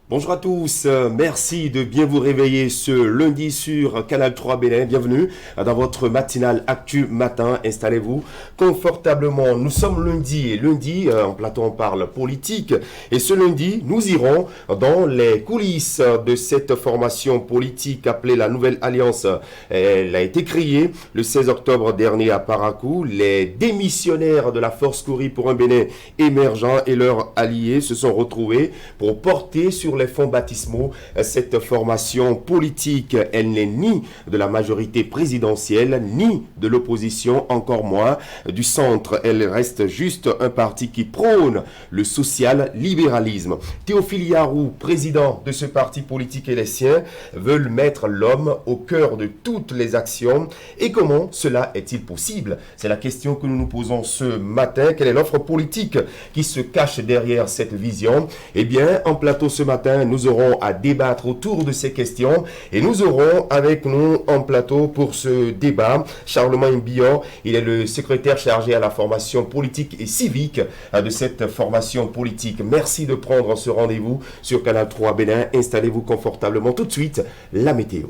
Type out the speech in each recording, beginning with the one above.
Bonjour à tous, merci de bien vous réveiller ce lundi sur Canal 3 Bénin. Bienvenue dans votre matinale Actu Matin. Installez-vous confortablement. Nous sommes lundi et lundi, en plateau on parle politique. Et ce lundi, nous irons dans les coulisses de cette formation politique appelée la Nouvelle Alliance. Elle a été créée le 16 octobre dernier à Parakou. Les démissionnaires de la Force Kouri pour un Bénin émergent et leurs alliés se sont retrouvés pour porter sur les fonds baptismaux cette formation politique. Elle n'est ni de la majorité présidentielle, ni de l'opposition, encore moins du centre. Elle reste juste un parti qui prône le social-libéralisme. Théophile Yarou, président de ce parti politique et les siens, veulent mettre l'homme au cœur de toutes les actions. Et comment cela est-il possible? C'est la question que nous nous posons ce matin. Quelle est l'offre politique qui se cache derrière cette vision? Eh bien, en plateau ce matin, nous aurons à débattre autour de ces questions et nous aurons avec nous en plateau pour ce débat Charlemagne Billon. Il est le secrétaire chargé à la formation politique et civique de cette formation politique. Merci de prendre ce rendez-vous sur Canal 3 Bénin. Installez-vous confortablement. Tout de suite, la météo.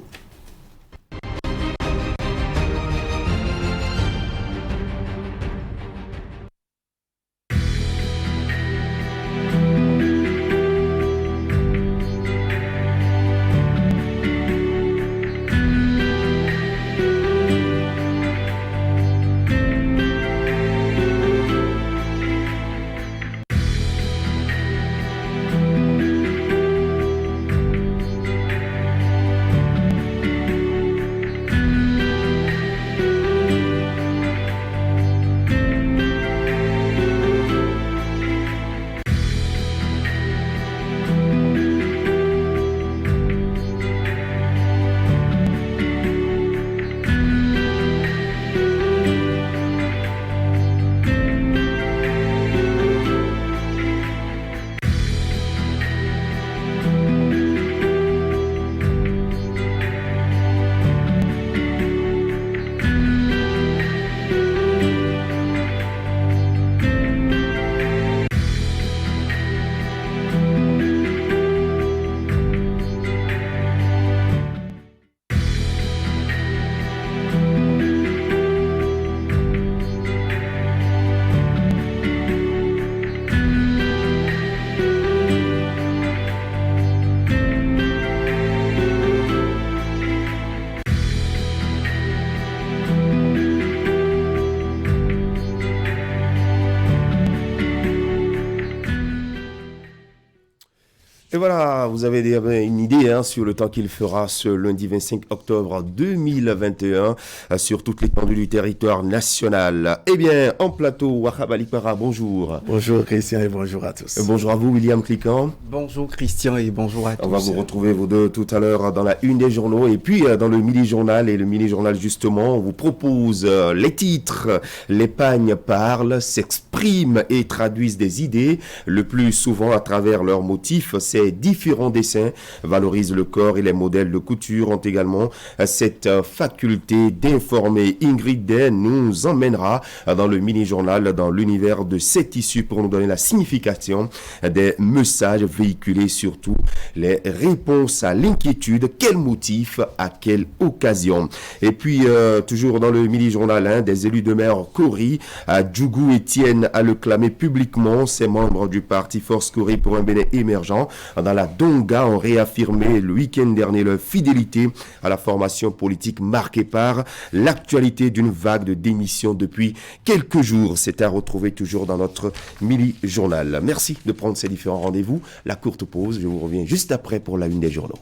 Et voilà, vous avez une idée sur le temps qu'il fera ce lundi 25 octobre 2021 sur toute l'étendue du territoire national. Eh bien, en plateau, Wahab Alikpara, bonjour. Bonjour Christian et bonjour à tous. Bonjour à vous, William Cliquant. Bonjour Christian et bonjour à tous. On va vous retrouver vous deux tout à l'heure dans la une des journaux et puis dans le mini-journal. Et le mini-journal, justement, on vous propose les titres. L'épargne parle, s'exprime et traduisent des idées, le plus souvent à travers leurs motifs. Ces différents dessins valorisent le corps et les modèles de couture ont également cette faculté d'informer. Ingrid Day nous emmènera dans le mini-journal dans l'univers de ces tissus pour nous donner la signification des messages véhiculés, surtout les réponses à l'inquiétude, quel motif, à quelle occasion. Et puis toujours dans le mini-journal, des élus de maire Kouri, Djougou Etienne a le clamé publiquement. Ses membres du parti Force Kouri pour un Bénin émergent dans la Donga ont réaffirmé le week-end dernier leur fidélité à la formation politique marquée par l'actualité d'une vague de démissions depuis quelques jours. C'est à retrouver toujours dans notre mini-journal. Merci de prendre ces différents rendez-vous. La courte pause, je vous reviens juste après pour la une des journaux.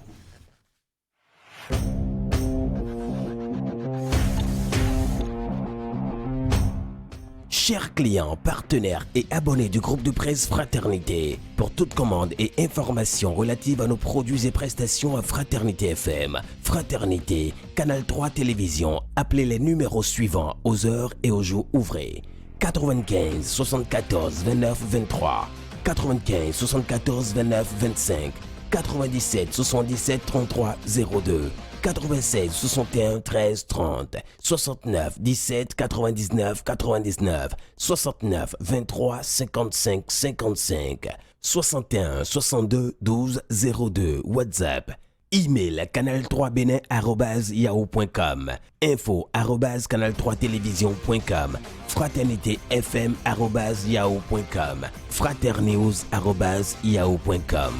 Chers clients, partenaires et abonnés du groupe de presse Fraternité, pour toute commande et information relative à nos produits et prestations à Fraternité FM, Fraternité, Canal 3 Télévision, appelez les numéros suivants aux heures et aux jours ouvrés. 95 74 29 23, 95 74 29 25, 97 77 33 02, 96 61 13 30, 69 17 99 99, 69 23 55 55, 61 62 12 02. WhatsApp. Email canal3bénin@yahoo.com. info@canal3télévision.com. fraternitéfm@yahoo.com. fraternews@yahoo.com.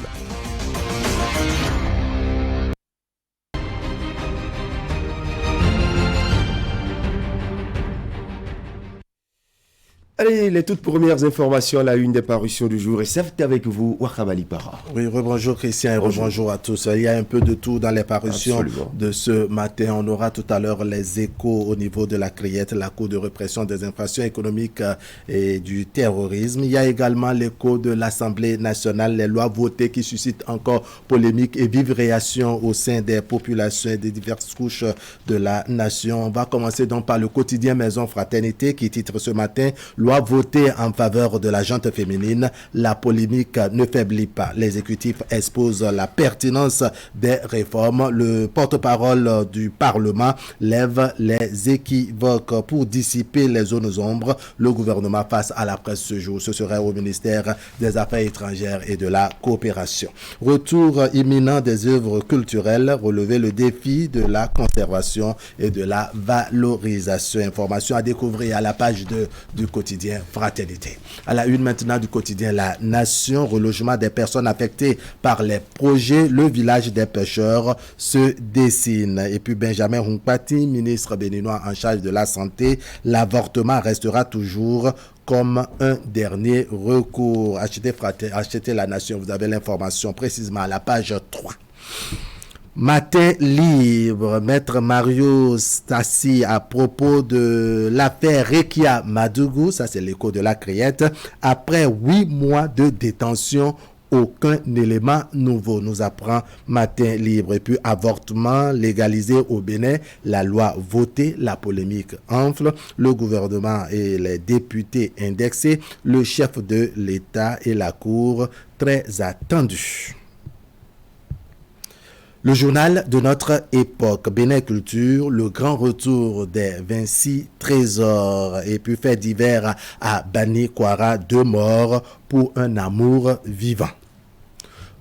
Allez, les toutes premières informations à la une des parutions du jour. Et c'est avec vous, Wakabali Para. Oui, rebonjour Christian et rebonjour à tous. Il y a un peu de tout dans les parutions de ce matin. On aura tout à l'heure les échos au niveau de la CRIET, la Cour de répression des infractions économiques et du terrorisme. Il y a également l'écho de l'Assemblée nationale, les lois votées qui suscitent encore polémique et vive réaction au sein des populations et des diverses couches de la nation. On va commencer donc par le quotidien Maison Fraternité qui titre ce matin « Loi votée en faveur de la gente féminine, la polémique ne faiblit pas. L'exécutif expose la pertinence des réformes. Le porte-parole du Parlement lève les équivoques pour dissiper les zones ombres. Le gouvernement face à la presse ce jour. Ce serait au ministère des Affaires étrangères et de la coopération. Retour imminent des œuvres culturelles, relever le défi de la conservation et de la valorisation. Information à découvrir à la page 2 du quotidien Fraternité. À la une maintenant du quotidien La Nation, relogement des personnes affectées par les projets, le village des pêcheurs se dessine. Et puis Benjamin Hunkpati, ministre béninois en charge de la santé, l'avortement restera toujours comme un dernier recours. Achetez La Nation, vous avez l'information précisément à la page 3. Matin libre, Maître Mario Stassi à propos de l'affaire Rekia Madougou, ça c'est l'écho de la CRIET, après 8 mois de détention, aucun élément nouveau, nous apprend Matin libre. Et puis avortement légalisé au Bénin, la loi votée, la polémique enfle, le gouvernement et les députés indexés, le chef de l'État et la Cour très attendus. Le journal de notre époque, Bénin Culture, le grand retour des 26 trésors et puis fait divers à Bani Kwara, 2 morts pour un amour vivant.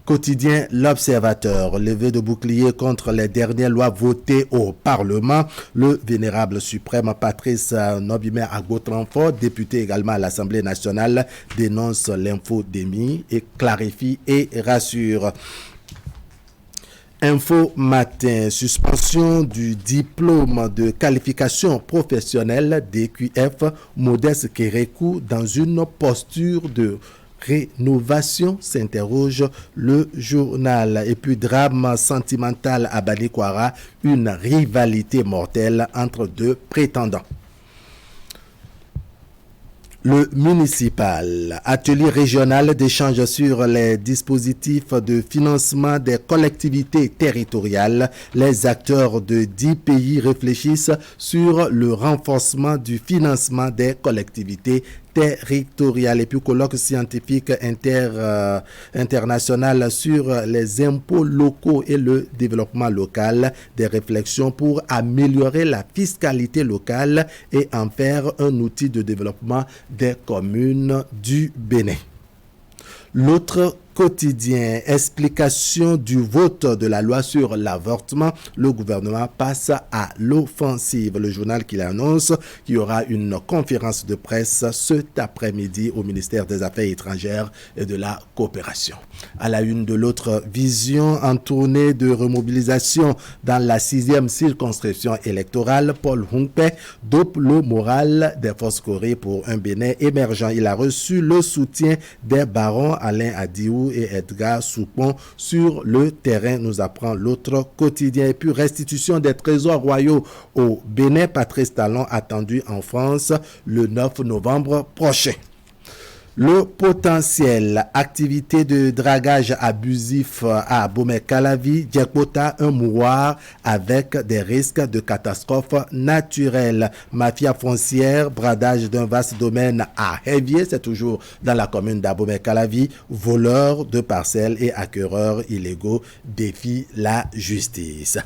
Quotidien L'Observateur, levé de bouclier contre les dernières lois votées au Parlement. Le vénérable suprême Patrice Nobimé Agotranfort, député également à l'Assemblée nationale, dénonce l'infodémie et clarifie et rassure. Info Matin, suspension du diplôme de qualification professionnelle DQF Modeste Kérékou dans une posture de rénovation, s'interroge le journal. Et puis drame sentimental à Bani Kwara, une rivalité mortelle entre 2 prétendants. Le municipal, atelier régional d'échange sur les dispositifs de financement des collectivités territoriales. Les acteurs de 10 pays réfléchissent sur le renforcement du financement des collectivités territoriales. Et puis colloque scientifique international sur les impôts locaux et le développement local, des réflexions pour améliorer la fiscalité locale et en faire un outil de développement des communes du Bénin. L'autre quotidien, explication du vote de la loi sur l'avortement. Le gouvernement passe à l'offensive. Le journal qui l'annonce qu'il y aura une conférence de presse cet après-midi au ministère des Affaires étrangères et de la coopération. À la une de l'autre vision, en tournée de remobilisation dans la 6e circonscription électorale, Paul Hunkpe dope le moral des forces corées pour un Bénin émergent. Il a reçu le soutien des barons Alain Adiou et Edgar Soupon sur le terrain, nous apprend l'autre quotidien. Et puis restitution des trésors royaux au Bénin, Patrice Talon attendu en France le 9 novembre prochain. Le potentiel, activité de dragage abusif à Bomey-Calavi, Djekpota, un mouroir avec des risques de catastrophe naturelle. Mafia foncière, bradage d'un vaste domaine à Hévier, c'est toujours dans la commune d'Abomey-Calavi. Voleurs de parcelles et acquéreurs illégaux défient la justice.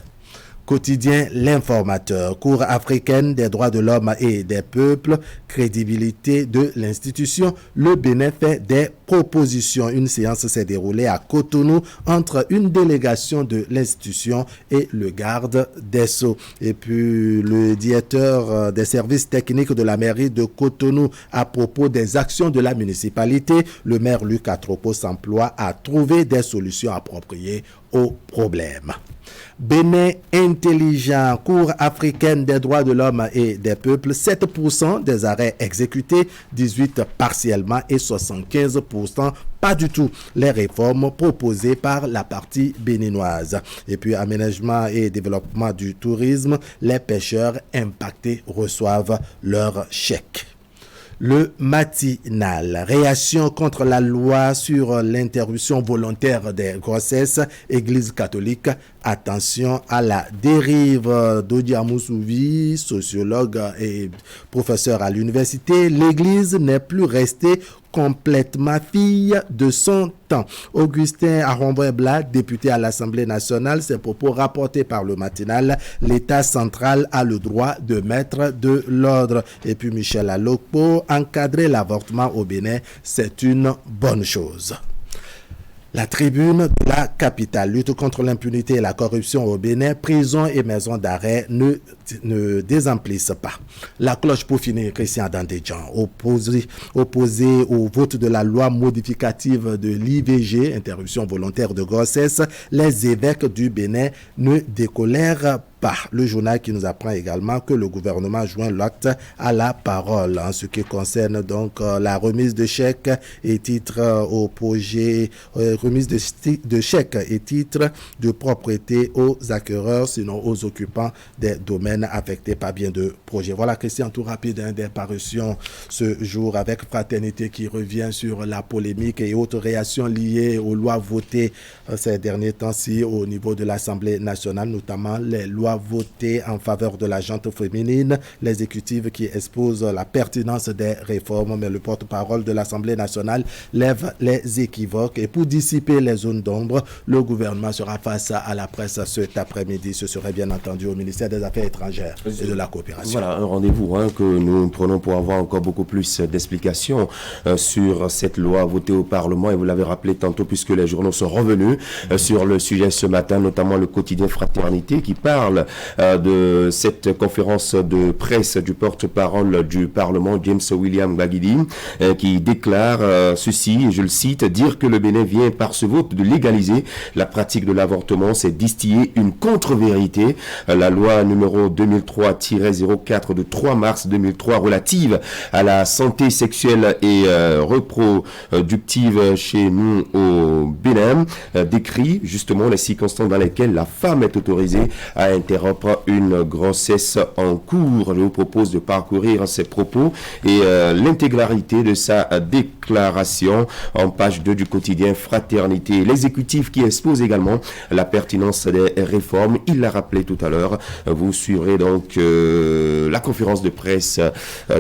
Quotidien L'Informateur, Cour africaine des droits de l'homme et des peuples, crédibilité de l'institution, le Bénin fait des propositions. Une séance s'est déroulée à Cotonou entre une délégation de l'institution et le garde des Sceaux. Et puis le directeur des services techniques de la mairie de Cotonou à propos des actions de la municipalité, le maire Luc Atropo s'emploie à trouver des solutions appropriées aux problèmes. Bénin intelligent, Cour africaine des droits de l'homme et des peuples, 7% des arrêts exécutés, 18% partiellement et 75% pas du tout. Les réformes proposées par la partie béninoise. Et puis aménagement et développement du tourisme, les pêcheurs impactés reçoivent leur chèque. Le matinal, réaction contre la loi sur l'interruption volontaire des grossesses, Église catholique, attention à la dérive. Dodia Moussouvi, sociologue et professeur à l'université, l'Église n'est plus restée complètement fille de son temps. Augustin Arombouebla, député à l'Assemblée nationale, ses propos rapportés par le matinal. L'État central a le droit de mettre de l'ordre. Et puis Michel Alokpo, encadrer l'avortement au Bénin, c'est une bonne chose. La tribune de la capitale, lutte contre l'impunité et la corruption au Bénin, prison et maison d'arrêt ne désemplissent pas. La cloche pour finir, Christian Dandéjan, opposé au vote de la loi modificative de l'IVG, interruption volontaire de grossesse, les évêques du Bénin ne décolèrent pas. Le journal qui nous apprend également que le gouvernement joint l'acte à la parole en ce qui concerne donc la remise de chèques et titres au projet, remise de chèques et titres de propriété aux acquéreurs, sinon aux occupants des domaines affectés par bien de projets. Voilà, Christian, tout rapide des parutions ce jour avec Fraternité qui revient sur la polémique et autres réactions liées aux lois votées ces derniers temps-ci au niveau de l'Assemblée nationale, notamment les lois votées en faveur de la gente féminine, l'exécutif qui expose la pertinence des réformes, mais le porte-parole de l'Assemblée nationale lève les équivoques. Et pour dissiper les zones d'ombre, le gouvernement sera face à la presse cet après-midi. Ce serait bien entendu au ministère des Affaires étrangères et de la coopération. Voilà, un rendez-vous que nous prenons pour avoir encore beaucoup plus d'explications sur cette loi votée au Parlement. Et vous l'avez rappelé tantôt, puisque les journaux sont revenus sur le sujet ce matin, notamment le quotidien Fraternité qui parle de cette conférence de presse du porte-parole du Parlement, James William Gbagidi, qui déclare ceci, et je le cite, dire que le Bénin vient par ce vote de légaliser la pratique de l'avortement, c'est distiller une contre-vérité. La loi numéro 2003-04 de 3 mars 2003 relative à la santé sexuelle et reproductive chez nous au Bénin décrit justement les circonstances dans lesquelles la femme est autorisée à interrompre une grossesse en cours. Je vous propose de parcourir ces propos et l'intégralité de sa déclaration en page 2 du quotidien Fraternité. L'exécutif qui expose également la pertinence des réformes. Il l'a rappelé tout à l'heure. Vous suivrez donc la conférence de presse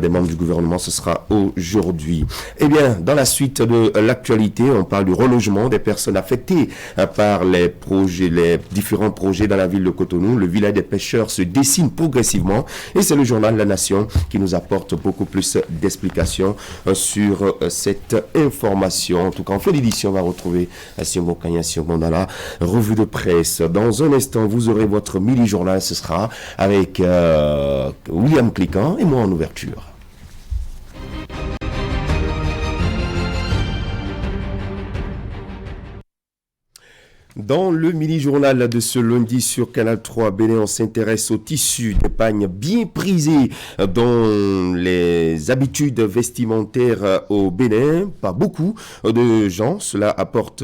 des membres du gouvernement. Ce sera aujourd'hui. Eh bien, dans la suite de l'actualité, on parle du relogement des personnes affectées par les différents projets dans la ville de Cotonou. Le village des pêcheurs se dessine progressivement et c'est le journal La Nation qui nous apporte beaucoup plus d'explications sur cette information. En tout cas, en fin d'édition, on va retrouver Sion Kanya Mondala, revue de presse. Dans un instant, vous aurez votre mini-journal. Ce sera avec William Cliquant et moi en ouverture. Dans le mini-journal de ce lundi sur Canal 3 Bénin, on s'intéresse au tissu d'épargne bien prisé dans les habitudes vestimentaires au Bénin. Pas beaucoup de gens. Cela apporte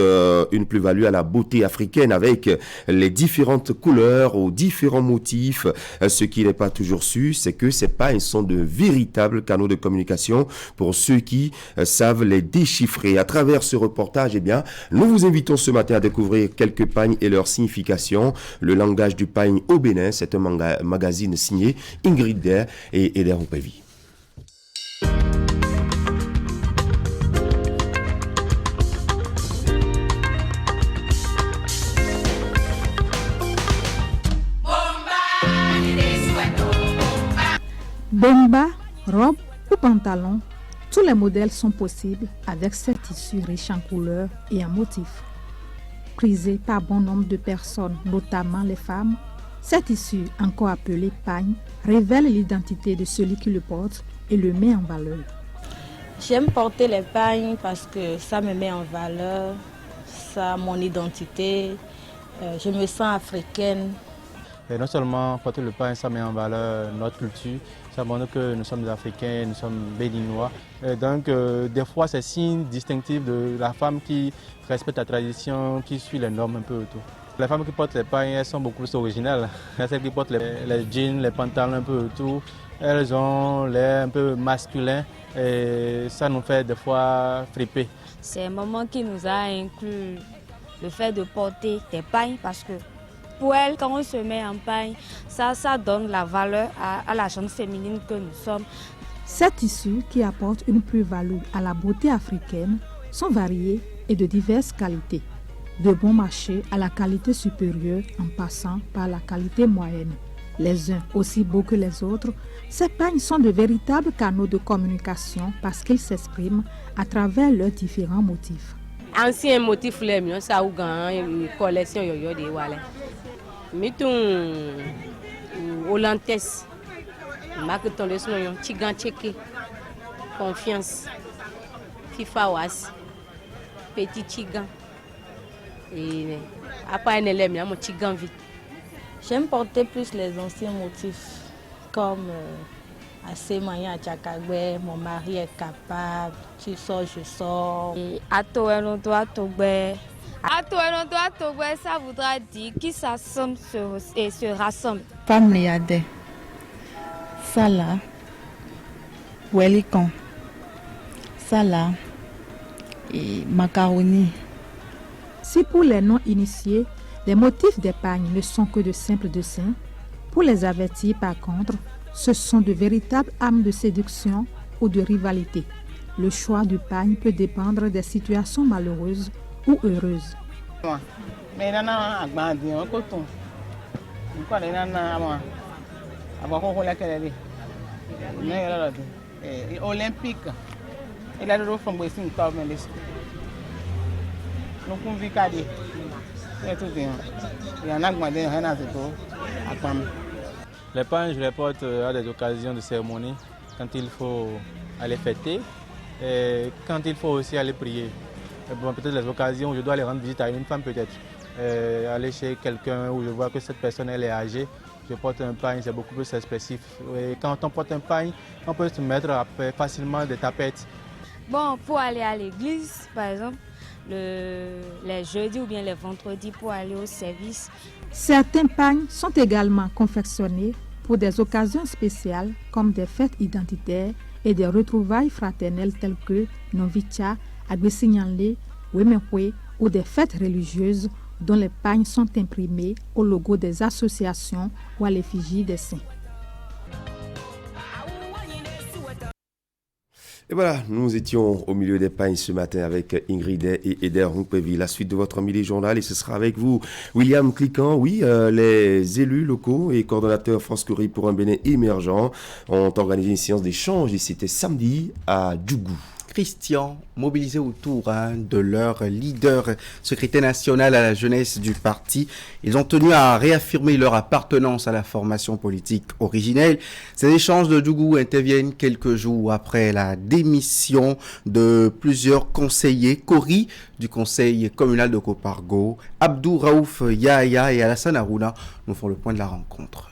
une plus-value à la beauté africaine avec les différentes couleurs, aux différents motifs. Ce qui n'est pas toujours su, c'est que c'est pas, ils sont de véritables canaux de communication pour ceux qui savent les déchiffrer. À travers ce reportage, eh bien, nous vous invitons ce matin à découvrir quelques pagnes et leur signification. Le langage du pagne au Bénin, c'est un magazine signé Ingrid Der et Eder Oupevi. Bomba, robe ou pantalon, tous les modèles sont possibles avec ces tissus riches en couleurs et en motifs. Prisé par bon nombre de personnes, notamment les femmes, ces tissus, encore appelés pagne, révèlent l'identité de celui qui le porte et le met en valeur. J'aime porter les pagnes parce que ça me met en valeur, ça mon identité, je me sens africaine. Et non seulement porter le pagne, ça met en valeur notre culture, ça montre que nous sommes Africains, nous sommes béninois. Et donc des fois c'est signe distinctif de la femme qui respecte la tradition, qui suit les normes un peu autour. Les femmes qui portent les pagnes, elles sont beaucoup plus originales. Celles qui portent les jeans, les pantalons un peu autour, elles ont l'air un peu masculin et ça nous fait des fois fripper. C'est un moment qui nous a inclus le fait de porter des pagnes parce que pour elle, quand on se met en pagne, ça donne la valeur à la gente féminine que nous sommes. Ces tissus qui apportent une plus-value à la beauté africaine sont variés et de diverses qualités. De bon marché à la qualité supérieure en passant par la qualité moyenne. Les uns aussi beaux que les autres, ces pagnes sont de véritables canaux de communication parce qu'ils s'expriment à travers leurs différents motifs. Ancien motif les miens ça ou une collection yo de wale. Miton Olantes. Marque ton de son tigan checké. Confiance. FIFA was. Petit tigan. Et après les miens mon tigan vite. J'aime porter plus les anciens motifs comme Asemaya Tchakagbe, mon mari est capable, tu sors, je sors. Ça voudra dire qui s'assemble et se rassemble. Femme Léade, Salah, Welikon, Salah et macaroni. Si pour les non-initiés, les motifs des pagnes ne sont que de simples dessins, pour les avertis par contre, ce sont de véritables armes de séduction ou de rivalité. Le choix du pagne peut dépendre des situations malheureuses ou heureuses. Olympique. Il a le fond de les pagnes, je les porte à des occasions de cérémonie, quand il faut aller fêter et quand il faut aussi aller prier. Bon, peut-être les occasions où je dois aller rendre visite à une femme peut-être, aller chez quelqu'un où je vois que cette personne elle est âgée, je porte un pagne, c'est beaucoup plus expressif. Et quand on porte un pagne, on peut se mettre facilement des tapettes. Bon, pour aller à l'église, par exemple, les jeudis ou bien les vendredis pour aller au service. Certains pagnes sont également confectionnés pour des occasions spéciales comme des fêtes identitaires et des retrouvailles fraternelles telles que Novicha, Agbesinyanle, Wemekwe ou des fêtes religieuses dont les pagnes sont imprimés au logo des associations ou à l'effigie des saints. Et voilà, nous étions au milieu des pagnes ce matin avec Ingrid et Eder Rumpéville. La suite de votre midi journal et ce sera avec vous, William Cliquant. Oui, les élus locaux et coordonnateurs France Curie pour un Bénin émergent ont organisé une séance d'échange et c'était samedi à Djougou. Christian, mobilisés autour de leur leader, secrétaire national à la jeunesse du parti. Ils ont tenu à réaffirmer leur appartenance à la formation politique originelle. Ces échanges de Djougou interviennent quelques jours après la démission de plusieurs conseillers, Kori du conseil communal de Kopargo, Abdou Raouf Yahya et Alassane Harouna nous font le point de la rencontre.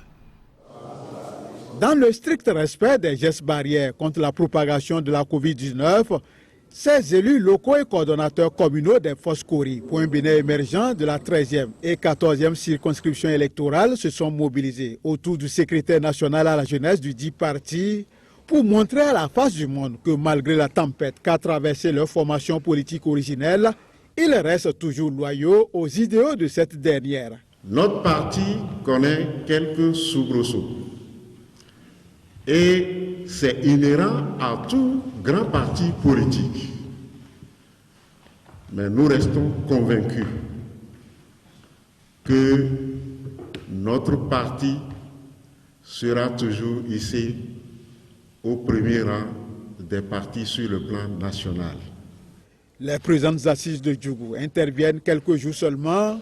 Dans le strict respect des gestes barrières contre la propagation de la Covid-19, ces élus locaux et coordonnateurs communaux des forces Kori pour un Bénin émergent de la 13e et 14e circonscription électorale se sont mobilisés autour du secrétaire national à la jeunesse du dit parti pour montrer à la face du monde que malgré la tempête qu'a traversé leur formation politique originelle, ils restent toujours loyaux aux idéaux de cette dernière. Notre parti connaît quelques soubresauts. Et c'est inhérent à tout grand parti politique. Mais nous restons convaincus que notre parti sera toujours ici au premier rang des partis sur le plan national. Les présentes assises de Djougou interviennent quelques jours seulement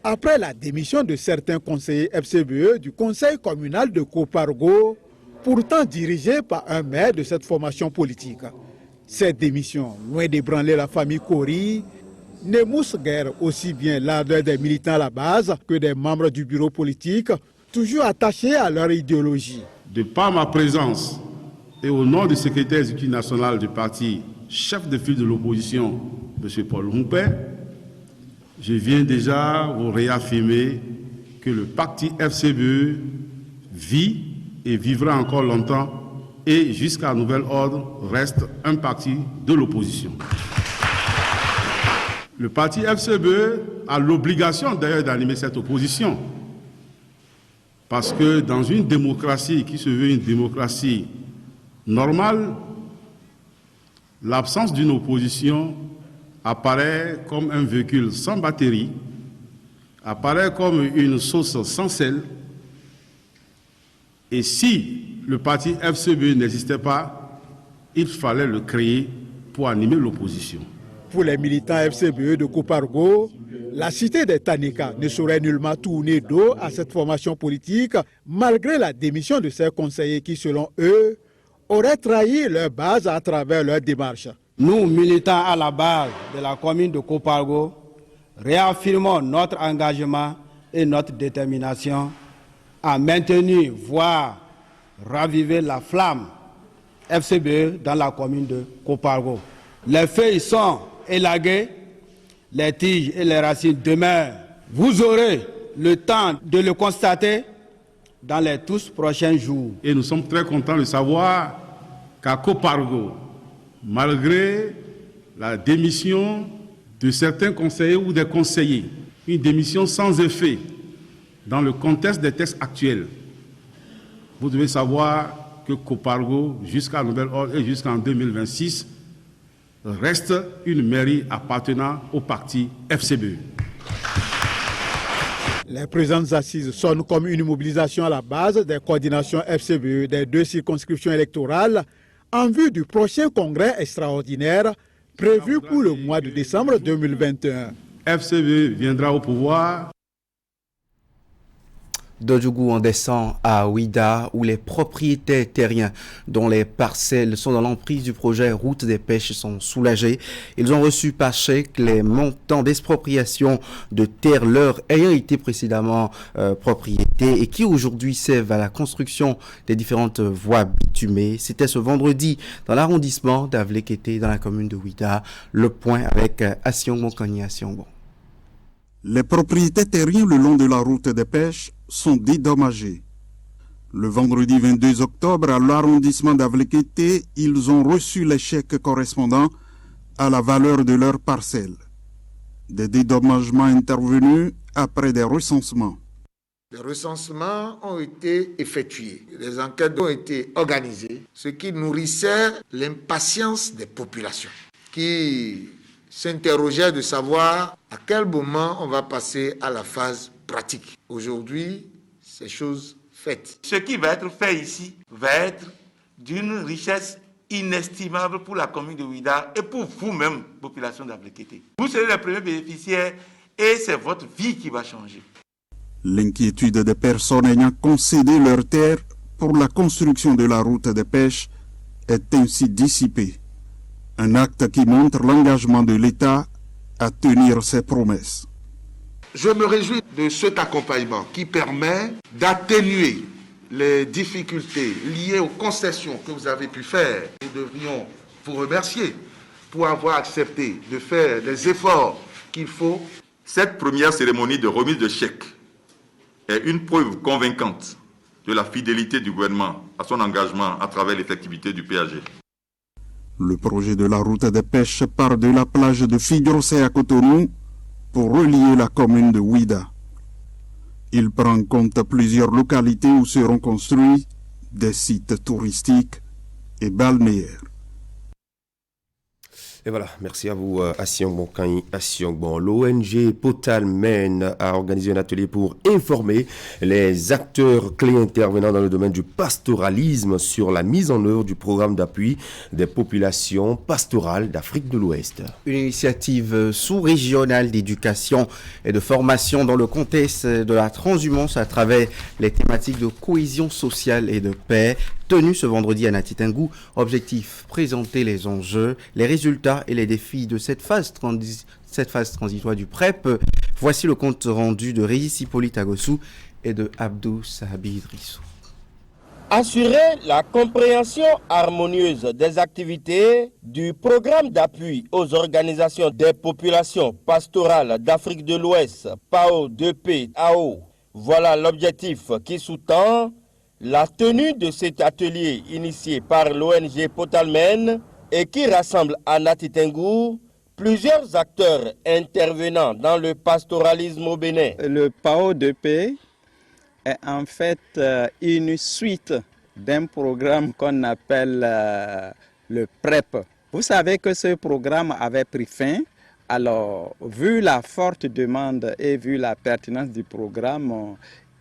après la démission de certains conseillers FCBE du conseil communal de Kopargo, pourtant dirigé par un maire de cette formation politique. Cette démission, loin d'ébranler la famille Kori, n'émousse guère aussi bien l'ardeur des militants à la base que des membres du bureau politique, toujours attachés à leur idéologie. De par ma présence et au nom du secrétaire exécutif national du parti, chef de file de l'opposition, M. Paul Humpé, je viens déjà vous réaffirmer que le parti FCBE vit et vivra encore longtemps et jusqu'à nouvel ordre reste un parti de l'opposition. Le parti FCBE a l'obligation d'ailleurs d'animer cette opposition parce que dans une démocratie qui se veut une démocratie normale, l'absence d'une opposition apparaît comme un véhicule sans batterie, apparaît comme une sauce sans sel. Et si le parti FCBE n'existait pas, il fallait le créer pour animer l'opposition. Pour les militants FCBE de Kopargo, la cité des Tanika ne saurait nullement tourner dos à cette formation politique, malgré la démission de ses conseillers qui, selon eux, auraient trahi leur base à travers leur démarche. Nous, militants à la base de la commune de Kopargo, réaffirmons notre engagement et notre détermination à maintenir, voire raviver la flamme FCBE dans la commune de Kopargo. Les feuilles sont élaguées, les tiges et les racines demeurent. Vous aurez le temps de le constater dans les tous prochains jours. Et nous sommes très contents de savoir qu'à Kopargo, malgré la démission de certains conseillers ou des conseillers, une démission sans effet dans le contexte des textes actuels, vous devez savoir que Kopargo, jusqu'à nouvel ordre et jusqu'en 2026, reste une mairie appartenant au parti FCBE. Les présentes assises sonnent comme une mobilisation à la base des coordinations FCBE des deux circonscriptions électorales en vue du prochain congrès extraordinaire prévu pour le mois de décembre 2021. FCBE viendra au pouvoir. De Djougou, on descend à Ouida, où les propriétaires terriens dont les parcelles sont dans l'emprise du projet Route des Pêches sont soulagés. Ils ont reçu par chèque les montants d'expropriation de terres leur ayant été précédemment propriété et qui aujourd'hui servent à la construction des différentes voies bitumées. C'était ce vendredi dans l'arrondissement d'Avlekété, dans la commune de Ouida. Le point avec Asiongo Kony Asiongo. Les propriétaires terriens le long de la route des pêches sont dédommagés. Le vendredi 22 octobre, à l'arrondissement d'Avlekété, ils ont reçu les chèques correspondant à la valeur de leurs parcelles. Des dédommagements intervenus après des recensements. Les recensements ont été effectués, les enquêtes ont été organisées, ce qui nourrissait l'impatience des populations qui s'interrogeaient de savoir à quel moment on va passer à la phase pratique. Aujourd'hui, c'est chose faite. Ce qui va être fait ici va être d'une richesse inestimable pour la commune de Ouida et pour vous-même, population d'Avlekété. Vous serez les premiers bénéficiaires et c'est votre vie qui va changer. L'inquiétude des personnes ayant concédé leurs terres pour la construction de la route des pêches est ainsi dissipée. Un acte qui montre l'engagement de l'État à tenir ses promesses. Je me réjouis de cet accompagnement qui permet d'atténuer les difficultés liées aux concessions que vous avez pu faire. Nous devrions vous remercier pour avoir accepté de faire les efforts qu'il faut. Cette première cérémonie de remise de chèques est une preuve convaincante de la fidélité du gouvernement à son engagement à travers l'effectivité du PAG. Le projet de la route des pêches part de la plage de Fidrosé à Cotonou pour relier la commune de Ouida. Il prend en compte plusieurs localités où seront construits des sites touristiques et balnéaires. Et voilà, merci à vous, Assiong Bon. L'ONG Potalmen a organisé un atelier pour informer les acteurs clés intervenant dans le domaine du pastoralisme sur la mise en œuvre du programme d'appui des populations pastorales d'Afrique de l'Ouest. Une initiative sous-régionale d'éducation et de formation dans le contexte de la transhumance à travers les thématiques de cohésion sociale et de paix, tenue ce vendredi à Nati Tengou. Objectif, présenter les enjeux, les résultats et les défis de cette phase transitoire du PrEP. Voici le compte rendu de Régis Hippolyte Agossou et de Abdou Sahabi Idrissou. Assurer la compréhension harmonieuse des activités du programme d'appui aux organisations des populations pastorales d'Afrique de l'Ouest, PAO2P-AO. Voilà l'objectif qui sous-tend la tenue de cet atelier initié par l'ONG Potalmen et qui rassemble à Nati Tengou plusieurs acteurs intervenant dans le pastoralisme au Bénin. Le PAO2P est en fait une suite d'un programme qu'on appelle le PrEP. Vous savez que ce programme avait pris fin. Alors, vu la forte demande et vu la pertinence du programme,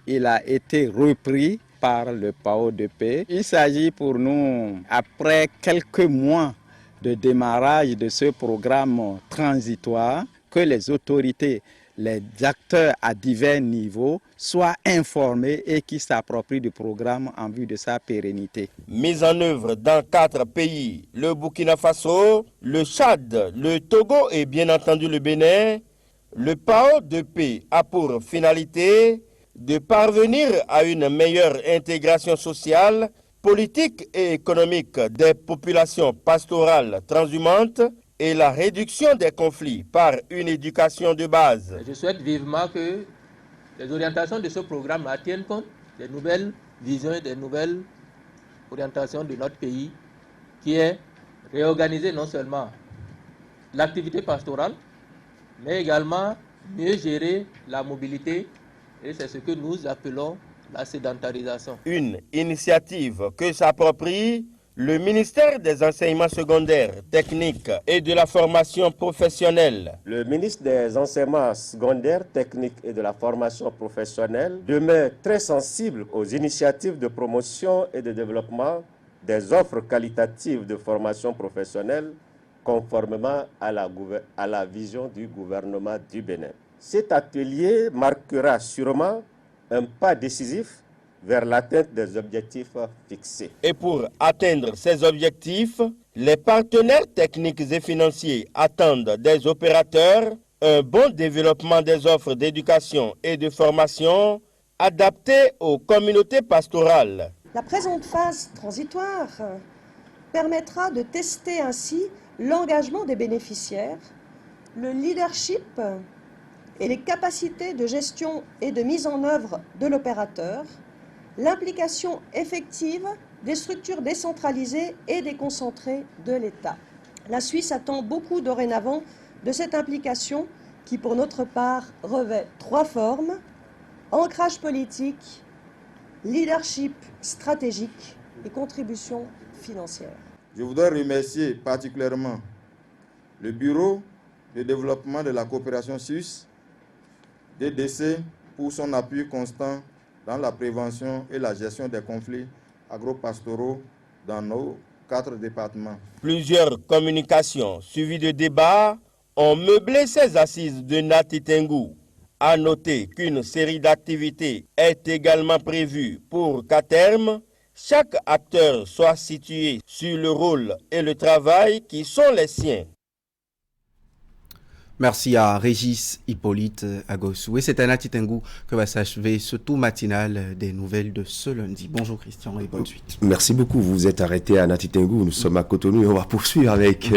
il a été repris par le PAO2P. Il s'agit pour nous, après quelques mois de démarrage de ce programme transitoire, que les autorités, les acteurs à divers niveaux soient informés et qui s'approprient du programme en vue de sa pérennité. Mise en œuvre dans 4 pays, le Burkina Faso, le Tchad, le Togo et bien entendu le Bénin, le PAO2P a pour finalité de parvenir à une meilleure intégration sociale, politique et économique des populations pastorales transhumantes et la réduction des conflits par une éducation de base. Je souhaite vivement que les orientations de ce programme tiennent compte des nouvelles visions et des nouvelles orientations de notre pays, qui est réorganiser non seulement l'activité pastorale, mais également mieux gérer la mobilité. Et c'est ce que nous appelons la sédentarisation. Une initiative que s'approprie le ministère des Enseignements secondaires, techniques et de la formation professionnelle. Le ministre des Enseignements secondaires, techniques et de la formation professionnelle demeure très sensible aux initiatives de promotion et de développement des offres qualitatives de formation professionnelle conformément à la vision du gouvernement du Bénin. Cet atelier marquera sûrement un pas décisif vers l'atteinte des objectifs fixés. Et pour atteindre ces objectifs, les partenaires techniques et financiers attendent des opérateurs un bon développement des offres d'éducation et de formation adaptées aux communautés pastorales. La présente phase transitoire permettra de tester ainsi l'engagement des bénéficiaires, le leadership et les capacités de gestion et de mise en œuvre de l'opérateur, l'implication effective des structures décentralisées et déconcentrées de l'État. La Suisse attend beaucoup dorénavant de cette implication qui, pour notre part, revêt 3 formes: ancrage politique, leadership stratégique et contribution financière. Je voudrais remercier particulièrement le Bureau de développement de la coopération suisse, DDC, pour son appui constant dans la prévention et la gestion des conflits agro-pastoraux dans nos 4 départements. Plusieurs communications suivies de débats ont meublé ces assises de Nati Tengou. À noter qu'une série d'activités est également prévue pour qu'à terme, chaque acteur soit situé sur le rôle et le travail qui sont les siens. Merci à Régis Hippolyte Agossou. Et c'est à Nati Tengou que va s'achever ce tour matinal des nouvelles de ce lundi. Bonjour Christian et bonne suite. Merci beaucoup. Vous vous êtes arrêté à Nati Tengou. Nous sommes à Cotonou et on va poursuivre avec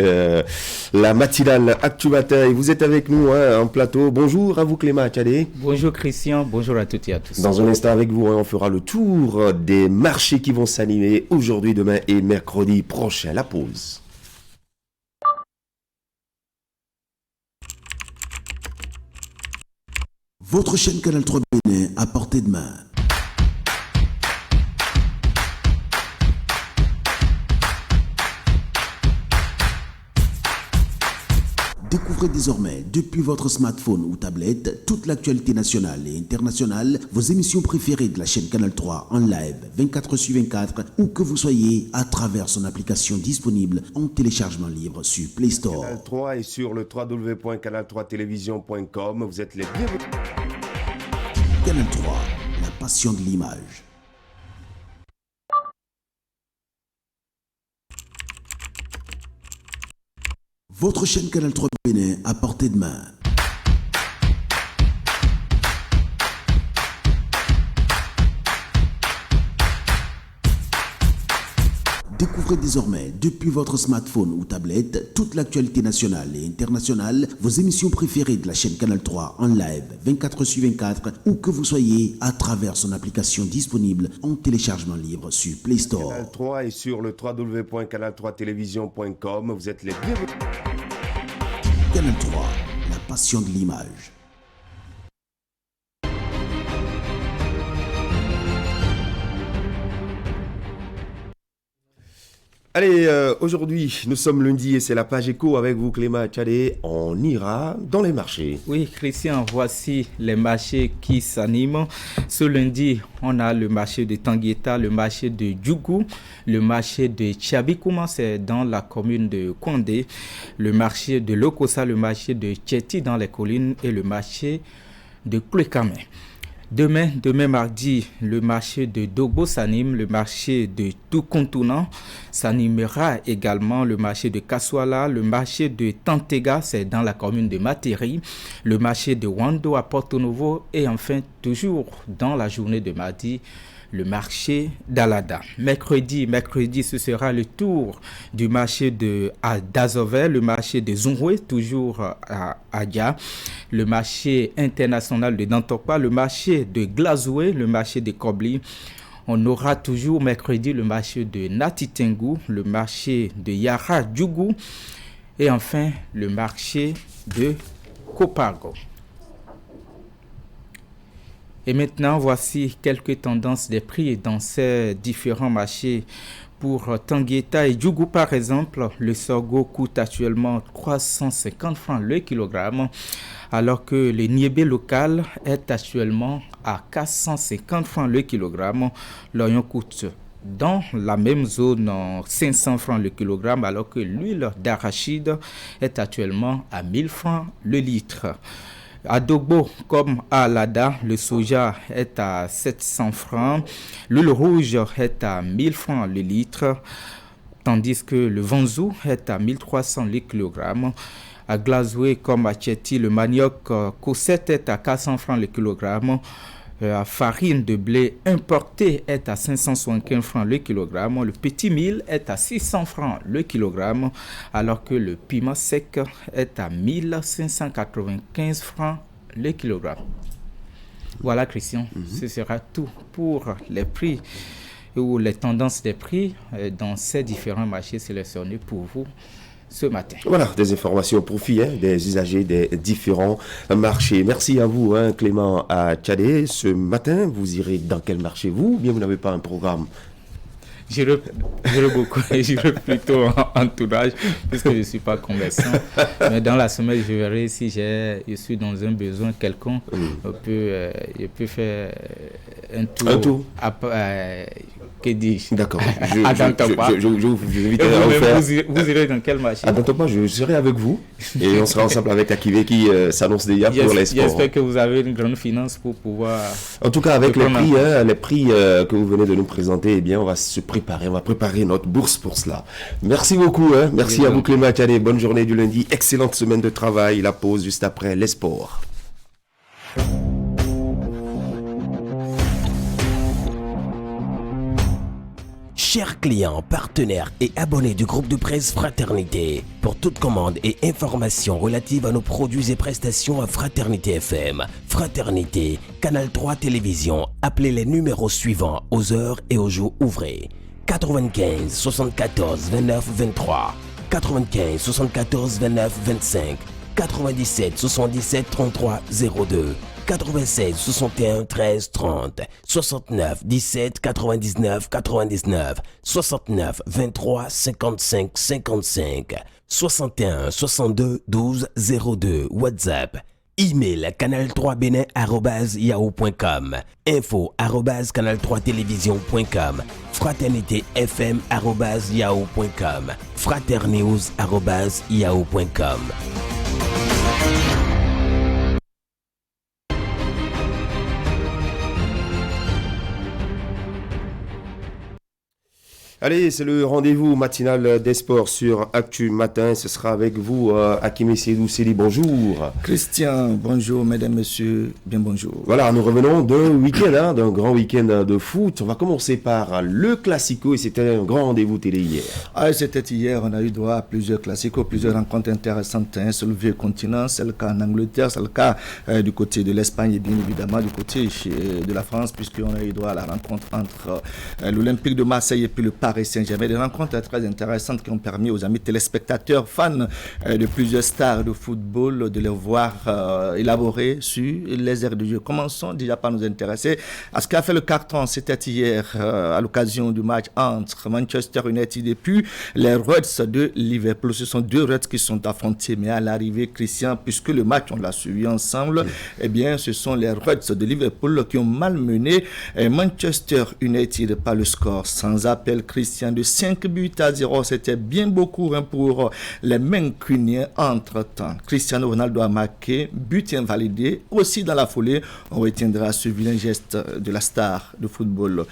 la matinale Actu Matin. Et vous êtes avec nous en plateau. Bonjour à vous Clément Achadé. Bonjour Christian, bonjour à toutes et à tous. Dans un instant avec vous, on fera le tour des marchés qui vont s'animer aujourd'hui, demain et mercredi prochain. La pause. Votre chaîne Canal 3 Bénin à portée de main. Découvrez désormais, depuis votre smartphone ou tablette, toute l'actualité nationale et internationale, vos émissions préférées de la chaîne Canal 3 en live 24/24, où que vous soyez, à travers son application disponible en téléchargement libre sur Play Store. Canal 3 et sur le www.canal3television.com. Vous êtes les bienvenus. Canal 3, la passion de l'image. Votre chaîne Canal 3 Bénin à portée de main. Découvrez désormais, depuis votre smartphone ou tablette, toute l'actualité nationale et internationale, vos émissions préférées de la chaîne Canal 3 en live 24/24, où que vous soyez, à travers son application disponible en téléchargement libre sur Play Store. Canal 3 et sur le www.canal3television.com. Vous êtes les bienvenus. Canal 3, la passion de l'image. Allez, aujourd'hui, nous sommes lundi et c'est la page éco avec vous, Clément Tchadé. On ira dans les marchés. Oui, Christian, voici les marchés qui s'animent. Ce lundi, on a le marché de Tangueta, le marché de Djougou, le marché de Tchabikouma, c'est dans la commune de Kondé, le marché de Lokossa, le marché de Tchéti dans les collines et le marché de Klekame. Demain mardi, le marché de Dogbo s'anime, le marché de Toukontounan s'animera également, le marché de Kaswala, le marché de Tantega, c'est dans la commune de Materi, le marché de Wando à Porto Novo et enfin toujours dans la journée de mardi, le marché d'Alada. Mercredi, ce sera le tour du marché de d'Azové, le marché de Zungwe, toujours à Adia, le marché international de Dantokpa, le marché de Glazoué, le marché de Kobli. On aura toujours mercredi le marché de Natitengu, le marché de Yara Djougou et enfin le marché de Kopargo. Et maintenant, voici quelques tendances des prix dans ces différents marchés. Pour Tangueta et Djougou, par exemple, le sorgho coûte actuellement 350 francs le kilogramme, alors que le niébé local est actuellement à 450 francs le kilogramme. L'oignon coûte dans la même zone 500 francs le kilogramme, alors que l'huile d'arachide est actuellement à 1000 francs le litre. À Dogbo comme à Alada, le soja est à 700 francs, l'huile rouge est à 1000 francs le litre, tandis que le vanzou est à 1300 le kilogramme. À Glazoué comme à Tchéti, le manioc Cosette est à 400 francs le kilogramme. La farine de blé importée est à 575 francs le kilogramme. Le petit mil est à 600 francs le kilogramme, alors que le piment sec est à 1595 francs le kilogramme. Voilà, Christian, ce sera tout pour les prix ou les tendances des prix dans ces différents marchés sélectionnés pour vous ce matin. Voilà, des informations au profit des usagers des différents marchés. Merci à vous, Clément Tchadé. Ce matin, vous irez dans quel marché, vous, ou bien vous n'avez pas un programme? J'irai beaucoup, j'irai plutôt en entourage, puisque je ne suis pas commerçant. Mais dans la semaine, je verrai si je suis dans un besoin quelconque. Je peux faire un tour. Que dis-je? D'accord. Je vous inviterai à faire. Vous irez dans quel marché? À Dantokpa, je serai avec vous et on sera ensemble avec Akivé qui s'annonce déjà pour les sports. J'espère que vous avez une grande finance pour pouvoir. En tout cas, avec les prix que vous venez de nous présenter, eh bien, on va se préparer. On va préparer notre bourse pour cela. Merci beaucoup. Merci à vous, Clément Tchadé. Bonne journée du lundi. Excellente semaine de travail. La pause juste après les sports. Chers clients, partenaires et abonnés du groupe de presse Fraternité, pour toute commande et information relative à nos produits et prestations à Fraternité FM, Fraternité, Canal 3 Télévision, appelez les numéros suivants aux heures et aux jours ouvrés. 95 74 29 23, 95 74 29 25, 97 77 33 02, 96 61 13 30, 69 17 99 99, 69 23 55 55, 61 62 12 02, WhatsApp. Email canal3benin@yahoo.com, info@canal3télévision.com, fraternitéfm@yahoo.com, fraternews@yahoo.com. Allez, c'est le rendez-vous matinal des sports sur Actu Matin. Ce sera avec vous, Hakim Seydou Seli. Bonjour. Christian, bonjour, mesdames, messieurs, bien bonjour. Voilà, nous revenons d'un week-end, d'un grand week-end de foot. On va commencer par le Classico et c'était un grand rendez-vous télé hier. Ah, c'était hier, on a eu droit à plusieurs Classicos, plusieurs rencontres intéressantes sur le vieux continent. C'est le cas en Angleterre, c'est le cas du côté de l'Espagne et bien évidemment du côté de la France, puisqu'on a eu droit à la rencontre entre l'Olympique de Marseille et puis le Paris Saint-Germain, des rencontres très intéressantes qui ont permis aux amis téléspectateurs, fans de plusieurs stars de football, de les voir élaborer sur les aires de jeu. Commençons déjà par nous intéresser à ce qu'a fait le carton. C'était hier à l'occasion du match entre Manchester United et puis les Reds de Liverpool. Ce sont deux Reds qui sont affrontés, mais à l'arrivée, Christian, puisque le match on l'a suivi ensemble, eh bien ce sont les Reds de Liverpool qui ont malmené Manchester United par le score sans appel, Christian, de 5-0. C'était bien beaucoup pour les Mancuniens entre-temps. Cristiano Ronaldo a marqué, but invalidé. Aussi dans la foulée, on retiendra ce vilain geste de la star de football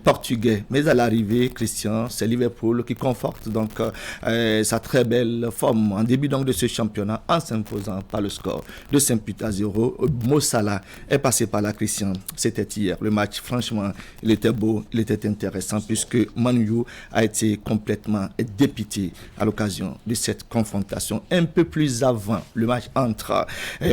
portugais. Mais à l'arrivée, Christian, c'est Liverpool qui conforte donc sa très belle forme en début donc de ce championnat en s'imposant par le score de 5-0. Mo Salah est passé par là, Christian. C'était hier. Le match, franchement, il était beau, il était intéressant puisque Man U a été complètement dépité à l'occasion de cette confrontation. Un peu plus avant le match entre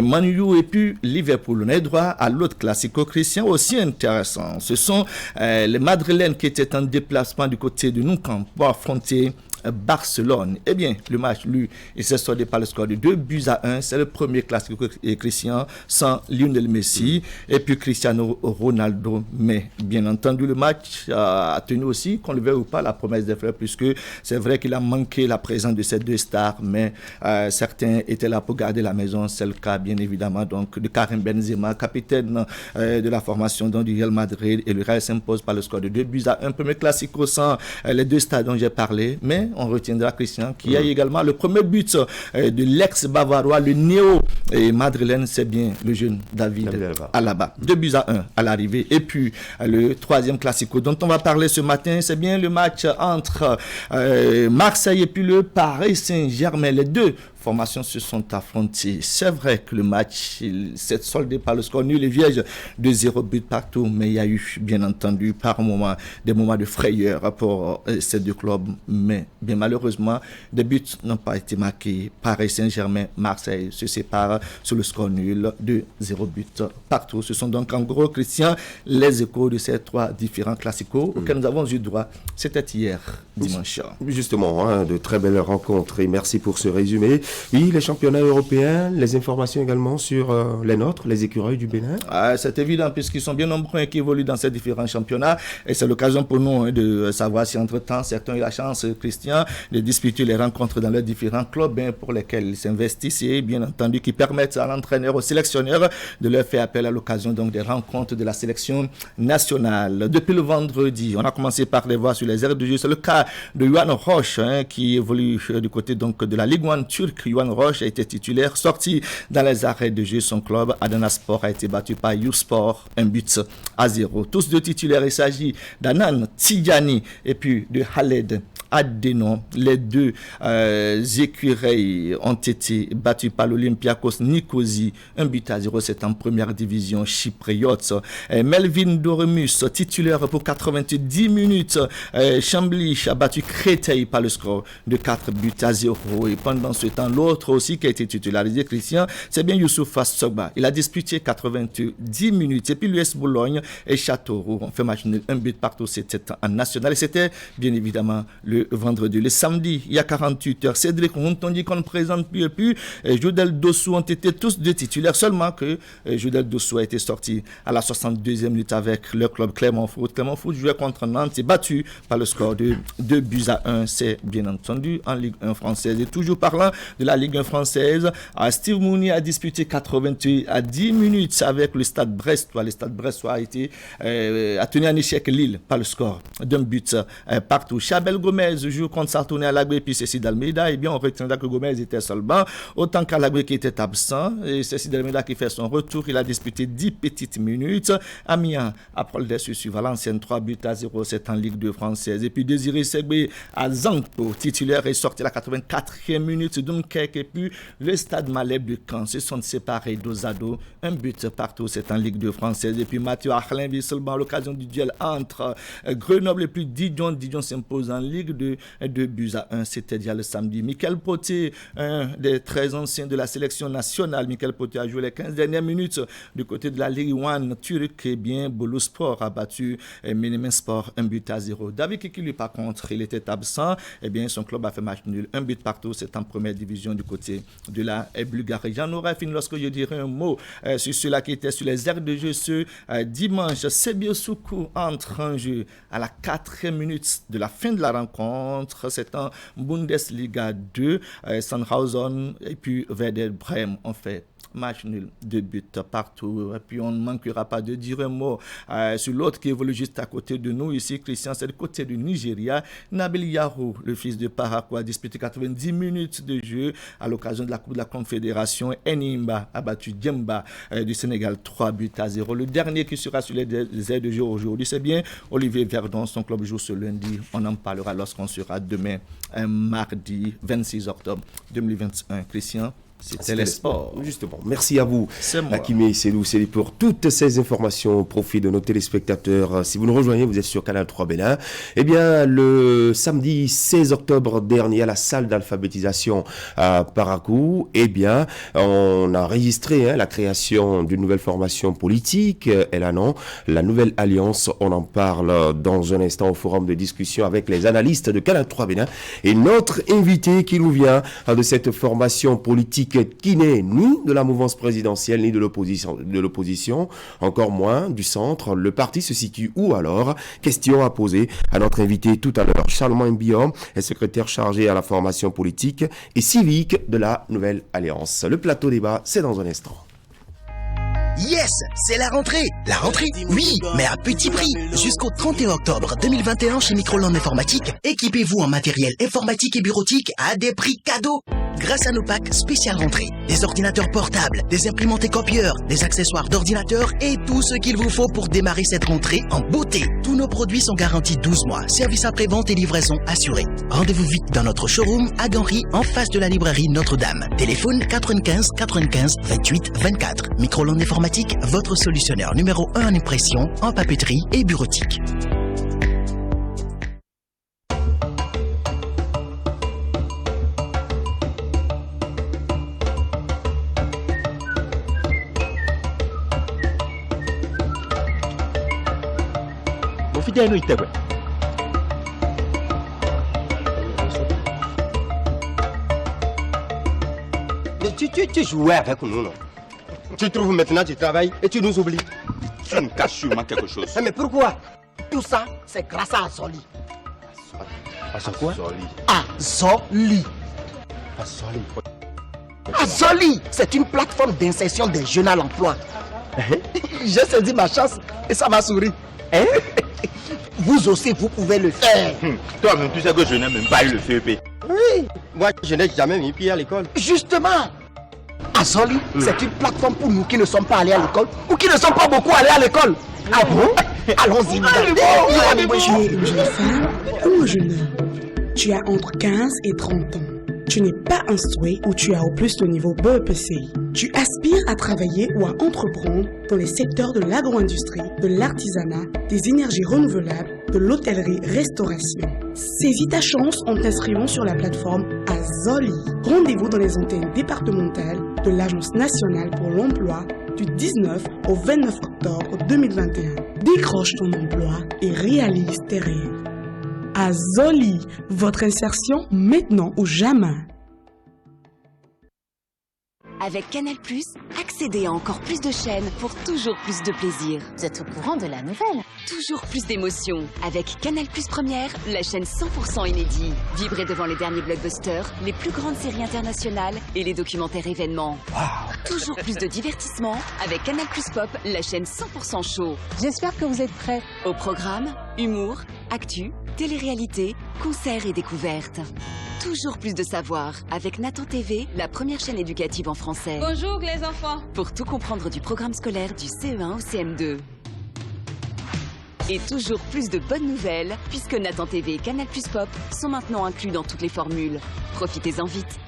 Man U et puis Liverpool, on a droit à l'autre classico, Christian, aussi intéressant. Ce sont les Madrilènes qui étaient en déplacement du côté de Nou Camp pour affronter Barcelone. Eh bien, le match, lui, il s'est soldé par le score de 2-1. C'est le premier classique Christian sans Lionel Messi et puis Cristiano Ronaldo. Mais bien entendu, le match a tenu aussi, qu'on le veuille ou pas, la promesse des frères, puisque c'est vrai qu'il a manqué la présence de ces deux stars, mais certains étaient là pour garder la maison. C'est le cas, bien évidemment, donc de Karim Benzema, capitaine de la formation donc, du Real Madrid, et le Real s'impose par le score de 2-1. Premier classico sans les deux stars dont j'ai parlé, mais on retiendra, Christian, qui a également le premier but de l'ex-bavarois, le néo-madrilène, c'est bien le jeune David Alaba. 2-1 à l'arrivée. Et puis, le troisième classico dont on va parler ce matin, c'est bien le match entre Marseille et puis le Paris Saint-Germain. Les deux formations se sont affrontées. C'est vrai que le match s'est soldé par le score nul et vierge de 0 but partout, mais il y a eu, bien entendu, par moments, des moments de frayeur pour ces deux clubs. Mais bien malheureusement, des buts n'ont pas été marqués. Paris Saint-Germain, Marseille se séparent sur le score nul de 0 but partout. Ce sont donc en gros, Christian, les échos de ces trois différents classicos auxquels nous avons eu droit. C'était hier, dimanche. Justement, de très belles rencontres et merci pour ce résumé. Oui, les championnats européens, les informations également sur les nôtres, les écureuils du Bénin. C'est évident puisqu'ils sont bien nombreux et qui évoluent dans ces différents championnats et c'est l'occasion pour nous de savoir si entre-temps certains ont eu la chance, Christian, de disputer les rencontres dans leurs différents clubs pour lesquels ils s'investissent et bien entendu qui permettent à l'entraîneur, au sélectionneur de leur faire appel à l'occasion donc des rencontres de la sélection nationale. Depuis le vendredi, on a commencé par les voir sur les aires de jeu. C'est le cas de Yohan Roche qui évolue du côté donc de la Ligue 1 turque. Yohan Roche a été titulaire, sorti dans les arrêts de jeu. Son club, Adanaspor, a été battu par Yousport, 1-0. Tous deux titulaires, il s'agit d'Anan Tidjani et puis de Khaled Adeno. Les deux écureuils ont été battus par l'Olympiakos Nicosie, 1-0. C'est en première division chypriote. Melvin Doremus, titulaire pour 90 minutes. Chambly a battu Créteil par le score de 4-0. Et pendant ce temps, l'autre aussi qui a été titularisé, Christian, c'est bien Youssouf Sogba. Il a disputé 90 minutes. Et puis l'US Boulogne et Châteauroux ont fait match nul, 1 but partout. C'était en national. Et c'était bien évidemment le le vendredi. Le samedi, il y a 48 heures, Cédric Rontondi qu'on ne présente plus et plus. Jodel Dossou ont été tous deux titulaires, seulement que Jodel Dossou a été sorti à la 62e minute avec le club Clermont Foot. Clermont Foot jouait contre Nantes et battu par le score de 2-1. C'est bien entendu en Ligue 1 française. Et toujours parlant de la Ligue 1 française, Steve Mounier a disputé 88 à 10 minutes avec le Stade Brestois. Le Stade Brestois a tenu en échec Lille par le score d'un but partout. Chabel Gomez joue contre Sartoné à l'Agré puis Cécile Almeida. Eh bien, on retiendra que Gomez était sur le banc, autant qu'Alagré qui était absent. Et Cécile Almeida qui fait son retour, il a disputé 10 petites minutes. Amiens après le déçu sur Valenciennes, 3-0, c'est en Ligue 2 française. Et puis Désiré Segbe à Zanto, titulaire, est sorti à la 84e minute. Dunkerque et puis le Stade Malherbe de Caen se sont séparés dos à dos. Un but partout, c'est en Ligue 2 française. Et puis Mathieu Arlin seulement à l'occasion du duel entre Grenoble et puis Dijon. Dijon s'impose en Ligue 2, 2-1. C'était déjà le samedi. Michael Potier, un des très anciens de la sélection nationale. Michael Potier a joué les 15 dernières minutes du côté de la Ligue 1 turque. Et bien, Bolo Sport a battu Menemen Sport 1-0. David Kikili, par contre, il était absent. Eh bien, son club a fait match nul. Un but partout, c'est en première division du côté de la Bulgarie. J'en aurais fini lorsque je dirais un mot sur ceux-là qui étaient sur les aires de jeu ce dimanche. Sebio Soukou entre en jeu à la 4e minute de la fin de la rencontre. C'est en Bundesliga 2. Sandhausen et puis Werder Bremen ont fait match nul, 2 buts partout. Et puis on ne manquera pas de dire un mot sur l'autre qui évolue juste à côté de nous ici, Christian, c'est du côté du Nigeria. Nabil Yahou, le fils de Parakou, a disputé 90 minutes de jeu à l'occasion de la Coupe de la Confédération. Enimba a battu Djemba du Sénégal 3-0. Le dernier qui sera sur les ailes de jeu aujourd'hui, c'est bien Olivier Verdon. Son club joue ce lundi. On en parlera lorsqu'on sera demain, mardi 26 octobre 2021. Christian, c'était les sports. Justement, merci à vous, Hakimi Selou, pour toutes ces informations au profit de nos téléspectateurs. Si vous nous rejoignez, vous êtes sur Canal 3 Bénin. Eh bien, le samedi 16 octobre dernier, à la salle d'alphabétisation à Parakou, eh bien, on a enregistré la création d'une nouvelle formation politique, Elanon, la Nouvelle Alliance. On en parle dans un instant au forum de discussion avec les analystes de Canal 3 Bénin. Et notre invité qui nous vient de cette formation politique qui n'est ni de la mouvance présidentielle ni de l'opposition, encore moins du centre. Le parti se situe où alors? Question à poser à notre invité tout à l'heure. Charlemagne Biom est secrétaire chargé à la formation politique et civique de la Nouvelle Alliance. Le plateau débat, c'est dans un instant. Yes, c'est la rentrée. La rentrée, oui, mais à petit prix. Jusqu'au 31 octobre 2021 chez Microland Informatique, équipez-vous en matériel informatique et bureautique à des prix cadeaux. Grâce à nos packs spécial rentrée, des ordinateurs portables, des imprimantes et copieurs, des accessoires d'ordinateur et tout ce qu'il vous faut pour démarrer cette rentrée en beauté. Tous nos produits sont garantis 12 mois, service après-vente et livraison assurée. Rendez-vous vite dans notre showroom à Ganry, en face de la librairie Notre-Dame. Téléphone 95 95 28 24. Microland Informatique, votre solutionnaire numéro 1 en impression, en papeterie et bureautique. Mais tu jouais avec nous, non? Tu trouves maintenant tu travailles et tu nous oublies. Tu me caches sûrement quelque chose. Mais pourquoi? Tout ça, c'est grâce à Azoli. Azoli quoi? Azoli. Azoli, c'est une plateforme d'insertion des jeunes à l'emploi. J'ai saisi ma chance et ça m'a souri. Vous aussi, vous pouvez le faire. Toi-même, tu sais que je n'ai même pas eu le CEP. Oui. Moi, je n'ai jamais mis pied à l'école. Justement. Azoli, c'est une plateforme pour nous qui ne sommes pas allés à l'école ou qui ne sommes pas beaucoup allés à l'école. Ah bon? Allons-y. Tu es une jeune femme ou un jeune homme? Tu as entre 15 et 30 ans. Tu n'es pas instruit ou tu as au plus le niveau BEPCI. Tu aspires à travailler ou à entreprendre dans les secteurs de l'agro-industrie, de l'artisanat, des énergies renouvelables, de l'hôtellerie-restauration. Saisis ta chance en t'inscrivant sur la plateforme Azoli. Rendez-vous dans les antennes départementales de l'Agence nationale pour l'emploi du 19 au 29 octobre 2021. Décroche ton emploi et réalise tes rêves. Azoli, votre insertion maintenant ou jamais. Avec Canal+, accédez à encore plus de chaînes pour toujours plus de plaisir. Vous êtes au courant de la nouvelle? Toujours plus d'émotions. Avec Canal+ Première, la chaîne 100% inédit. Vibrez devant les derniers blockbusters, les plus grandes séries internationales et les documentaires événements. Toujours plus de divertissement avec Canal+ Pop, la chaîne 100% show. J'espère que vous êtes prêts. Au programme, humour, actu, télé-réalité, concerts et découvertes. Toujours plus de savoir avec Nathan TV, la première chaîne éducative en français. Bonjour les enfants. Pour tout comprendre du programme scolaire du CE1 au CM2. Et toujours plus de bonnes nouvelles, puisque Nathan TV et Canal+ Pop sont maintenant inclus dans toutes les formules. Profitez-en vite.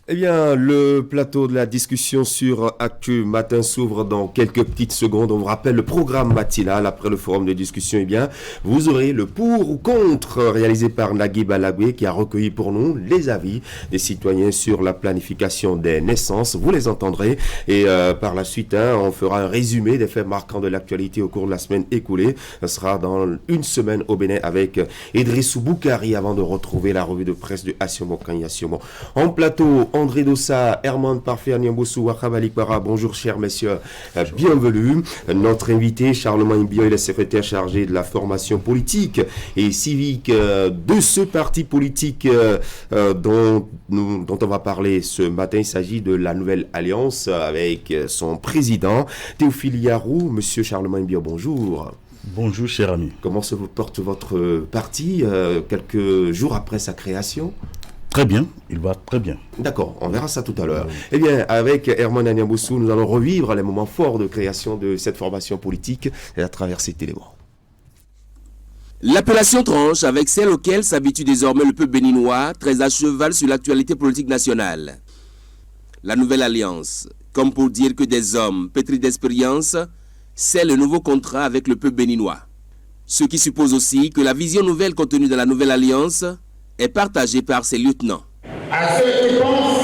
Eh bien, le plateau de la discussion sur Actu Matin s'ouvre dans quelques petites secondes. On vous rappelle le programme matinal après le forum de discussion. Eh bien, vous aurez le pour ou contre réalisé par Nagui Balagwe qui a recueilli pour nous les avis des citoyens sur la planification des naissances. Vous les entendrez et par la suite, on fera un résumé des faits marquants de l'actualité au cours de la semaine écoulée. Ce sera dans une semaine au Bénin avec Idrissou Boukari avant de retrouver la revue de presse de Assiomo Kanye Assiomo. En plateau, André Dossa, Herman Parfait, Niamboussou, Wakabalikwara, bonjour chers messieurs, bienvenue. Notre invité, Charlemagne Bion, il est secrétaire chargé de la formation politique et civique de ce parti politique dont on va parler ce matin. Il s'agit de la Nouvelle Alliance avec son président, Théophile Yarou. Monsieur Charlemagne Bion, bonjour. Bonjour cher ami. Comment se porte votre parti quelques jours après sa création? Très bien, il va très bien. D'accord, on verra ça tout à l'heure. Eh bien, avec Herman Niamboussou, nous allons revivre les moments forts de création de cette formation politique et à travers ces télémots. L'appellation tranche avec celle auquel s'habitue désormais le peuple béninois, très à cheval sur l'actualité politique nationale. La Nouvelle Alliance, comme pour dire que des hommes pétris d'expérience, c'est le nouveau contrat avec le peuple béninois. Ce qui suppose aussi que la vision nouvelle contenue dans la Nouvelle Alliance est partagé par ses lieutenants. À ceux qui pensent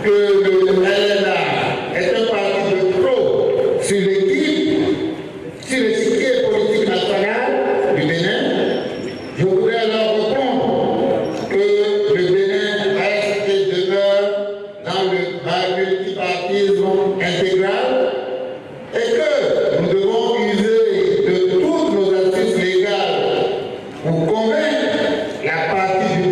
que le LNA est un parti de trop sur l'échiquier politique national du Bénin, je voudrais leur répondre que le Bénin reste et demeure dans le multipartisme intégral et que nous devons user de toutes nos astuces légales pour convaincre la partie du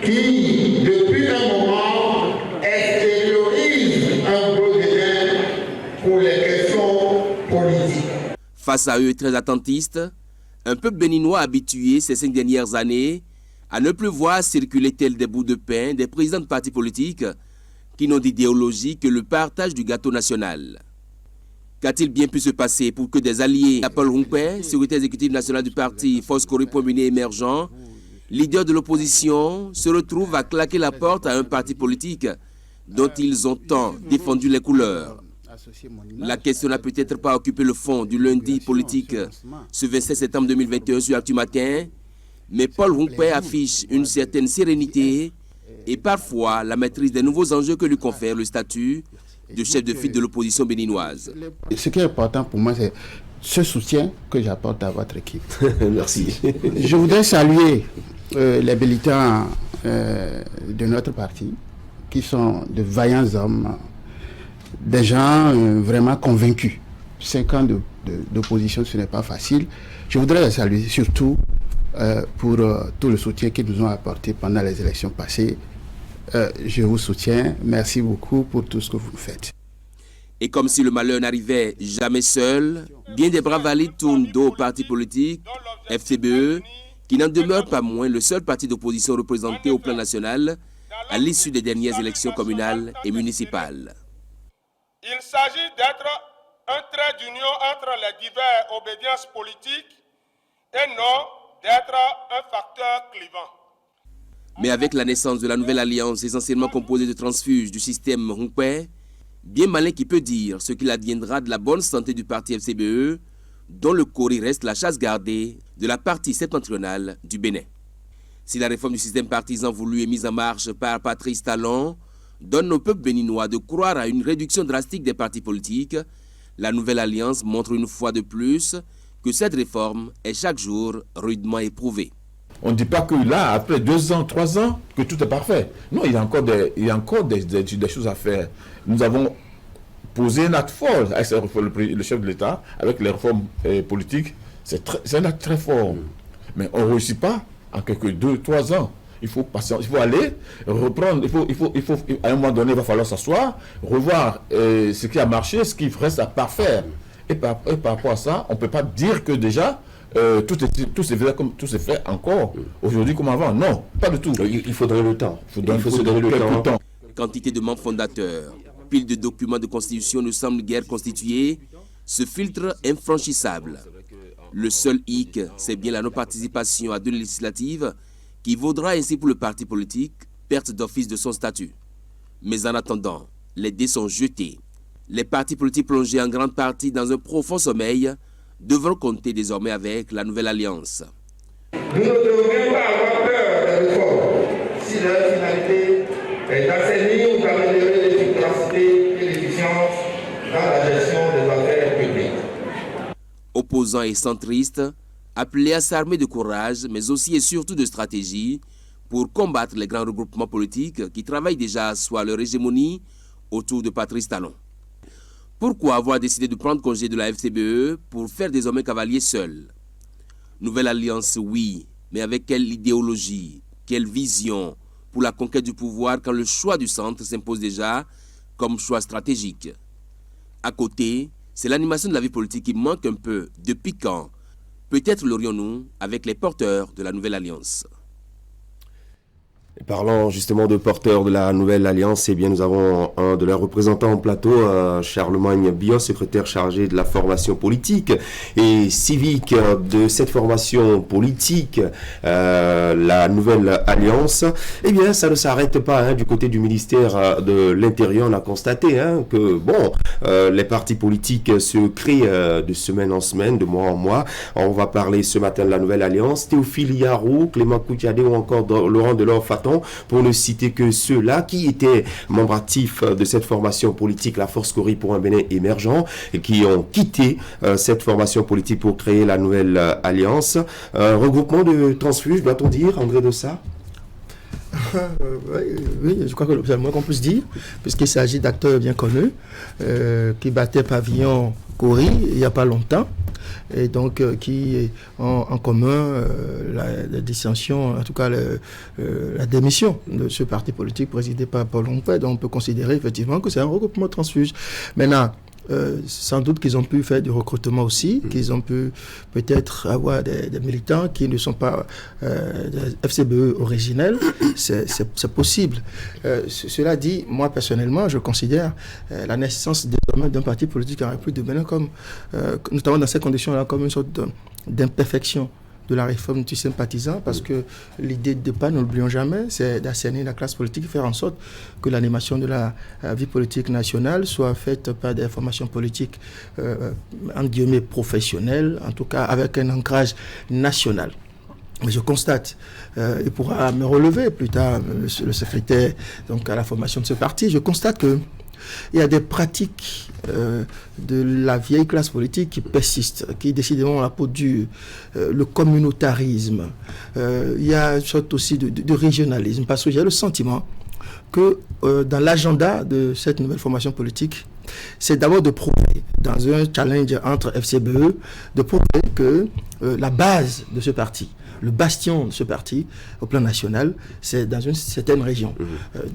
qui, depuis un moment, extériorise un gros dédain pour les questions politiques. Face à eux très attentistes, un peuple béninois habitué ces 5 dernières années à ne plus voir circuler tel des bouts de pain des présidents de partis politiques qui n'ont d'idéologie que le partage du gâteau national. Qu'a-t-il bien pu se passer pour que des alliés à Paul Humpé, secrétaire exécutif national du parti Force Corée-Pominé émergent, leader de l'opposition, se retrouvent à claquer la porte à un parti politique dont ils ont tant défendu les couleurs. La question n'a peut-être pas occupé le fond du lundi politique ce 27 septembre 2021 sur Actu Matin, mais Paul Humpé affiche une certaine sérénité et parfois la maîtrise des nouveaux enjeux que lui confère le statut de chef de file de l'opposition béninoise. Ce qui est important pour moi, c'est ce soutien que j'apporte à votre équipe. Merci. Je voudrais saluer les militants de notre parti, qui sont de vaillants hommes, des gens vraiment convaincus. 5 ans d'opposition, ce n'est pas facile. Je voudrais les saluer surtout pour tout le soutien qu'ils nous ont apporté pendant les élections passées. Je vous soutiens. Merci beaucoup pour tout ce que vous faites. Et comme si le malheur n'arrivait jamais seul, bien des bras valides tournent dos au parti politique, FCBE, qui n'en demeure pas moins le seul parti d'opposition représenté au plan national à l'issue des dernières élections communales et municipales. Il s'agit d'être un trait d'union entre les diverses obédiences politiques et non d'être un facteur clivant. Mais avec la naissance de la Nouvelle Alliance essentiellement composée de transfuges du système Humpé, bien malin qui peut dire ce qu'il adviendra de la bonne santé du parti FCBE, dont le Cori reste la chasse gardée de la partie septentrionale du Bénin. Si la réforme du système partisan voulu est mise en marche par Patrice Talon, donne au peuple béninois de croire à une réduction drastique des partis politiques, la nouvelle alliance montre une fois de plus que cette réforme est chaque jour rudement éprouvée. On ne dit pas que là, après 2 ans, 3 ans, que tout est parfait. Non, il y a encore des choses à faire. Nous avons posé un acte fort avec le chef de l'État, avec les réformes politiques. C'est un acte très fort. Mais on ne réussit pas en quelques 2-3 ans. Il faut passer, il faut aller reprendre, il faut à un moment donné, il va falloir s'asseoir, revoir ce qui a marché, ce qui reste à parfaire. Et par rapport à ça, on ne peut pas dire que déjà tout s'est fait encore aujourd'hui comme avant. Non, pas du tout. Il faudrait le temps. Il faut se donner le temps. Quantité de membres fondateurs, pile de documents de constitution ne semble guère constituer ce filtre infranchissable. Le seul hic, c'est bien la non-participation à 2 législatives qui vaudra ainsi pour le parti politique perte d'office de son statut. Mais en attendant, les dés sont jetés. Les partis politiques plongés en grande partie dans un profond sommeil devront compter désormais avec la nouvelle alliance. Nous ne devrions pas avoir peur des réformes si leur finalité est d'assainir ou d'améliorer l'efficacité et l'efficience dans la gestion des affaires publiques. Opposants et centristes, appelés à s'armer de courage, mais aussi et surtout de stratégie, pour combattre les grands regroupements politiques qui travaillent déjà à soi leur hégémonie autour de Patrice Talon. Pourquoi avoir décidé de prendre congé de la FCBE pour faire désormais cavalier seul? Nouvelle alliance, oui, mais avec quelle idéologie, quelle vision pour la conquête du pouvoir quand le choix du centre s'impose déjà comme choix stratégique? À côté, c'est l'animation de la vie politique qui manque un peu. Depuis quand? Peut-être l'aurions-nous avec les porteurs de la nouvelle alliance. Et parlant justement de porteurs de la nouvelle alliance, eh bien nous avons un de leurs représentants en plateau, Charlemagne Biot, secrétaire chargé de la formation politique et civique de cette formation politique, la nouvelle alliance. Eh bien ça ne s'arrête pas du côté du ministère de l'Intérieur. On a constaté que bon, les partis politiques se créent de semaine en semaine, de mois en mois. On va parler ce matin de la nouvelle alliance. Théophile Yarou, Clément Koutiadé ou encore Laurent Delors-Faton, pour ne citer que ceux-là qui étaient membres actifs de cette formation politique, la Force Cori pour un Bénin émergent, et qui ont quitté cette formation politique pour créer la nouvelle alliance. Regroupement de transfuges, doit-on dire, André Dossa? Oui, je crois que c'est le moins qu'on puisse dire, puisqu'il s'agit d'acteurs bien connus qui battaient pavillon Cori il n'y a pas longtemps, et donc qui ont en commun la dissension, en tout cas la démission de ce parti politique présidé par Paul Rompé. Donc on peut considérer effectivement que c'est un regroupement transfuge. Maintenant, sans doute qu'ils ont pu faire du recrutement aussi, qu'ils ont pu peut-être avoir des militants qui ne sont pas FCBE originels, c'est possible. Cela dit, moi personnellement, je considère la naissance désormais d'un parti politique en République de Bénin comme, notamment dans ces conditions-là, comme une sorte d'imperfection de la réforme du sympathisant, parce que l'idée de départ, ne l'oublions jamais, c'est d'assainir la classe politique, faire en sorte que l'animation de la vie politique nationale soit faite par des formations politiques en guillemets professionnelles, en tout cas avec un ancrage national. Mais je constate, il pourra me relever plus tard, le secrétaire donc, à la formation de ce parti, je constate que il y a des pratiques de la vieille classe politique qui persistent, qui décidément ont la peau dure, le communautarisme, il y a une sorte aussi de régionalisme, parce que j'ai le sentiment que dans l'agenda de cette nouvelle formation politique, c'est d'abord de prouver, dans un challenge entre FCBE, de prouver que la base de ce parti, le bastion de ce parti au plan national, c'est dans une certaine région,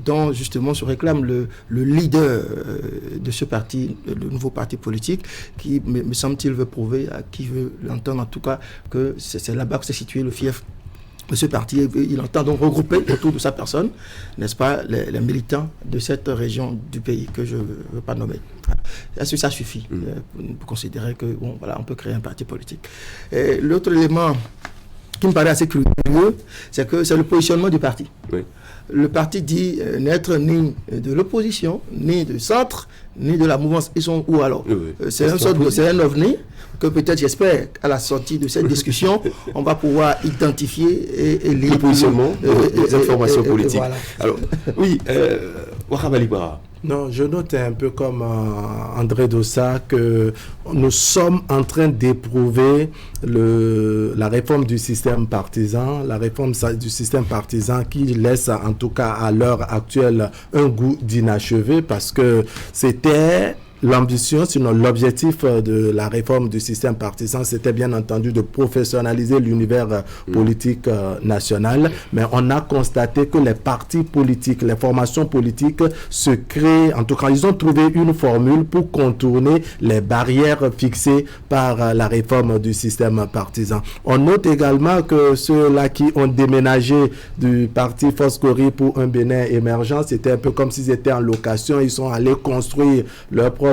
dont justement se réclame le leader de ce parti, le nouveau parti politique, qui, me semble-t-il, veut prouver à qui veut l'entendre, en tout cas, que c'est là-bas que s'est situé le fief de ce parti. Il entend donc regrouper autour de sa personne, n'est-ce pas, les militants de cette région du pays que je ne veux pas nommer. Est-ce que ça suffit pour considérer que, bon, voilà, on peut créer un parti politique? Et l'autre élément qui me paraît assez curieux, c'est que c'est le positionnement du parti. Oui. Le parti dit n'être ni de l'opposition, ni du centre, ni de la mouvance. Ils sont où alors? C'est un ovni que peut-être, j'espère, à la sortie de cette discussion, on va pouvoir identifier et lire. Le positionnement des informations politiques. Voilà. Alors, oui, Wakabalibara. Non, je note un peu comme André Dossa que nous sommes en train d'éprouver la réforme du système partisan, qui laisse en tout cas à l'heure actuelle un goût d'inachevé parce que c'était l'ambition, sinon l'objectif de la réforme du système partisan, c'était bien entendu de professionnaliser l'univers politique national, mais on a constaté que les partis politiques, les formations politiques se créent, en tout cas ils ont trouvé une formule pour contourner les barrières fixées par la réforme du système partisan. On note également que ceux-là qui ont déménagé du parti Foscori pour un Bénin émergent, c'était un peu comme s'ils étaient en location, ils sont allés construire leur propre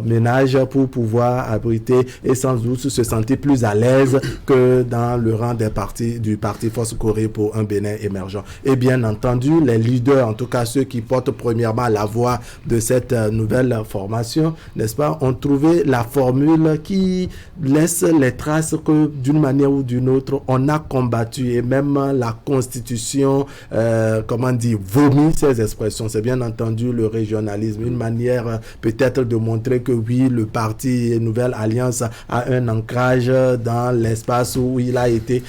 ménage pour pouvoir abriter et sans doute se sentir plus à l'aise que dans le rang du parti Foscori pour un Bénin émergent. Et bien entendu, les leaders, en tout cas ceux qui portent premièrement la voix de cette nouvelle formation, n'est-ce pas, ont trouvé la formule qui laisse les traces que d'une manière ou d'une autre, on a combattu et même la Constitution, vomit ces expressions. C'est bien entendu le régionalisme, une manière peut-être de montrer que oui, le parti Nouvelle Alliance a un ancrage dans l'espace où il a été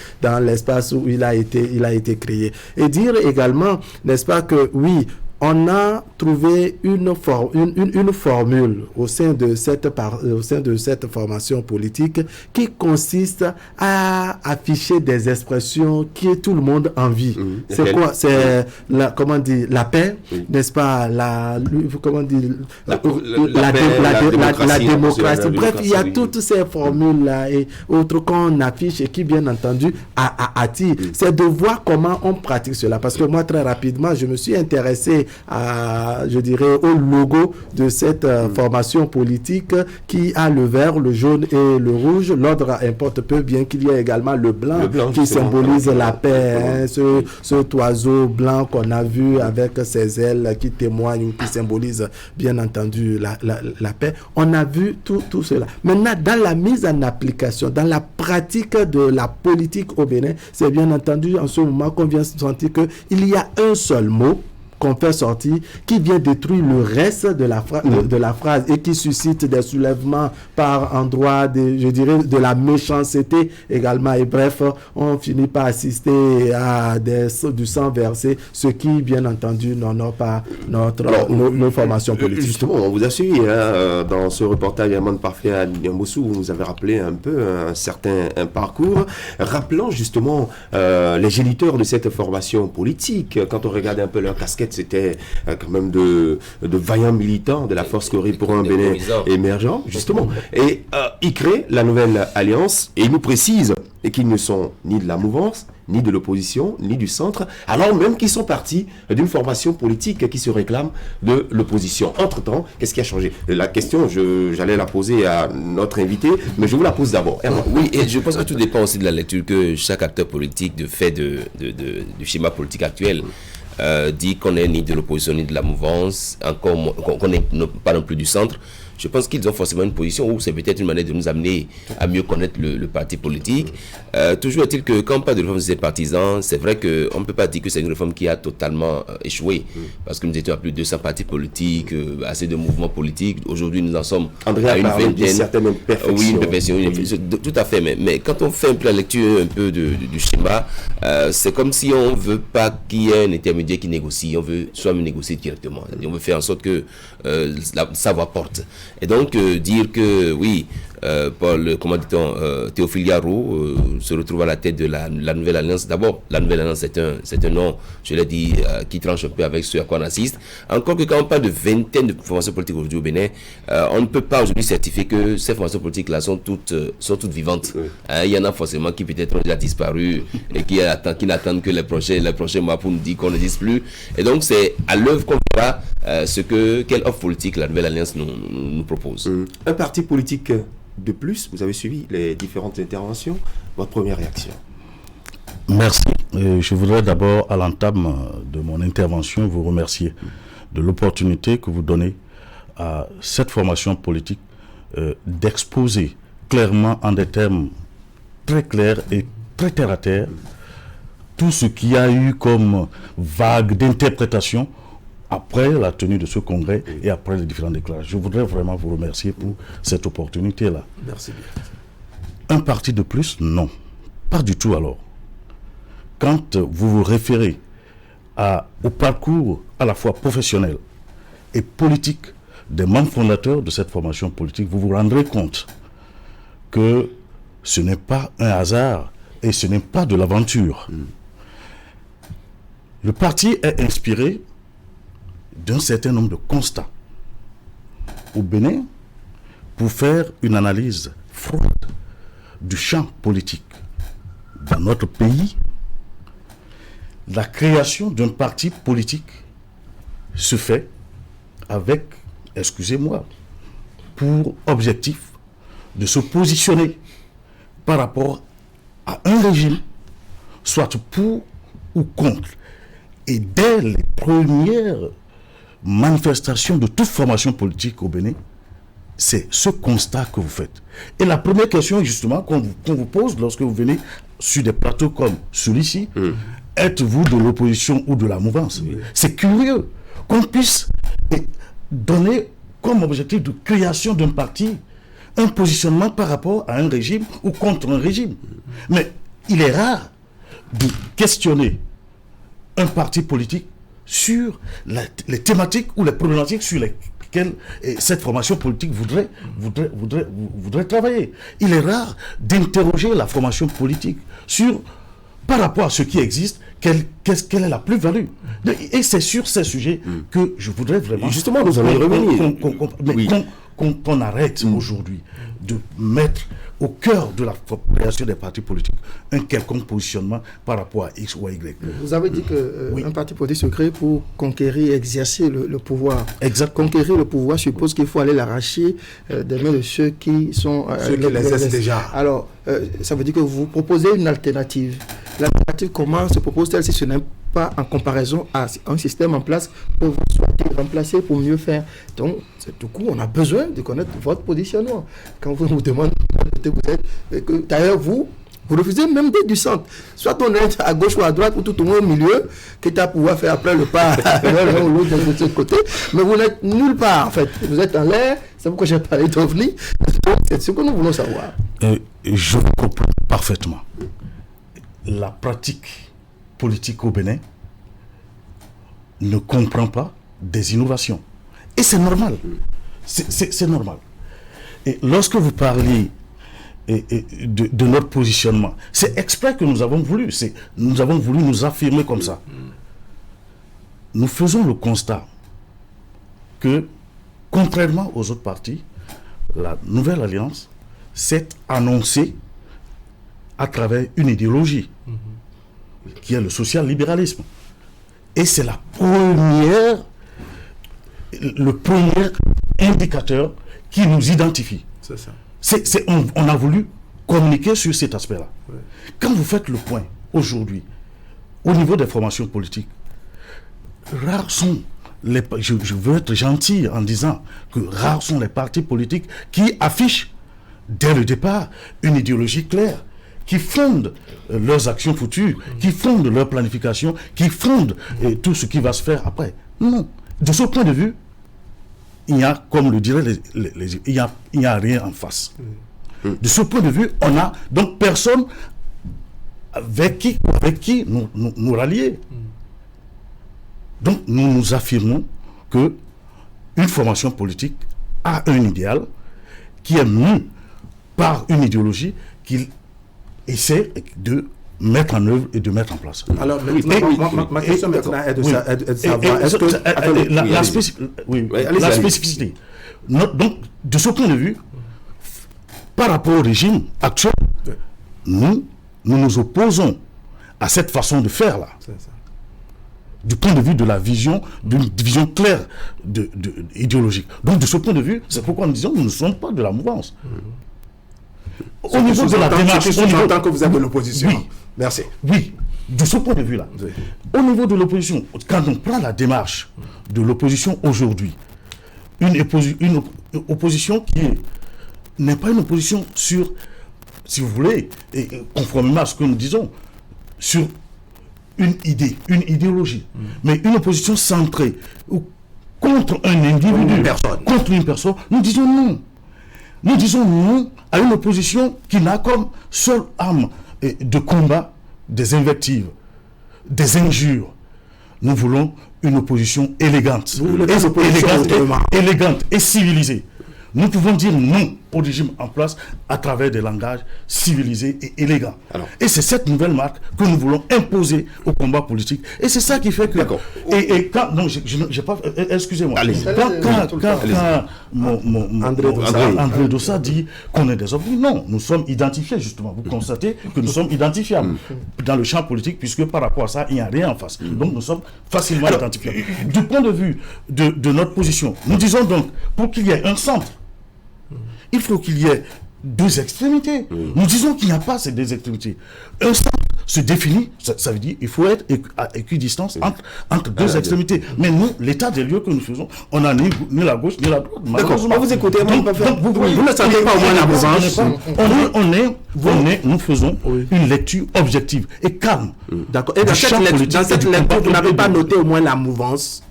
créé. Et dire également, n'est-ce pas, que oui, on a trouvé une formule au sein de cette formation politique qui consiste à afficher des expressions qui tout le monde envie. C'est quoi? C'est la paix, n'est-ce pas? La démocratie. Bref, il y a toutes ces formules-là et autres qu'on affiche et qui, bien entendu, attirent. C'est de voir comment on pratique cela. Parce que moi, très rapidement, je me suis intéressé au logo de cette formation politique qui a le vert, le jaune et le rouge. L'ordre importe peu, bien qu'il y ait également le blanc qui symbolise la paix. Ce oiseau blanc qu'on a vu avec ses ailes qui témoigne ou qui symbolise bien entendu la paix. On a vu tout cela. Maintenant, dans la mise en application, dans la pratique de la politique au Bénin, c'est bien entendu en ce moment qu'on vient se sentir qu'il y a un seul mot qu'on fait sortir, qui vient détruire le reste de la phrase et qui suscite des soulèvements par endroits, de la méchanceté également. Et bref, on finit par assister à du sang versé, ce qui, bien entendu, n'honore pas nos formations politiques. Justement, on vous a suivi dans ce reportage à Monde Parfait à Niamboussou, vous nous avez rappelé un peu un certain parcours, rappelant justement les géniteurs de cette formation politique. Quand on regarde un peu leur casquette, c'était quand même de vaillants militants de la Foscori pour un Bénin émergent, justement. Et ils créent la Nouvelle Alliance et ils nous précisent qu'ils ne sont ni de la mouvance, ni de l'opposition, ni du centre, alors même qu'ils sont partis d'une formation politique qui se réclame de l'opposition. Entre-temps, qu'est-ce qui a changé? La question, j'allais la poser à notre invité, mais je vous la pose d'abord. Oui, et je pense que tout dépend aussi de la lecture que chaque acteur politique fait du schéma politique actuel. Dit qu'on n'est ni de l'opposition ni de la mouvance, encore qu'on n'est pas non plus du centre. Je pense qu'ils ont forcément une position où c'est peut-être une manière de nous amener à mieux connaître le parti politique. Toujours est-il que quand on parle de réforme des partisans, c'est vrai qu'on ne peut pas dire que c'est une réforme qui a totalement échoué. Parce que nous étions à plus de 200 partis politiques, assez de mouvements politiques. Aujourd'hui, nous en sommes à une vingtaine. Oui, une perfection. Tout à fait. Mais quand on fait un peu la lecture un peu du schéma, c'est comme si on ne veut pas qu'il y ait un intermédiaire qui négocie. On veut soi-même négocier directement. On veut faire en sorte que ça va porte. Et donc, dire que, oui, Théophile Yarou se retrouve à la tête de la Nouvelle Alliance. D'abord, la Nouvelle Alliance, c'est un nom, je l'ai dit, qui tranche un peu avec ce à quoi on assiste. Encore que quand on parle de vingtaine de formations politiques aujourd'hui au Bénin, on ne peut pas aujourd'hui certifier que ces formations politiques-là sont toutes vivantes. Il y en a forcément qui peut-être ont déjà disparu et qui n'attendent que les prochains mois pour nous dire qu'on n'existe plus. Et donc, c'est à l'œuvre qu'on verra quelle offre politique la Nouvelle Alliance nous propose. Un parti politique de plus, vous avez suivi les différentes interventions. Votre première réaction? Merci. Je voudrais d'abord, à l'entame de mon intervention, vous remercier de l'opportunité que vous donnez à cette formation politique d'exposer clairement, en des termes très clairs et très terre à terre, tout ce qu'il y a eu comme vague d'interprétation après la tenue de ce congrès et après les différentes déclarations. Je voudrais vraiment vous remercier pour cette opportunité-là. Merci bien. Un parti de plus? Non. Pas du tout alors. Quand vous vous référez au parcours à la fois professionnel et politique des membres fondateurs de cette formation politique, vous vous rendrez compte que ce n'est pas un hasard et ce n'est pas de l'aventure. Le parti est inspiré d'un certain nombre de constats au Bénin pour faire une analyse froide du champ politique dans notre pays. La création d'un parti politique se fait avec, excusez-moi, pour objectif de se positionner par rapport à un régime, soit pour ou contre. Et dès les premières manifestations de toute formation politique au Bénin, c'est ce constat que vous faites. Et la première question, justement, qu'on vous pose lorsque vous venez sur des plateaux comme celui-ci, êtes-vous de l'opposition ou de la mouvance? C'est curieux qu'on puisse donner comme objectif de création d'un parti un positionnement par rapport à un régime ou contre un régime. Mais il est rare de questionner un parti politique sur les thématiques ou les problématiques sur lesquelles cette formation politique voudrait travailler. Il est rare d'interroger la formation politique sur, par rapport à ce qui existe, quelle est la plus-value. Et c'est sur ces sujets que je voudrais vraiment... Justement, nous allons y revenir. Qu'on arrête aujourd'hui de mettre au cœur de la création des partis politiques un quelconque positionnement par rapport à X ou Y. Vous avez dit qu'un parti politique se crée pour conquérir et exercer le pouvoir. Exact. Conquérir le pouvoir suppose qu'il faut aller l'arracher des mains de ceux qui sont... ceux qui l'exercent déjà. Alors, ça veut dire que vous proposez une alternative. L'alternative, comment se propose-t-elle si ce n'est pas en comparaison à un système en place que vous souhaitez remplacer pour mieux faire? Donc, du coup, on a besoin de connaître votre positionnement. Quand vous nous demandez où vous êtes, d'ailleurs, vous refusez même d'être du centre. Soit on est à gauche ou à droite, ou tout au moins au milieu, quitte à pouvoir faire après le pas l'un ou l'autre de ce côté. Mais vous n'êtes nulle part, en fait. Vous êtes en l'air, c'est pourquoi j'ai parlé d'OVNI. C'est ce que nous voulons savoir. Je vous comprends parfaitement. La pratique politique au Bénin ne comprend pas des innovations. Et c'est normal. C'est normal. Et lorsque vous parlez de notre positionnement, c'est exprès que nous avons voulu. Nous avons voulu nous affirmer comme ça. Nous faisons le constat que, contrairement aux autres partis, la nouvelle alliance s'est annoncée à travers une idéologie qui est le social-libéralisme. Et c'est le premier indicateur qui nous identifie. C'est ça. On a voulu communiquer sur cet aspect-là. Ouais. Quand vous faites le point aujourd'hui, au niveau des formations politiques, rares sont les... Je veux être gentil en disant que rares sont les partis politiques qui affichent dès le départ une idéologie claire, qui fondent leurs actions futures, qui fondent leur planification, qui fondent tout ce qui va se faire après. Non. De ce point de vue, il y a, comme le diraient il y a rien en face. De ce point de vue, on a donc personne avec qui nous rallier. Donc nous nous affirmons que une formation politique a un idéal qui est mu par une idéologie qu'il essaie de mettre en œuvre et de mettre en place. Alors, ma question maintenant est de savoir, est-ce que... La spécificité. Donc, de ce point de vue, par rapport au régime actuel, nous nous opposons à cette façon de faire là. Du point de vue de la vision, d'une vision claire idéologique. Donc, de ce point de vue, c'est pourquoi nous disons que nous ne sommes pas de la mouvance. Au niveau de la démarche, j'entends que vous êtes de l'opposition. Oui. Merci. Oui, de ce point de vue-là. Oui. Au niveau de l'opposition, quand on prend la démarche de l'opposition aujourd'hui, une opposition qui n'est pas une opposition sur, si vous voulez, et conformément à ce que nous disons, sur une idée, une idéologie, mais une opposition centrée contre un individu, contre une personne, nous disons non. Nous disons non à une opposition qui n'a comme seule arme de combat des invectives, des injures. Nous voulons une opposition élégante, élégante et civilisée. Nous pouvons dire non au régime en place à travers des langages civilisés et élégants. Et c'est cette nouvelle marque que nous voulons imposer au combat politique. Et c'est ça qui fait que... Et quand... Non, j'ai pas... Excusez-moi. Quand André Dossa dit qu'on est des ovnis, non, nous sommes identifiés, justement. Vous constatez que nous sommes identifiables dans le champ politique, puisque par rapport à ça, il n'y a rien en face. Donc nous sommes facilement identifiables. Du point de vue de notre position, nous disons donc, pour qu'il y ait un centre, il faut qu'il y ait deux extrémités. Nous disons qu'il n'y a pas ces deux extrémités. Un centre se définit, ça veut dire qu'il faut être à équidistance entre deux extrémités. Mais nous, l'état des lieux que nous faisons, on n'a ni la gauche ni la droite. D'accord, on vous écoutez, vous ne sentez pas au moins la mouvance. Nous faisons une lecture objective et calme. D'accord. Et dans cette lecture, vous n'avez pas noté au moins la mouvance?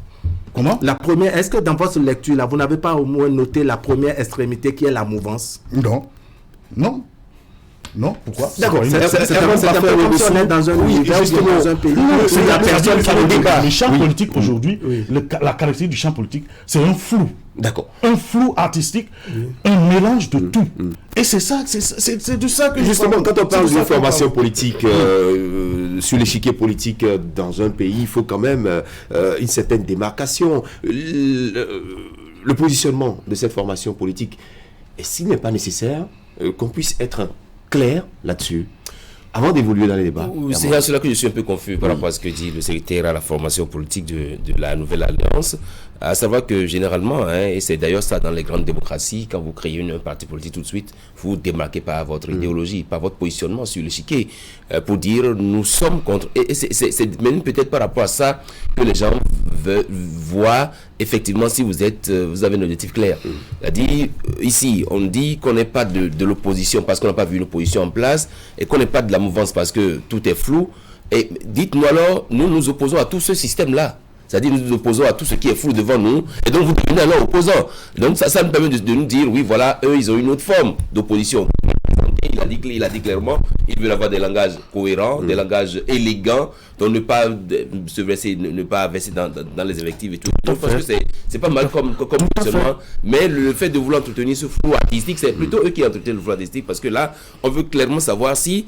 Comment? La première, est-ce que dans votre lecture, là, vous n'avez pas au moins noté la première extrémité qui est la mouvance? Non. Pourquoi? D'accord. C'est un peu comme si on est dans un univers, dans un pays. C'est la personne qui le débat. Le champ politique aujourd'hui, la caractéristique du champ politique, c'est un flou. D'accord. Un flou artistique, un mélange de tout. Et c'est ça, c'est de ça que justement, quand on parle d'information politique sur l'échiquier politique dans un pays, il faut quand même une certaine démarcation. Le positionnement de cette formation politique, et s'il n'est pas nécessaire qu'on puisse être clair là-dessus avant d'évoluer dans les débats. C'est à cela que je suis un peu confus par rapport à ce que dit le secrétaire à la formation politique de la Nouvelle Alliance, à savoir que généralement, et c'est d'ailleurs ça dans les grandes démocraties, quand vous créez un parti politique tout de suite, vous vous démarquez par votre idéologie, par votre positionnement sur l'échiquier, pour dire nous sommes contre, et c'est même peut-être par rapport à ça que les gens voient effectivement si vous avez un objectif clair. C'est-à-dire, ici, on dit qu'on n'est pas de l'opposition parce qu'on n'a pas vu une opposition en place, et qu'on n'est pas de la mouvance parce que tout est flou. Et dites-nous alors, nous nous opposons à tout ce système-là. C'est-à-dire nous nous opposons à tout ce qui est flou devant nous, et donc vous devenez alors opposants. Donc ça nous permet de nous dire, oui, voilà, eux, ils ont une autre forme d'opposition. Il a dit clairement, ils veulent avoir des langages cohérents, des langages élégants, donc ne pas verser dans les invectives et tout. Donc, parce que c'est pas mal comme fonctionnement, mais le fait de vouloir entretenir ce flou artistique, c'est plutôt eux qui entretiennent le flou artistique, parce que là, on veut clairement savoir si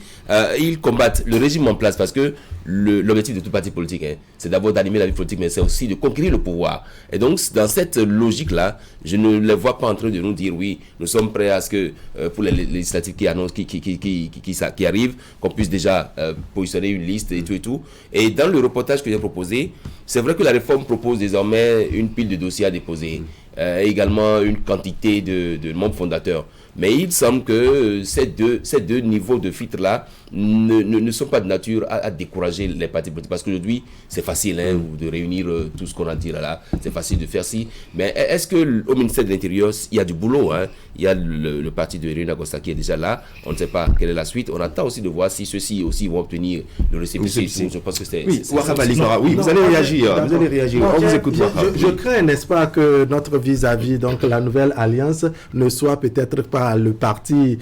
ils combattent le régime en place, parce que l'objectif de tout parti politique, c'est d'abord d'animer la vie politique, mais c'est aussi de conquérir le pouvoir. Et donc, dans cette logique-là, je ne les vois pas en train de nous dire, oui, nous sommes prêts à ce que, pour les législatives qui annoncent, qui arrivent, qu'on puisse déjà positionner une liste et tout. Et dans le reportage que j'ai proposé, c'est vrai que la réforme propose désormais une pile de dossiers à déposer, également une quantité de membres fondateurs. Mais il semble que ces deux niveaux de filtre-là ne sont pas de nature à décourager les partis politiques. Parce qu'aujourd'hui, c'est facile de réunir tout ce qu'on a dit là. C'est facile de faire ci. Mais est-ce qu'au ministère de l'Intérieur, il y a du boulot, Il y a le parti de Irina Costa qui est déjà là. On ne sait pas quelle est la suite. On attend aussi de voir si ceux-ci aussi vont obtenir le récépissé. Je pense que c'est... Oui, vous allez réagir. On vous écoute. Je crains, n'est-ce pas, que notre vis-à-vis, donc la Nouvelle Alliance, ne soit peut-être pas le parti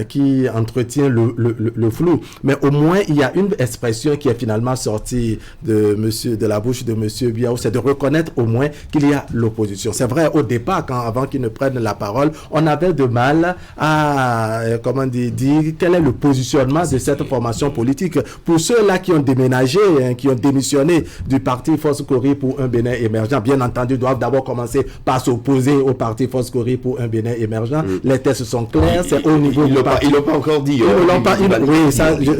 qui entretient le flou. Mais au moins, il y a une expression qui est finalement sortie de la bouche de M. Biaou, c'est de reconnaître au moins qu'il y a l'opposition. C'est vrai, au départ, avant qu'il ne prenne la parole, on avait de mal à dire quel est le positionnement de cette formation politique. Pour ceux-là qui ont déménagé, qui ont démissionné du parti Fos-Kori pour un Bénin émergent, bien entendu, doivent d'abord commencer par s'opposer au parti Fos-Kori pour un Bénin émergent. Les tests sont clairs, c'est au niveau du parti. Ils l'ont pas encore dit. Oui, ça, je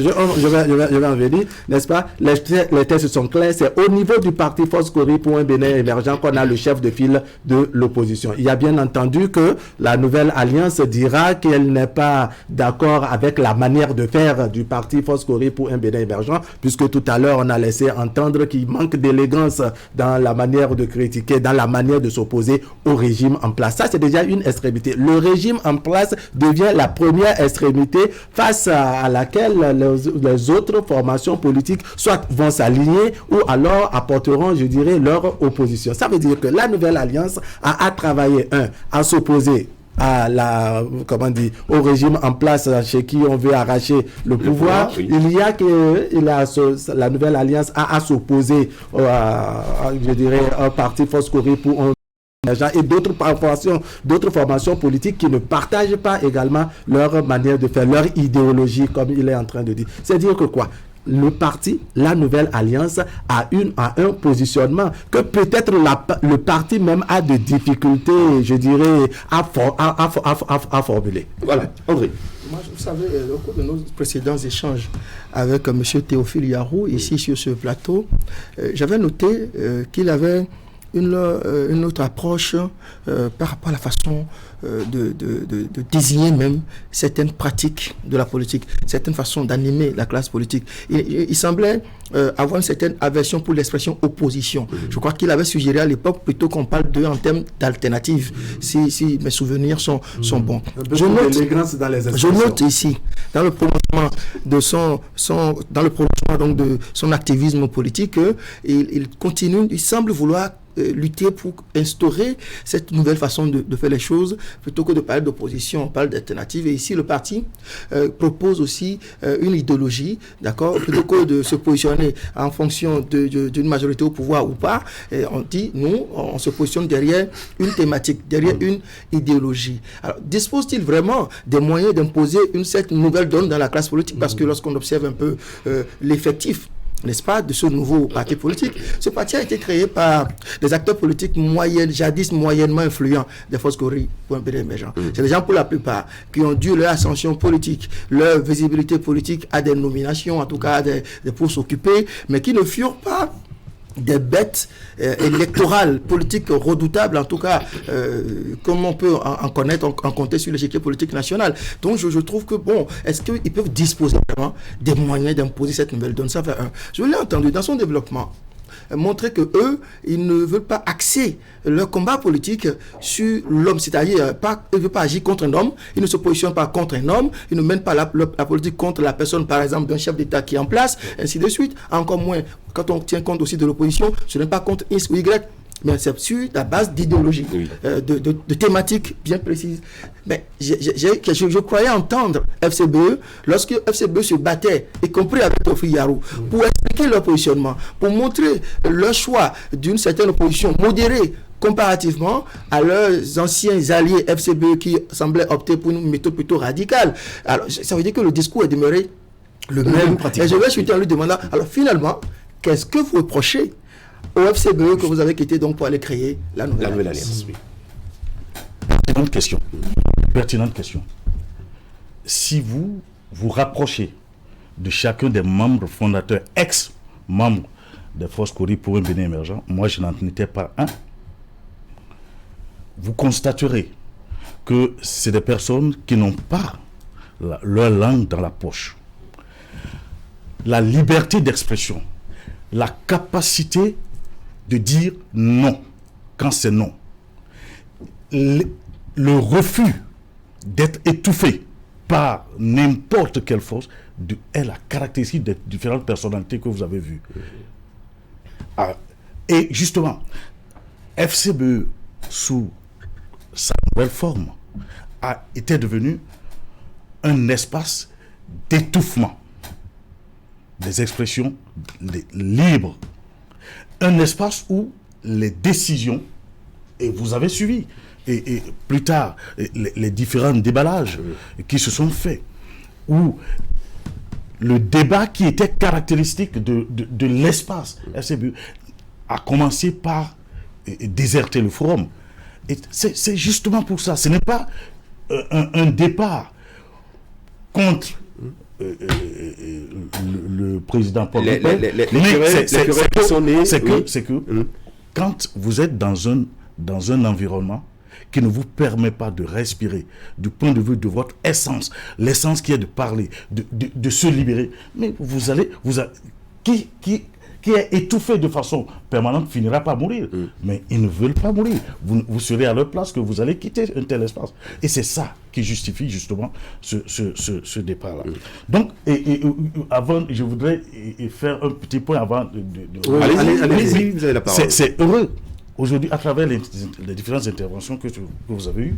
vais en venir, n'est-ce pas? Les tests sont clairs, c'est au niveau du parti Fos-Kori pour un Bénin émergent qu'on a le chef de file de l'opposition. Il y a bien entendu que la Nouvelle Alliance dira qu'elle n'est pas d'accord avec la manière de faire du parti Fos-Kori pour un Bénin émergent, puisque tout à l'heure on a laissé entendre qu'il manque d'éléments d'élégance dans la manière de critiquer, dans la manière de s'opposer au régime en place. Ça, c'est déjà une extrémité. Le régime en place devient la première extrémité face à laquelle les autres formations politiques soit vont s'aligner ou alors apporteront, je dirais, leur opposition. Ça veut dire que la nouvelle alliance a travaillé, à s'opposer à au régime en place chez qui on veut arracher le pouvoir. Oui. La nouvelle alliance a à s'opposer je dirais, un parti Foscori pour un et d'autres formations politiques qui ne partagent pas également leur manière de faire, leur idéologie, comme il est en train de dire. C'est-à-dire que quoi? Le parti, la nouvelle alliance, a un positionnement que peut-être le parti même a de difficultés, je dirais, à formuler. Voilà, André. Moi, vous savez, au cours de nos précédents échanges avec M. Théophile Yarou, ici sur ce plateau, j'avais noté qu'il avait une autre approche par rapport à la façon de désigner même certaines pratiques de la politique, certaines façons d'animer la classe politique. Il semblait avoir une certaine aversion pour l'expression opposition. Je crois qu'il avait suggéré à l'époque plutôt qu'on parle d'eux en termes d'alternatives, si mes souvenirs sont bons. Je note ici, dans le prolongement de son activisme politique, il continue, il semble vouloir lutter pour instaurer cette nouvelle façon de faire les choses. Plutôt que de parler d'opposition, on parle d'alternative. Et ici, le parti propose aussi une idéologie, d'accord? Plutôt que de se positionner en fonction d'une majorité au pouvoir ou pas, on dit, nous, on se positionne derrière une thématique, derrière une idéologie. Alors, dispose-t-il vraiment des moyens d'imposer cette nouvelle donne dans la classe politique? Parce que lorsqu'on observe un peu l'effectif, n'est-ce pas, de ce nouveau parti politique. Ce parti a été créé par des acteurs politiques jadis moyennement influents des Foscori pour un pays émergent. C'est des gens, pour la plupart, qui ont dû leur ascension politique, leur visibilité politique à des nominations, en tout cas des postes occupés, mais qui ne furent pas des bêtes électorales, politiques redoutables, en tout cas, comme on peut en connaître, en compter sur l'échiquier politique national. Donc, je trouve que, bon, est-ce qu'ils peuvent disposer vraiment des moyens d'imposer cette nouvelle donne? Ça fait un. Je l'ai entendu dans son développement montrer que eux, ils ne veulent pas axer leur combat politique sur l'homme, c'est-à-dire ils ne veulent pas agir contre un homme, ils ne se positionnent pas contre un homme, ils ne mènent pas la politique contre la personne, par exemple, d'un chef d'État qui est en place, ainsi de suite. Encore moins, quand on tient compte aussi de l'opposition, ce n'est pas contre X ou Y, mais c'est sur la base d'idéologie, de thématiques bien précises. Mais je croyais entendre FCBE, lorsque FCBE se battait, y compris avec Théophile Yarou, pour expliquer leur positionnement, pour montrer leur choix d'une certaine opposition modérée comparativement à leurs anciens alliés FCBE qui semblaient opter pour une méthode plutôt radicale. Alors, ça veut dire que le discours est demeuré le même. Et je vais chuter en lui demandant, alors finalement, qu'est-ce que vous reprochez au FCBE que vous avez quitté donc pour aller créer la nouvelle alliance? Pertinente question. Si vous vous rapprochez de chacun des membres fondateurs, ex-membres des Foscori pour un Bénin émergent, moi je n'en étais pas un, vous constaterez que c'est des personnes qui n'ont pas leur langue dans la poche. La liberté d'expression, la capacité de dire non quand c'est non. Le refus d'être étouffé par n'importe quelle force est la caractéristique des différentes personnalités que vous avez vues. Et justement, FCBE, sous sa nouvelle forme, était devenu un espace d'étouffement des expressions libres. Un espace où les décisions, et vous avez suivi, et plus tard, les différents déballages qui se sont faits, où le débat qui était caractéristique de l'espace FCBE a commencé par déserter le forum. Et c'est justement pour ça. Ce n'est pas un départ contre le président Paul c'est que quand vous êtes dans un environnement qui ne vous permet pas de respirer du point de vue de votre essence, l'essence qui est de parler, de se libérer, mais qui qui est étouffé de façon permanente finira par mourir. Mais ils ne veulent pas mourir. Vous serez à leur place que vous allez quitter un tel espace. Et c'est ça qui justifie justement ce départ-là. Donc, avant, je voudrais faire un petit point avant allez-y, vous avez la parole. C'est heureux. Aujourd'hui, à travers les différentes interventions que vous avez eues,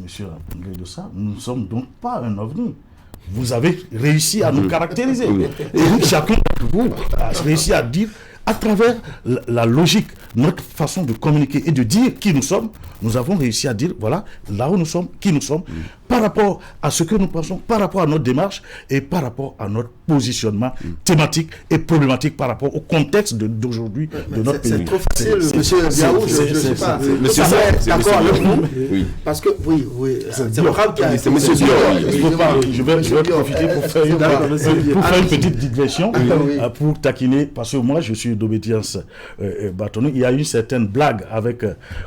M. André Dossa, nous ne sommes donc pas un ovni. Vous avez réussi à nous caractériser. Et chacun d'entre vous a réussi à dire, à travers la logique, notre façon de communiquer et de dire qui nous sommes, nous avons réussi à dire, voilà, là où nous sommes, qui nous sommes, par rapport à ce que nous pensons, par rapport à notre démarche et par rapport à notre positionnement thématique et problématique par rapport au contexte d'aujourd'hui de notre pays. C'est trop facile, monsieur Biaou, je ne sais pas. Monsieur d'accord avec vous. Parce que, oui, c'est le rap qui a... C'est monsieur Biaou. Je vais profiter pour faire une petite digression, pour taquiner, parce que moi, je suis d'obédience bâtonnée. Il y a une certaine blague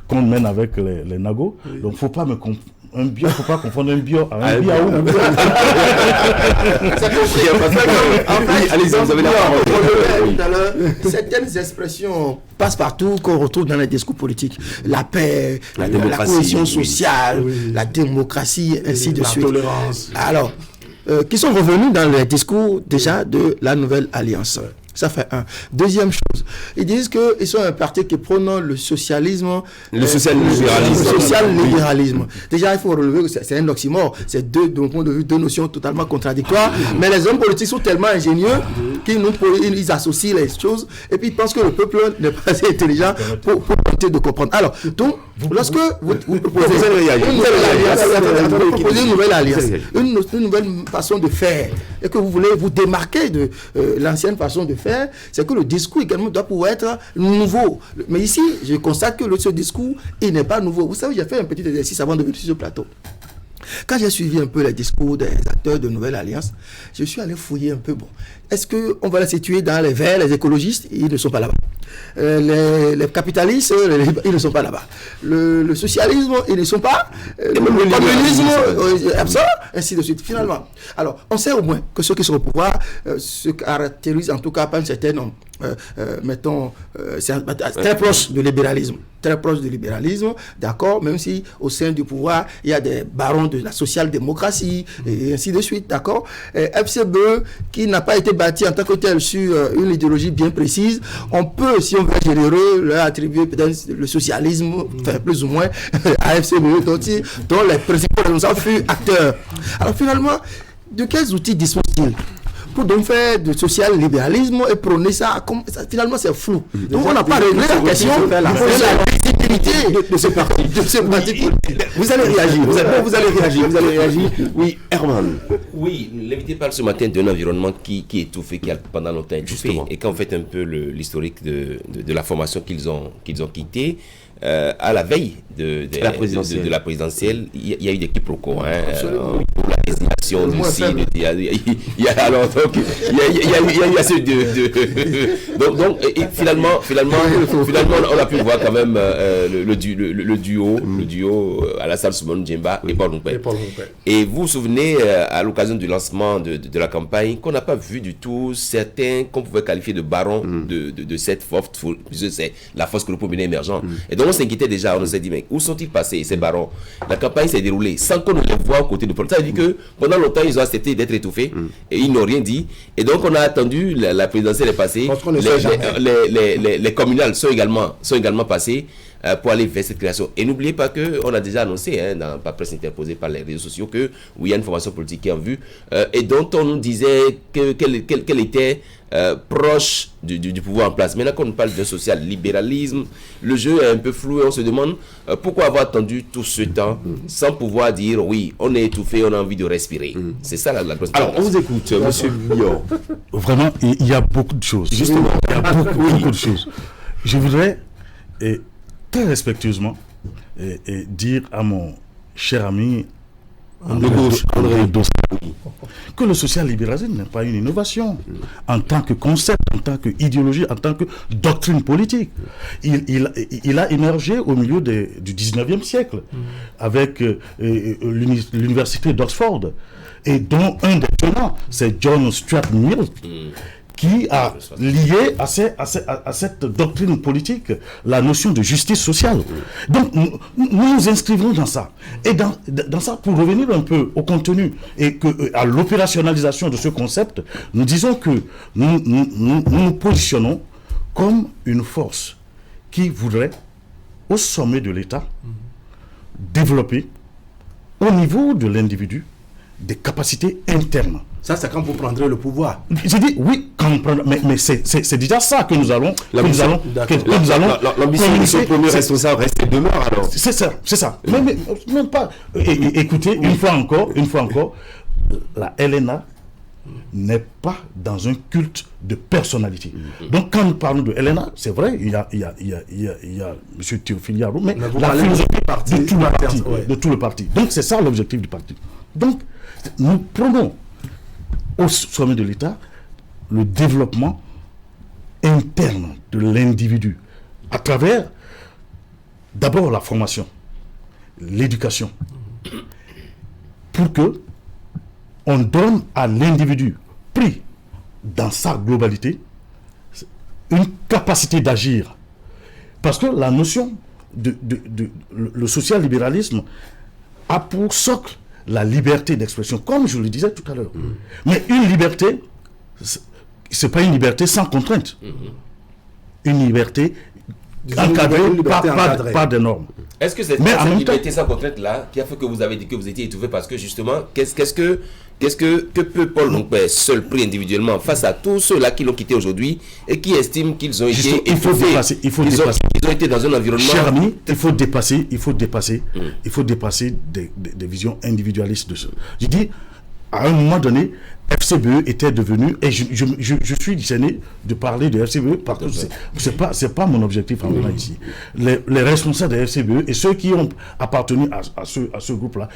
qu'on mène avec les nagos. Donc, faut pas confondre un bio à un biaou. Allez-y, vous avez la parole. Certaines expressions passent partout qu'on retrouve dans les discours politiques. La paix, la cohésion sociale, la démocratie, ainsi de suite. La tolérance. Alors, qui sont revenus dans les discours déjà de la nouvelle alliance. Ça fait un. Deuxième chose, ils disent qu'ils sont un parti qui prône le socialisme. Le social-libéralisme. Déjà, il faut relever que c'est un oxymore. C'est de mon point de vue, deux notions totalement contradictoires. Mais les hommes politiques sont tellement ingénieux qu'ils associent les choses et puis ils pensent que le peuple n'est pas assez intelligent pour tenter de comprendre. Alors, donc, lorsque vous proposez une nouvelle alliance, une nouvelle façon de faire, et que vous voulez vous démarquer de l'ancienne façon de faire, c'est que le discours également doit pouvoir être nouveau. Mais ici, je constate que ce discours, il n'est pas nouveau. Vous savez, j'ai fait un petit exercice avant de venir sur ce plateau. Quand j'ai suivi un peu les discours des acteurs de Nouvelle Alliance, je suis allé fouiller un peu. Bon, est-ce qu'on va les situer dans les verts, les écologistes? Ils ne sont pas là-bas. Les capitalistes, ils ne sont pas là-bas. Le socialisme, ils ne sont pas. Le communisme, ainsi de suite. Finalement, alors, on sait au moins que ceux qui sont au pouvoir se caractérisent en tout cas par un certain nombre. Très proche de libéralisme. Très proche du libéralisme, d'accord, même si au sein du pouvoir, il y a des barons de la social-démocratie, et ainsi de suite, d'accord. FCBE, qui n'a pas été bâti en tant que tel sur une idéologie bien précise, on peut, si on veut être généreux, leur attribuer peut-être le socialisme, enfin, plus ou moins, à FCBE, dont les principaux responsables furent acteurs. Alors finalement, de quels outils disposent-ils pour donc faire du social-libéralisme et prôner ça, finalement c'est flou. Donc on n'a pas réglé la question de la visibilité de ce parti. Vous allez réagir. Oui, Herman. Oui, l'invité parle ce matin d'un environnement qui est étouffé, qui a pendant longtemps étouffé. Et quand on fait un peu l'historique de la formation qu'ils ont quittée, à la veille de la présidentielle, il y a eu des quiproquos pour la désignation de Cyril. Il y a eu assez donc finalement on a pu voir quand même le duo Alassane Soumane Djemba et Paul Nkwe. Et vous vous souvenez à l'occasion du lancement de la campagne qu'on n'a pas vu du tout certains qu'on pouvait qualifier de barons de cette force, c'est la force que le premier émergent. Et donc on s'inquiétait déjà, on s'est dit mais où sont-ils passés ces barons? La campagne s'est déroulée sans qu'on ne les voit aux côtés de Paul. Ça veut dire que pendant longtemps ils ont accepté d'être étouffés et ils n'ont rien dit. Et donc on a attendu, la présidentielle est passée, les communales sont également passées pour aller vers cette création. Et n'oubliez pas qu'on a déjà annoncé dans la presse interposée par les réseaux sociaux que il y a une formation politique qui est en vue et dont on nous disait qu'elle était proche du pouvoir en place. Maintenant qu'on parle de social-libéralisme, le jeu est un peu flou et on se demande pourquoi avoir attendu tout ce temps sans pouvoir dire oui, on est étouffé, on a envie de respirer. C'est ça la question. Alors on vous écoute, monsieur Bior. Vraiment, il y a beaucoup de choses. Justement, il y a beaucoup de choses. Je voudrais très respectueusement dire à mon cher ami André Dossa que le social-libéralisme n'est pas une innovation en tant que concept, en tant qu'idéologie, en tant que doctrine politique. Il a émergé au milieu du 19e siècle avec l'université d'Oxford et dont un des tenants, c'est John Stuart Mill, qui a lié à cette doctrine politique la notion de justice sociale. Donc nous nous inscrivons dans ça. Et dans ça, pour revenir un peu au contenu et à l'opérationnalisation de ce concept, nous disons que nous positionnons comme une force qui voudrait, au sommet de l'État, développer au niveau de l'individu des capacités internes. Ça, c'est quand vous prendrez le pouvoir. J'ai dit oui, quand on prend, mais c'est déjà ça que nous allons. L'ambition de son premier responsable reste et demeure alors. C'est ça. Mais même pas. Écoutez, une fois encore, la LNA n'est pas dans un culte de personnalité. Donc quand nous parlons de LNA, c'est vrai, il y a M. Théophile Yarou, mais la philosophie de tout le parti. Donc c'est ça l'objectif du parti. Donc nous prenons au sommet de l'État le développement interne de l'individu à travers d'abord la formation, l'éducation, pour que on donne à l'individu pris dans sa globalité une capacité d'agir. Parce que la notion le social-libéralisme a pour socle la liberté d'expression, comme je le disais tout à l'heure. Mais une liberté, c'est pas une liberté sans contrainte. Une liberté encadrée par des normes. Est-ce que c'est cette liberté sans contrainte-là qui a fait que vous avez dit que vous étiez étouffé parce que justement, qu'est-ce que peut Paul Longpère seul pris individuellement face à tous ceux-là qui l'ont quitté aujourd'hui et qui estiment qu'ils ont été étouffés, ils ont été dans un environnement... Cher ami, il faut dépasser des visions individualistes de ça. Je dis, à un moment donné, FCBE était devenu, et je suis gêné de parler de FCBE parce que c'est pas mon objectif en venant ici. Les responsables de FCBE et ceux qui ont appartenu à ce groupe-là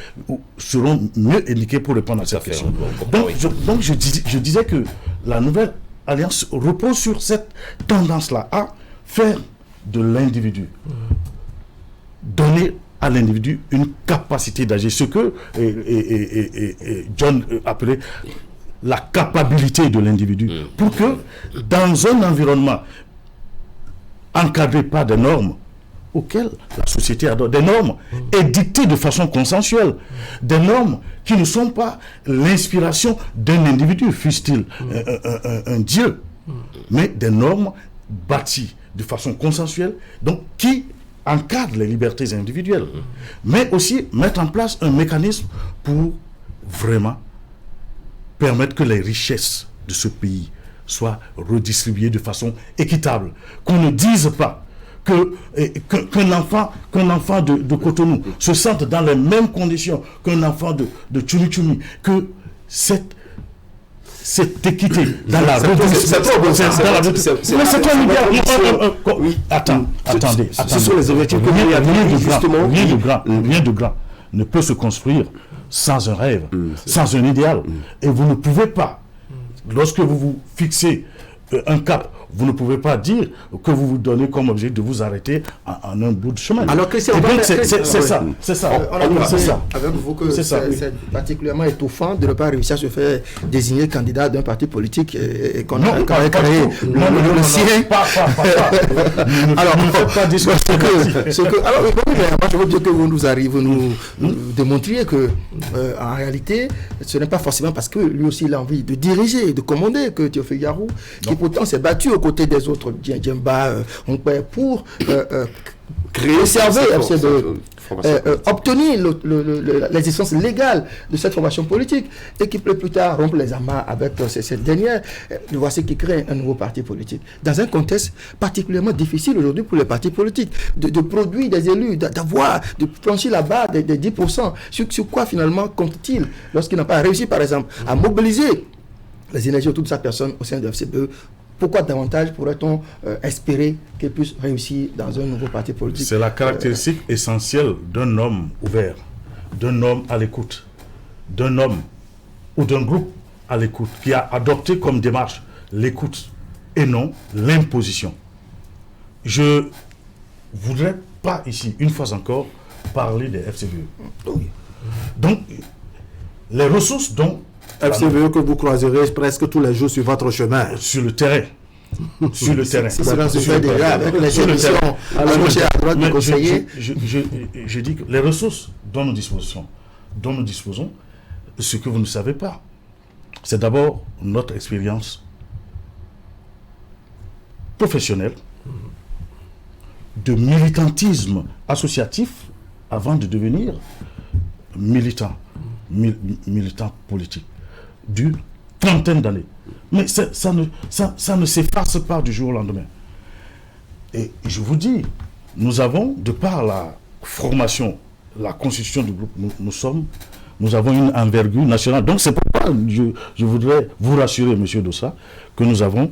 seront mieux indiqués pour répondre à cette question. Donc je disais que la nouvelle alliance repose sur cette tendance-là à faire de l'individu, donner à l'individu une capacité d'agir, ce que John appelait la capacité de l'individu, pour que dans un environnement encadré par des normes auxquelles la société adore, des normes édictées de façon consensuelle, des normes qui ne sont pas l'inspiration d'un individu, fût-il un dieu, mais des normes bâties de façon consensuelle, donc qui encadrent les libertés individuelles, mais aussi mettre en place un mécanisme pour vraiment permettre que les richesses de ce pays soient redistribuées de façon équitable. Qu'on ne dise pas qu'un enfant de Cotonou se sente dans les mêmes conditions qu'un enfant de Tchoumy, que cette équité dans la redistribution. Mais c'est un idéal. Attendez. Ce sont les objectifs que vous avez justement. Rien de grand ne peut se construire sans un rêve, sans un idéal. Et vous ne pouvez pas, lorsque vous vous fixez un cap, vous ne pouvez pas dire que vous vous donnez comme objectif de vous arrêter en un bout de chemin. Alors que c'est ça. Avec vous que c'est particulièrement étouffant de ne pas réussir à se faire désigner candidat d'un parti politique et qu'on a créé le sien. Alors, moi je veux bien que vous nous démontriez que en réalité, ce n'est pas forcément parce que lui aussi il a envie de diriger, de commander que Théophile Yarou, qui pourtant s'est battu aux côtés des autres, Djemba, pour obtenir l'existence légale de cette formation politique et qui peut plus tard rompre les amas avec cette dernière. Voici qui crée un nouveau parti politique. Dans un contexte particulièrement difficile aujourd'hui pour les partis politiques, de produire des élus, de franchir la barre des 10%. Sur quoi finalement compte-t-il lorsqu'il n'a pas réussi par exemple à mobiliser les énergies autour de sa personne au sein de FCBE? Pourquoi davantage pourrait-on espérer qu'elle puisse réussir dans un nouveau parti politique? C'est la caractéristique essentielle d'un homme ouvert, d'un homme à l'écoute, d'un homme ou d'un groupe à l'écoute, qui a adopté comme démarche l'écoute et non l'imposition. Je ne voudrais pas ici, une fois encore, parler des FCBE. Donc, les ressources dont FCVE que vous croiserez presque tous les jours sur votre chemin. Sur le terrain. Sur le terrain. C'est ce qu'on se fait déjà avec les émissions. Je dis que les ressources dont nous disposons, ce que vous ne savez pas, c'est d'abord notre expérience professionnelle, de militantisme associatif avant de devenir militant politique, d'une trentaine d'années. Mais ça ne s'efface pas du jour au lendemain. Et je vous dis, nous avons, de par la formation, la constitution du groupe, nous avons une envergure nationale. Donc c'est pourquoi je voudrais vous rassurer, M. Dossa, que nous avons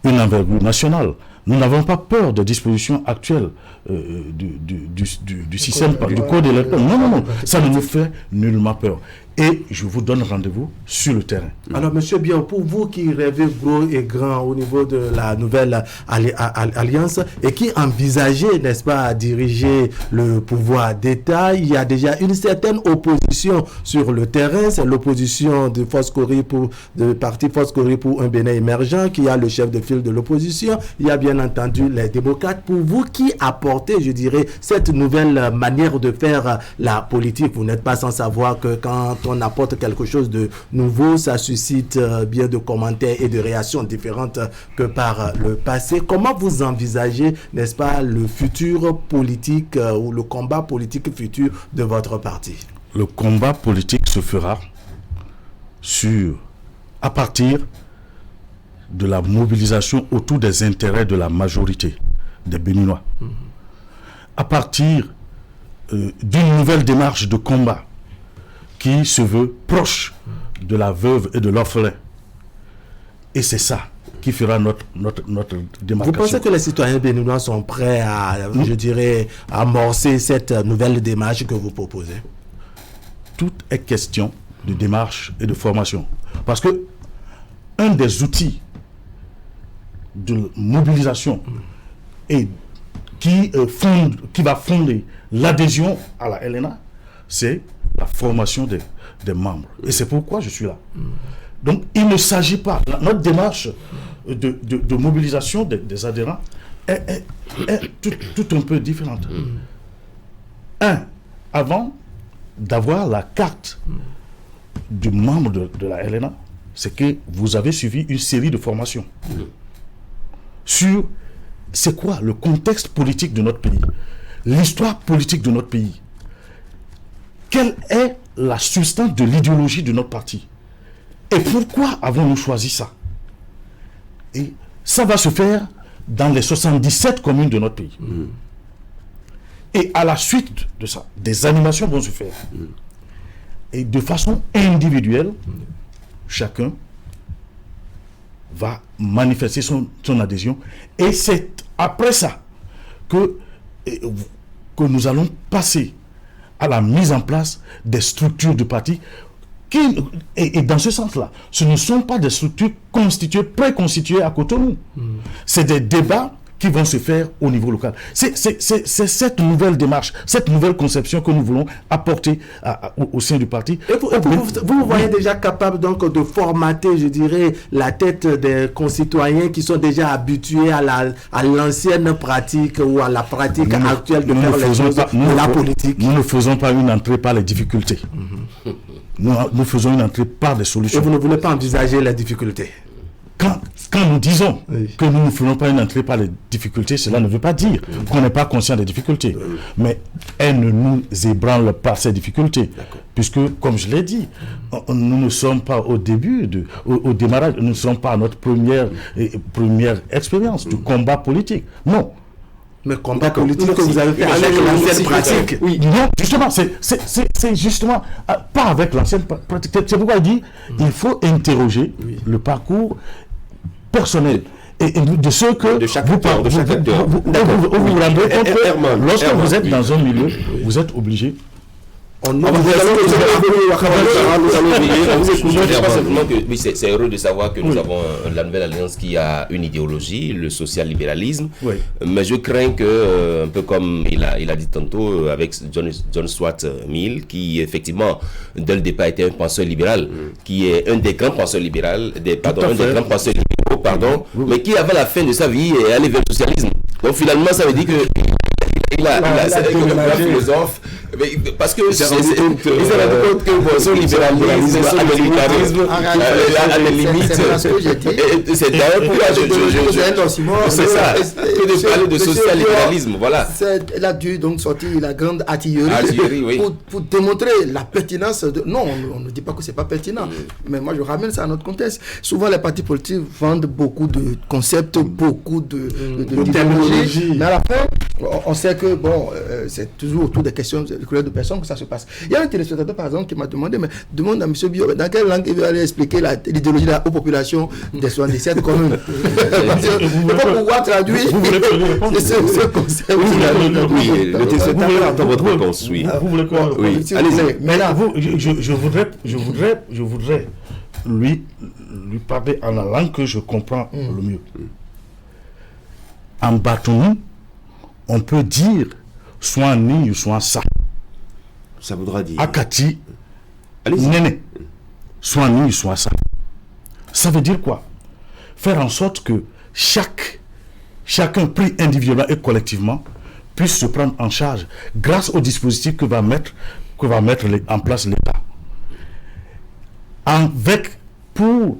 une envergure nationale. Nous n'avons pas peur des dispositions actuelles du système, du code électoral. Non, ça ne nous fait nullement peur. Et je vous donne rendez-vous sur le terrain. Alors, monsieur Bion, pour vous qui rêvez gros et grand au niveau de la nouvelle alliance et qui envisagez, n'est-ce pas, à diriger le pouvoir d'État, il y a déjà une certaine opposition sur le terrain. C'est l'opposition de parti Force Cori pour un Bénin émergent, qui a le chef de file de l'opposition. Il y a bien entendu les démocrates. Pour vous qui apportez, je dirais, cette nouvelle manière de faire la politique, vous n'êtes pas sans savoir que quand on apporte quelque chose de nouveau, ça suscite bien de commentaires et de réactions différentes que par le passé. Comment vous envisagez, n'est-ce pas, le futur politique ou le combat politique futur de votre parti? Le combat politique se fera à partir de la mobilisation autour des intérêts de la majorité des Béninois. À partir d'une nouvelle démarche de combat qui se veut proche de la veuve et de l'orphelin. Et c'est ça qui fera notre démarcation. Vous pensez que les citoyens béninois sont prêts à, je dirais, amorcer cette nouvelle démarche que vous proposez? Tout est question de démarche et de formation. Parce que un des outils de mobilisation et qui va fonder l'adhésion à la LNA, c'est la formation des membres. Et c'est pourquoi je suis là. Donc, il ne s'agit pas... Notre démarche de mobilisation des adhérents est tout un peu différente. Avant d'avoir la carte du membre de la LNA, c'est que vous avez suivi une série de formations sur c'est quoi le contexte politique de notre pays, l'histoire politique de notre pays. Quelle est la substance de l'idéologie de notre parti? Et pourquoi avons-nous choisi ça? Et ça va se faire dans les 77 communes de notre pays. Et à la suite de ça, des animations vont se faire. Et de façon individuelle, chacun va manifester son adhésion. Et c'est après ça que nous allons passer à la mise en place des structures de parti et dans ce sens-là, ce ne sont pas des structures préconstituées à Cotonou. C'est des débats qui vont se faire au niveau local. C'est cette nouvelle démarche, cette nouvelle conception que nous voulons apporter au sein du parti. Et vous vous voyez déjà capable donc de formater, je dirais, la tête des concitoyens qui sont déjà habitués à l'ancienne pratique ou à la pratique actuelle de faire les choses de la politique. Nous ne faisons pas une entrée par les difficultés. Nous faisons une entrée par des solutions. Et vous ne voulez pas envisager les difficultés? Quand nous disons que nous ne faisons pas une entrée par les difficultés, cela ne veut pas dire qu'on n'est pas conscient des difficultés. Mais elles ne nous ébranlent pas, ces difficultés. Puisque, comme je l'ai dit, nous ne sommes pas au début, au démarrage, nous ne sommes pas à notre première expérience du combat politique. Non. Mais combat politique que vous avez fait avec l'ancienne pratique. Oui. Non, justement, c'est justement pas avec l'ancienne pratique. C'est pourquoi il dit il faut interroger le parcours personnel et de ceux que de chaque acteur. Vous vous rendez compte que lorsque vous êtes dans un milieu, vous êtes obligé C'est heureux de savoir que nous avons la nouvelle alliance qui a une idéologie, le social-libéralisme. Oui. Mais je crains que, un peu comme il a dit tantôt, avec John Stuart Mill, qui effectivement, dès le départ, était un penseur libéral, qui est un des grands penseurs libéraux, mais qui, avant la fin de sa vie, est allé vers le socialisme. Donc finalement, ça veut dire que c'est un grand philosophe, parce que il s'est rendu compte que son libéralisme, américanisme, à la limite, c'est d'ailleurs pourquoi c'est ça, que de parler de social-libéralisme, voilà. Elle a dû donc sortir la grande artillerie pour démontrer la pertinence de... Non, on ne dit pas que c'est pas pertinent, mais moi je ramène ça à notre contexte. Souvent les partis politiques vendent beaucoup de concepts, beaucoup de terminologie, mais à la fin, on sait que c'est toujours autour des questions de couleur de personnes que ça se passe. Il y a un téléspectateur par exemple qui m'a demandé, mais demande à M. Bio, dans quelle langue il va aller expliquer l'idéologie de la haute population des 77 communes. Il faut pouvoir traduire ce concept. Oui, le téléspectateur attend votre réponse. Oui. Vous voulez quoi? Oui. Allez-y. Mais là, je voudrais lui parler en la langue que je comprends le mieux. En Batouni, on peut dire soit ni, soit ça. Ça voudra dire. Akati, Néné, soit ni, soit ça. Ça veut dire quoi? Faire en sorte que chacun pris individuellement et collectivement puisse se prendre en charge grâce au dispositif que va mettre en place l'État. Pour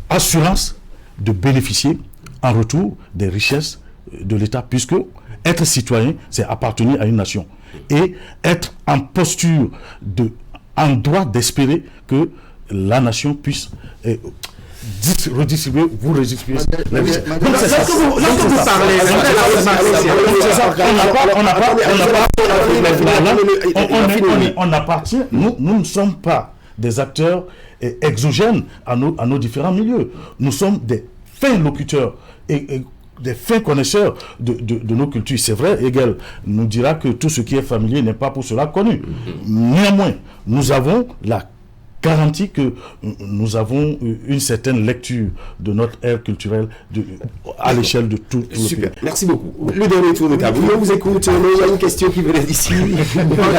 assurance de bénéficier en retour des richesses de l'État, puisque être citoyen, c'est appartenir à une nation. Et être en posture, en droit d'espérer que la nation puisse redistribuer, vous redistribuer. Lorsque vous parlez, on appartient, nous ne sommes pas des acteurs exogènes à nos différents milieux. Nous sommes des fins locuteurs et des fins connaisseurs de nos cultures. C'est vrai, Hegel nous dira que tout ce qui est familier n'est pas pour cela connu. Néanmoins, nous avons la garantie que nous avons une certaine lecture de notre ère culturelle à l'échelle de tout le Super, pays. merci beaucoup. Le dernier tour de table. On vous écoute. Il y a une question qui venait d'ici. La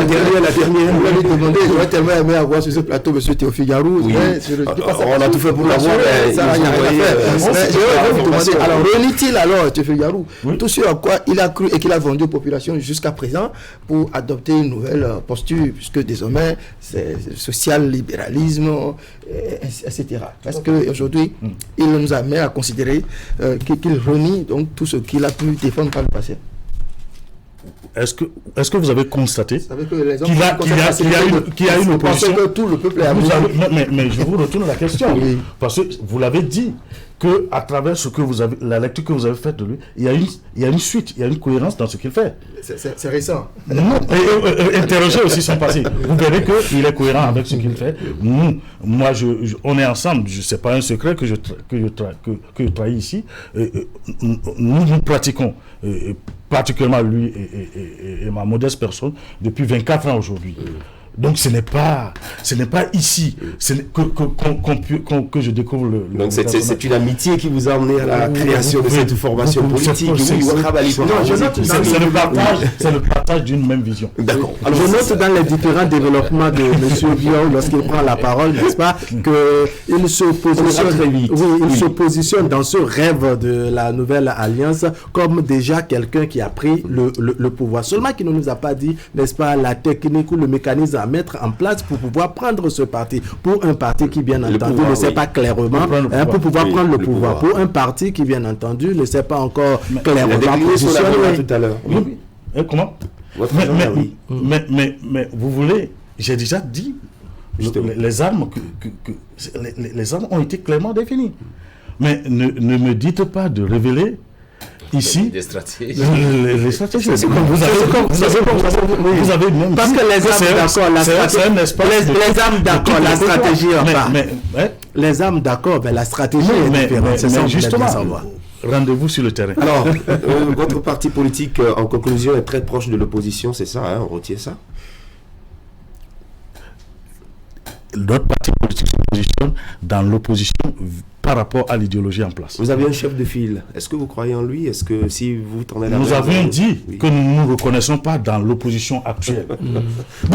dernière. Vous l'avez demandé, j'aurais tellement aimé avoir sur ce plateau M. Théophile Garou. Oui. On a tout fait pour l'avoir. Ça, il n'y a rien à faire. Je vais vous demander, alors, renie-t-il alors, Théophile Garou, tout ce à quoi il a cru et qu'il a vendu aux populations jusqu'à présent pour adopter une nouvelle posture, puisque désormais, c'est social-libéralisme, etc. Parce qu'aujourd'hui, il nous amène à considérer qu'il renie donc tout ce qu'il a pu défendre par le passé. Est-ce que vous avez constaté qu'il y a une opposition que tout le peuple est mais je vous retourne la question. Oui. Parce que vous l'avez dit que à travers la lecture que vous avez faite de lui, il y a une suite, il y a une cohérence dans ce qu'il fait. C'est récent. Interrogez aussi son passé. Vous verrez qu'il est cohérent avec ce qu'il fait. On est ensemble. Ce n'est pas un secret que je trahis ici. Nous pratiquons, particulièrement lui et ma modeste personne, depuis 24 ans aujourd'hui. Donc ce n'est pas ici que je découvre le donc c'est une amitié qui vous a amené à la création de cette formation politique. C'est le partage d'une même vision. D'accord. Alors, je note dans les différents développements de M. Guillaume, lorsqu'il prend la parole, n'est-ce pas, qu'il se positionne dans ce rêve de la nouvelle alliance comme déjà quelqu'un qui a pris le pouvoir. Seulement qu'il ne nous a pas dit, n'est-ce pas, la technique ou le mécanisme à mettre en place pour pouvoir prendre ce parti. Pour un parti qui, bien entendu, ne sait pas clairement, pour pouvoir prendre le pouvoir. Pour un parti qui, bien entendu, ne sait pas encore clairement positionner. Tout à l'heure. Comment? Mais vous voulez, j'ai déjà dit, les armes les armes ont été clairement définies. Mais ne me dites pas de révéler ici des stratégies. Les stratégies. Vous avez même parce que les armes d'accord, la stratégie les armes d'accord, mais la stratégie est différente. Mais justement, rendez-vous sur le terrain. Alors, votre parti politique, en conclusion, est très proche de l'opposition, c'est ça, hein, on retient ça? notre parti politique se positionne dans l'opposition par rapport à l'idéologie en place. Vous avez un chef de file. Est-ce que vous croyez en lui? Est-ce que si vous tournez la main... Nous avions dit que nous ne nous reconnaissons pas dans l'opposition actuelle. On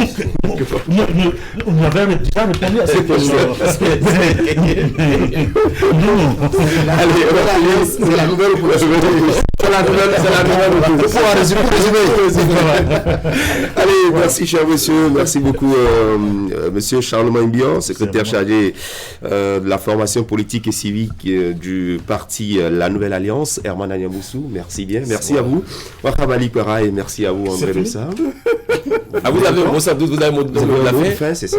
avait déjà répondu à cette question. Allez, c'est la nouvelle opposition. C'est la nouvelle opposition. Allez, merci cher monsieur. Merci beaucoup monsieur Charlemagne Mbion, secrétaire chargé de la formation politique et civique du parti La Nouvelle Alliance. Herman Anyamoussou, merci bien. Merci à vous. Wakabali Kwara et merci à vous André Dossa. Ah, vous avez un mot de fin, c'est ça.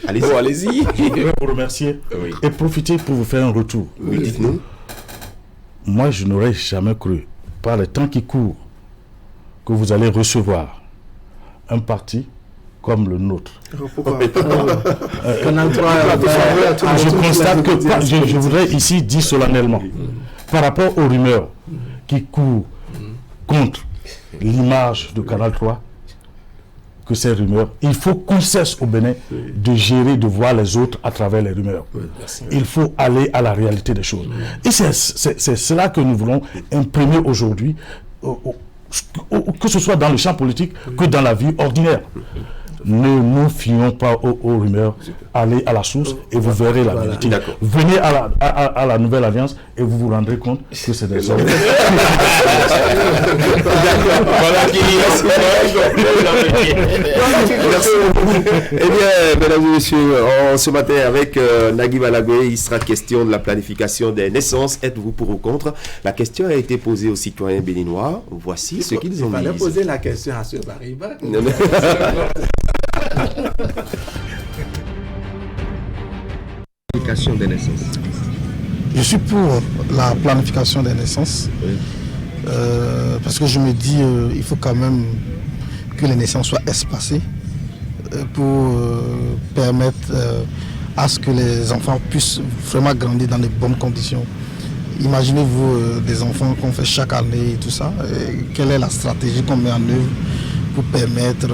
Allez-y. Bon, allez-y. Je voudrais vous remercier et profiter pour vous faire un retour. Oui, dites-nous. Moi, je n'aurais jamais cru, par le temps qui court, que vous allez recevoir un parti comme le nôtre. Pourquoi je constate que je voudrais ici dire solennellement, par rapport aux rumeurs qui courent contre l'image de Canal 3, que ces rumeurs, il faut qu'on cesse au Bénin de gérer, de voir les autres à travers les rumeurs. Il faut aller à la réalité des choses. Et c'est cela que nous voulons imprimer aujourd'hui, que ce soit dans le champ politique que dans la vie ordinaire. Ne nous fions pas aux rumeurs, allez à la source et vous verrez la vérité. Venez à la Nouvelle Alliance et vous vous rendrez compte que c'est des hommes. Eh bien, mesdames et messieurs, ce matin avec Nagui Malagoué, il sera question de la planification des naissances. Êtes-vous pour ou contre? La question a été posée aux citoyens béninois. Voici ce qu'ils ont dit. Il fallait poser la question à ce Bariba. Planification des naissances. Je suis pour la planification des naissances. Parce que je me dis il faut quand même que les naissances soient espacées pour permettre à ce que les enfants puissent vraiment grandir dans de bonnes conditions. Imaginez-vous des enfants qu'on fait chaque année et tout ça. Quelle est la stratégie qu'on met en œuvre pour permettre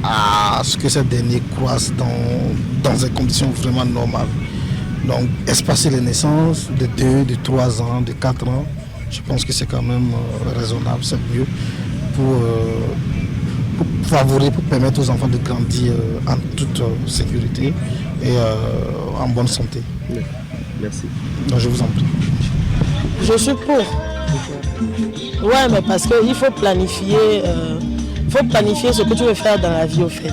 à ce que ces derniers croissent dans des conditions vraiment normales. Donc espacer les naissances de 2, de 3 ans, de 4 ans, je pense que c'est quand même raisonnable, c'est mieux pour favoriser, pour permettre aux enfants de grandir en toute sécurité et en bonne santé. Merci. Donc, je vous en prie. Je suis pour. Ouais, mais parce qu'il faut planifier. Il faut planifier ce que tu veux faire dans la vie au fait.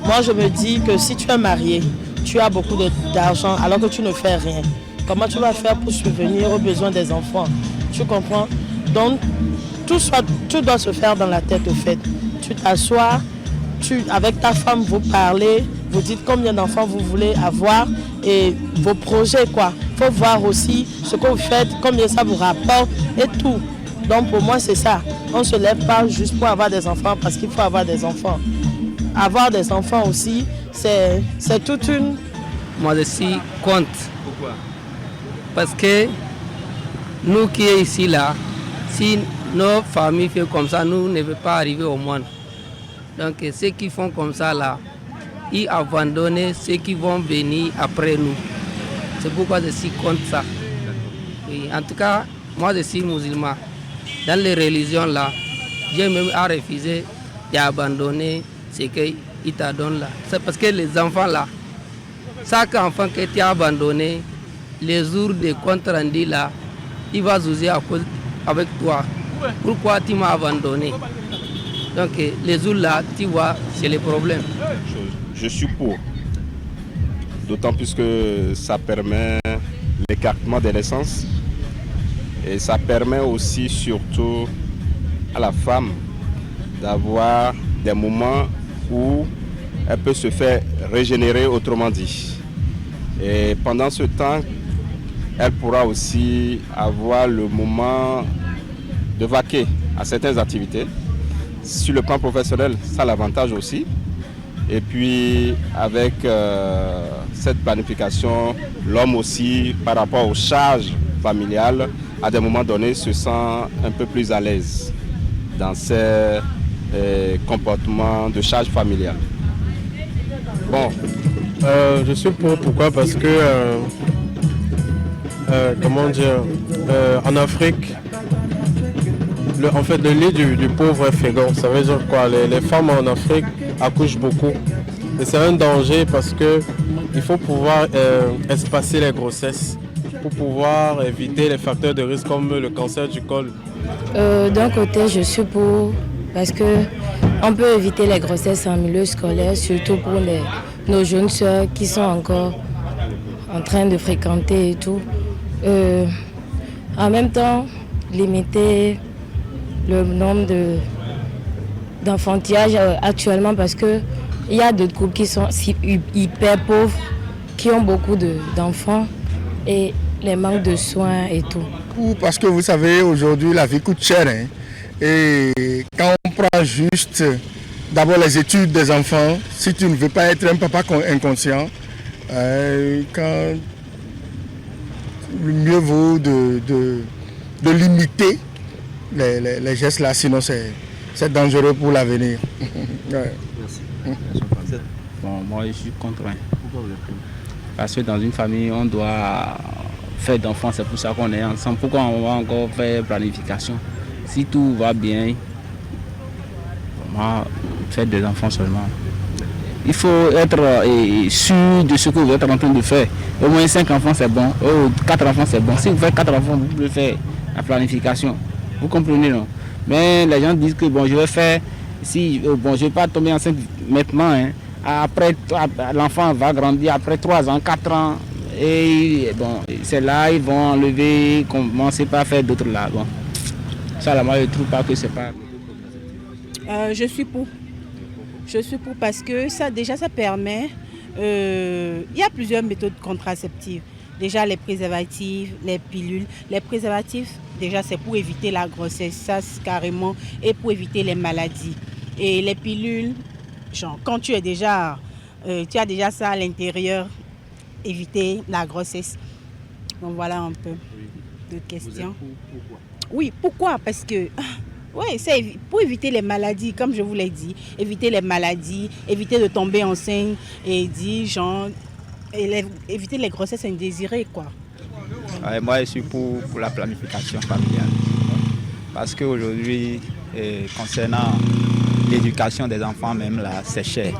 Moi je me dis que si tu es marié, tu as beaucoup d'argent alors que tu ne fais rien. Comment tu vas faire pour subvenir aux besoins des enfants? Tu comprends? Donc tout doit se faire dans la tête au fait. Tu t'assois, avec ta femme vous parlez, vous dites combien d'enfants vous voulez avoir et vos projets quoi. Il faut voir aussi ce que vous faites, combien ça vous rapporte et tout. Donc pour moi c'est ça. On ne se lève pas juste pour avoir des enfants parce qu'il faut avoir des enfants. Avoir des enfants aussi, c'est toute une... Moi je suis contre. Pourquoi? Parce que nous qui sommes ici là, si nos familles font comme ça, nous ne pouvons pas arriver au monde. Donc ceux qui font comme ça là, ils abandonnent ceux qui vont venir après nous. C'est pourquoi je suis contre ça. Oui, en tout cas, moi je suis musulman. Dans les religions là, Dieu même a refusé d'abandonner ce qu'il t'a donné là. C'est parce que les enfants là, chaque enfant que tu as abandonné, les jours de compte rendu là, il va soucier avec toi. Pourquoi tu m'as abandonné? Donc les jours là, tu vois, c'est le problème. Je suis pour. D'autant plus que ça permet l'écartement des naissances. Et ça permet aussi, surtout, à la femme d'avoir des moments où elle peut se faire régénérer, autrement dit. Et pendant ce temps, elle pourra aussi avoir le moment de vaquer à certaines activités. Sur le plan professionnel, ça a l'avantage aussi. Et puis, avec cette planification, l'homme aussi, par rapport aux charges familiales, à des moments donnés, se sent un peu plus à l'aise dans ses comportements de charge familiale. Bon, Je suis pour. Pourquoi? Parce que, comment dire, en Afrique, le lit du pauvre est fécond. Ça veut dire quoi? Les femmes en Afrique accouchent beaucoup. Et c'est un danger parce que il faut pouvoir espacer les grossesses pour pouvoir éviter les facteurs de risque comme le cancer du col. D'un côté, je suis pour parce que on peut éviter les grossesses en milieu scolaire, surtout pour nos jeunes sœurs qui sont encore en train de fréquenter et tout. En même temps, limiter le nombre d'enfantillages actuellement parce que il y a d'autres groupes qui sont hyper pauvres, qui ont beaucoup d'enfants et les manques de soins et tout. Parce que vous savez, aujourd'hui, la vie coûte cher. Hein, et quand on prend juste d'abord les études des enfants, si tu ne veux pas être un papa inconscient, mieux vaut de limiter les gestes là, sinon c'est dangereux pour l'avenir. Ouais. Merci. Bon, moi je suis contraint. Pourquoi vous êtes contre? Parce que dans une famille, on doit faire d'enfants, c'est pour ça qu'on est ensemble. Pourquoi on va encore faire planification? Si tout va bien, moi, faire des enfants seulement. Il faut être sûr de ce que vous êtes en train de faire. Au moins 5 enfants, c'est bon. 4 enfants, c'est bon. Si vous faites 4 enfants, vous pouvez faire la planification. Vous comprenez, non? Mais les gens disent que bon, je vais faire, je ne vais pas tomber enceinte maintenant. Hein. Après, l'enfant va grandir après 3 ans, 4 ans. Et bon, c'est là ils vont enlever, commencer par faire d'autres là. Bon. Ça, là, moi, je ne trouve pas que c'est pas... Je suis pour. Je suis pour parce que ça permet... Il y a plusieurs méthodes contraceptives. Déjà, les préservatifs, les pilules. Les préservatifs, déjà, c'est pour éviter la grossesse, ça, c'est carrément, et pour éviter les maladies. Et les pilules, genre, quand tu as déjà ça à l'intérieur, éviter la grossesse. Donc, voilà un peu de questions. Pourquoi? Oui, pourquoi? Parce que... Oui, c'est pour éviter les maladies, comme je vous l'ai dit. Éviter les maladies, éviter de tomber enceinte et éviter les grossesses indésirées, quoi. Ouais, moi, je suis pour la planification familiale. Parce qu'aujourd'hui, concernant l'éducation des enfants, même là, c'est cher.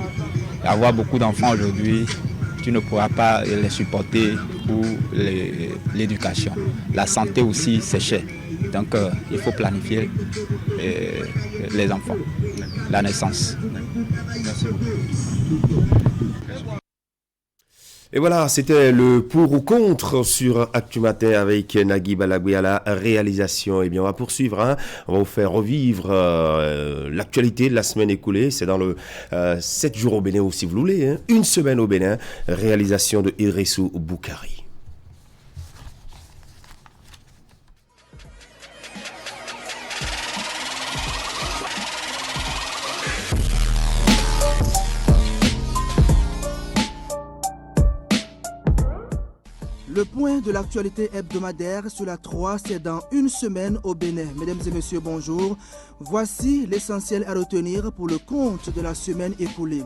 Avoir beaucoup d'enfants aujourd'hui, tu ne pourras pas les supporter pour l'éducation. La santé aussi, c'est cher. Donc, il faut planifier les enfants, la naissance. Merci beaucoup. Et voilà, c'était le pour ou contre sur Actu Matin avec Nagui Balagui à la réalisation. Et bien, on va poursuivre, hein. On va vous faire revivre l'actualité de la semaine écoulée. C'est dans le 7 jours au Bénin, ou si vous voulez, hein. Une semaine au Bénin, réalisation de Idrissou Boukari. Le point de l'actualité hebdomadaire sur la 3, c'est dans une semaine au Bénin. Mesdames et messieurs, bonjour. Voici l'essentiel à retenir pour le compte de la semaine écoulée.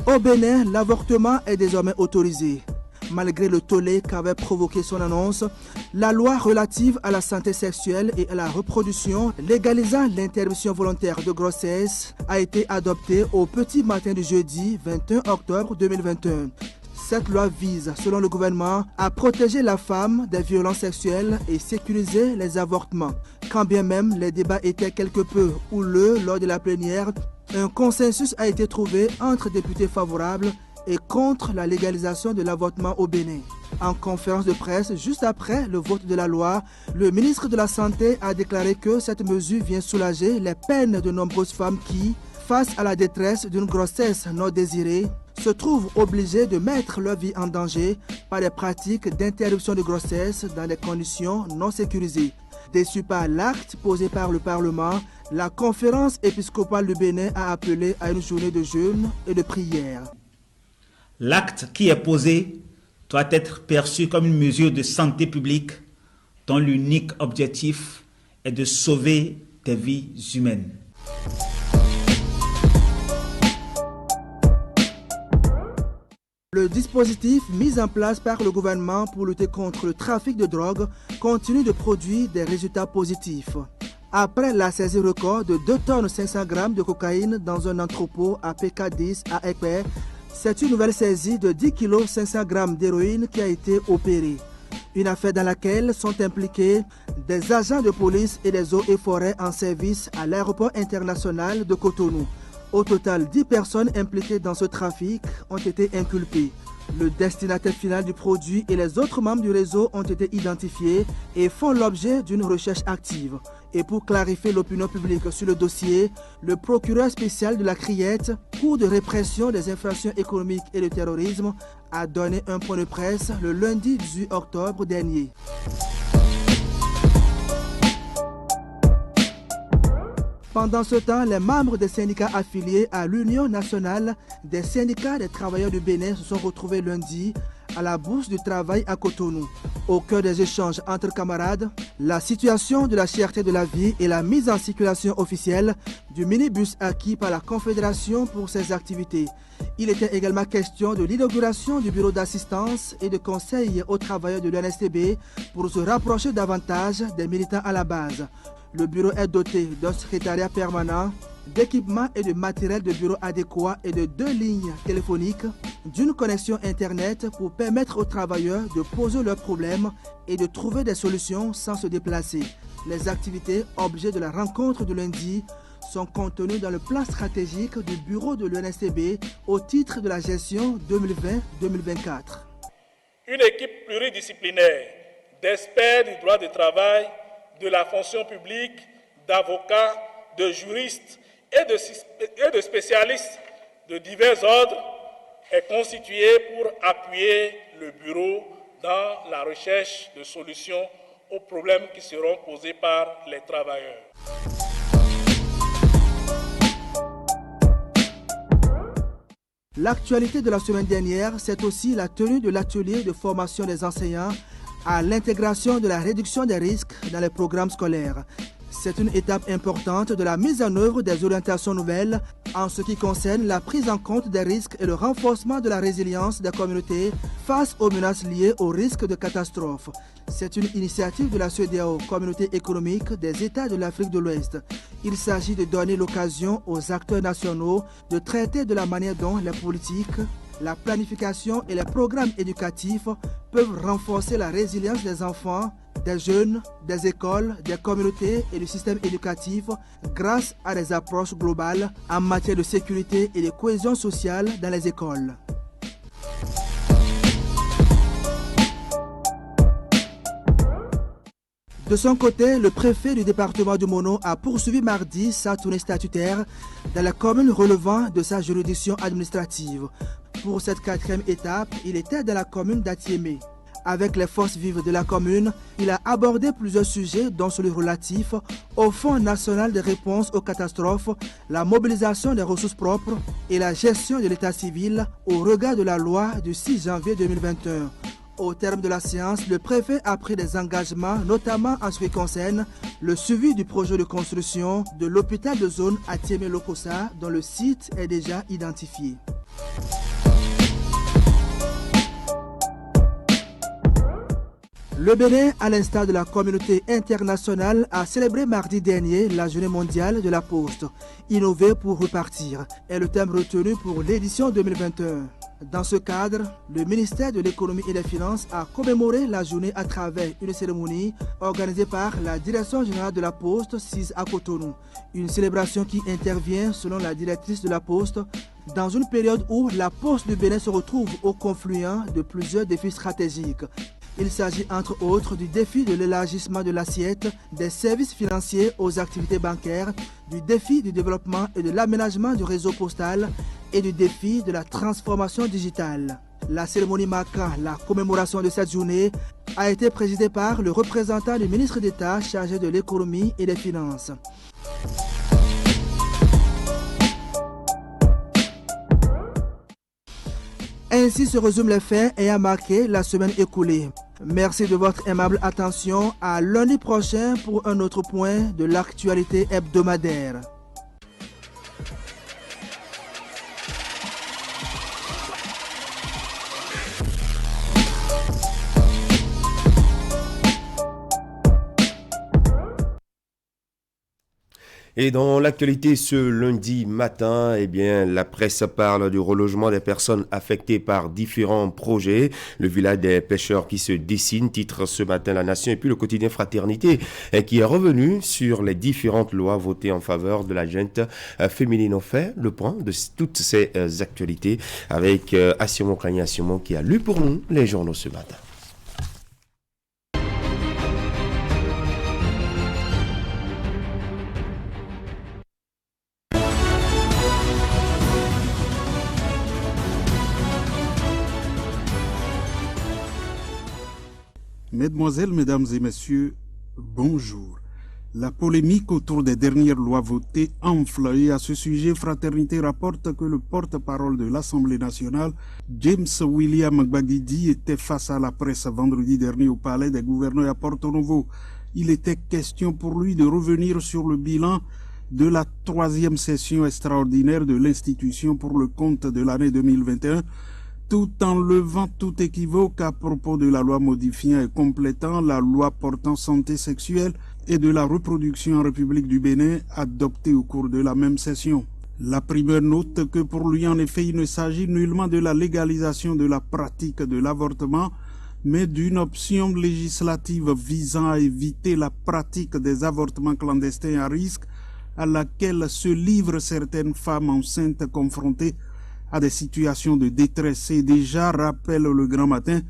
Au Bénin, l'avortement est désormais autorisé. Malgré le tollé qu'avait provoqué son annonce, la loi relative à la santé sexuelle et à la reproduction légalisant l'interruption volontaire de grossesse a été adoptée au petit matin du jeudi 21 octobre 2021. Cette loi vise, selon le gouvernement, à protéger la femme des violences sexuelles et sécuriser les avortements. Quand bien même les débats étaient quelque peu houleux lors de la plénière, un consensus a été trouvé entre députés favorables et contre la légalisation de l'avortement au Bénin. En conférence de presse, juste après le vote de la loi, le ministre de la Santé a déclaré que cette mesure vient soulager les peines de nombreuses femmes qui, face à la détresse d'une grossesse non désirée, se trouvent obligées de mettre leur vie en danger par des pratiques d'interruption de grossesse dans des conditions non sécurisées. Déçu par l'acte posé par le Parlement, la conférence épiscopale du Bénin a appelé à une journée de jeûne et de prière. L'acte qui est posé doit être perçu comme une mesure de santé publique dont l'unique objectif est de sauver des vies humaines. Le dispositif mis en place par le gouvernement pour lutter contre le trafic de drogue continue de produire des résultats positifs. Après la saisie record de 2 tonnes 500 grammes de cocaïne dans un entrepôt à PK10 à Ekpe, c'est une nouvelle saisie de 10 kg 500 grammes d'héroïne qui a été opérée. Une affaire dans laquelle sont impliqués des agents de police et des eaux et forêts en service à l'aéroport international de Cotonou. Au total, 10 personnes impliquées dans ce trafic ont été inculpées. Le destinataire final du produit et les autres membres du réseau ont été identifiés et font l'objet d'une recherche active. Et pour clarifier l'opinion publique sur le dossier, le procureur spécial de la Criette, Cour de répression des infractions économiques et le terrorisme, a donné un point de presse le lundi 18 octobre dernier. Pendant ce temps, les membres des syndicats affiliés à l'Union nationale des syndicats des travailleurs du Bénin se sont retrouvés lundi à la Bourse du Travail à Cotonou. Au cœur des échanges entre camarades, la situation de la cherté de la vie et la mise en circulation officielle du minibus acquis par la Confédération pour ses activités. Il était également question de l'inauguration du bureau d'assistance et de conseil aux travailleurs de l'UNSTB pour se rapprocher davantage des militants à la base. Le bureau est doté d'un secrétariat permanent, d'équipements et de matériel de bureau adéquat et de 2 lignes téléphoniques, d'une connexion Internet pour permettre aux travailleurs de poser leurs problèmes et de trouver des solutions sans se déplacer. Les activités objets de la rencontre de lundi sont contenues dans le plan stratégique du bureau de l'UNSTB au titre de la gestion 2020-2024. Une équipe pluridisciplinaire d'experts du droit du travail, de la fonction publique, d'avocats, de juristes et de spécialistes de divers ordres est constituée pour appuyer le bureau dans la recherche de solutions aux problèmes qui seront posés par les travailleurs. L'actualité de la semaine dernière, c'est aussi la tenue de l'atelier de formation des enseignants à l'intégration de la réduction des risques dans les programmes scolaires. C'est une étape importante de la mise en œuvre des orientations nouvelles en ce qui concerne la prise en compte des risques et le renforcement de la résilience des communautés face aux menaces liées aux risques de catastrophe. C'est une initiative de la CEDEAO, Communauté économique des États de l'Afrique de l'Ouest. Il s'agit de donner l'occasion aux acteurs nationaux de traiter de la manière dont les politiques, la planification et les programmes éducatifs peuvent renforcer la résilience des enfants, des jeunes, des écoles, des communautés et du système éducatif grâce à des approches globales en matière de sécurité et de cohésion sociale dans les écoles. De son côté, le préfet du département du Mono a poursuivi mardi sa tournée statutaire dans la commune relevant de sa juridiction administrative. Pour cette 4e étape, il était dans la commune d'Atiémé. Avec les forces vives de la commune, il a abordé plusieurs sujets dont celui relatif au Fonds national de réponse aux catastrophes, la mobilisation des ressources propres et la gestion de l'état civil au regard de la loi du 6 janvier 2021. Au terme de la séance, le préfet a pris des engagements, notamment en ce qui concerne le suivi du projet de construction de l'hôpital de zone à Tiémé-Lokossa, dont le site est déjà identifié. Le Bénin, à l'instar de la communauté internationale, a célébré mardi dernier la journée mondiale de la poste. Innover pour repartir est le thème retenu pour l'édition 2021. Dans ce cadre, le ministère de l'économie et des finances a commémoré la journée à travers une cérémonie organisée par la direction générale de la Poste, CIS à Cotonou. Une célébration qui intervient, selon la directrice de la Poste, dans une période où la Poste du Bénin se retrouve au confluent de plusieurs défis stratégiques. Il s'agit entre autres du défi de l'élargissement de l'assiette des services financiers aux activités bancaires, du défi du développement et de l'aménagement du réseau postal et du défi de la transformation digitale. La cérémonie marquant la commémoration de cette journée a été présidée par le représentant du ministre d'État chargé de l'économie et des finances. Ainsi se résument les faits ayant marqué la semaine écoulée. Merci de votre aimable attention. À lundi prochain pour un autre point de l'actualité hebdomadaire. Et dans l'actualité ce lundi matin, eh bien, la presse parle du relogement des personnes affectées par différents projets. Le village des pêcheurs qui se dessine, titre ce matin La Nation, et puis le quotidien Fraternité qui est revenu sur les différentes lois votées en faveur de la gente féminine. On fait le point de toutes ces actualités avec Assimon Kanye Assimon qui a lu pour nous les journaux ce matin. Mesdemoiselles, Mesdames et Messieurs, bonjour. La polémique autour des dernières lois votées enfle et à ce sujet, Fraternité rapporte que le porte-parole de l'Assemblée nationale, James William Gbagidi, était face à la presse vendredi dernier au palais des gouverneurs à Porto Novo. Il était question pour lui de revenir sur le bilan de la 3e session extraordinaire de l'institution pour le compte de l'année 2021, tout en levant tout équivoque à propos de la loi modifiant et complétant la loi portant santé sexuelle et de la reproduction en République du Bénin adoptée au cours de la même session. La primeur note que pour lui, en effet, il ne s'agit nullement de la légalisation de la pratique de l'avortement, mais d'une option législative visant à éviter la pratique des avortements clandestins à risque à laquelle se livrent certaines femmes enceintes confrontées à des situations de détresse. Et déjà, rappelle le Grand Matin,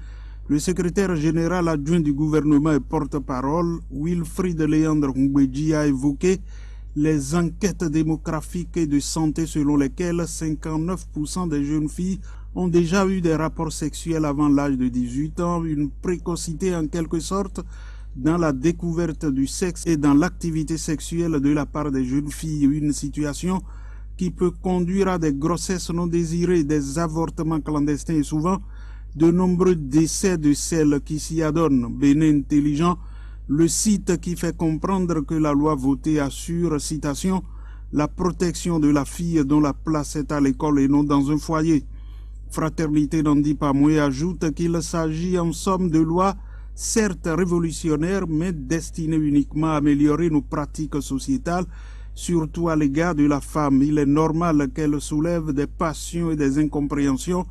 le secrétaire général adjoint du gouvernement et porte-parole, Wilfried Léandre Ngweji, a évoqué les enquêtes démographiques et de santé selon lesquelles 59% des jeunes filles ont déjà eu des rapports sexuels avant l'âge de 18 ans, une précocité en quelque sorte dans la découverte du sexe et dans l'activité sexuelle de la part des jeunes filles, une situation qui peut conduire à des grossesses non désirées, des avortements clandestins et souvent de nombreux décès de celles qui s'y adonnent. Bénin Intelligent, le site qui fait comprendre que la loi votée assure, citation, la protection de la fille dont la place est à l'école et non dans un foyer. Fraternité n'en dit pas moins, ajoute qu'il s'agit en somme de lois certes révolutionnaires mais destinées uniquement à améliorer nos pratiques sociétales, surtout à l'égard de la femme. Il est normal qu'elle soulève des passions et des incompréhensions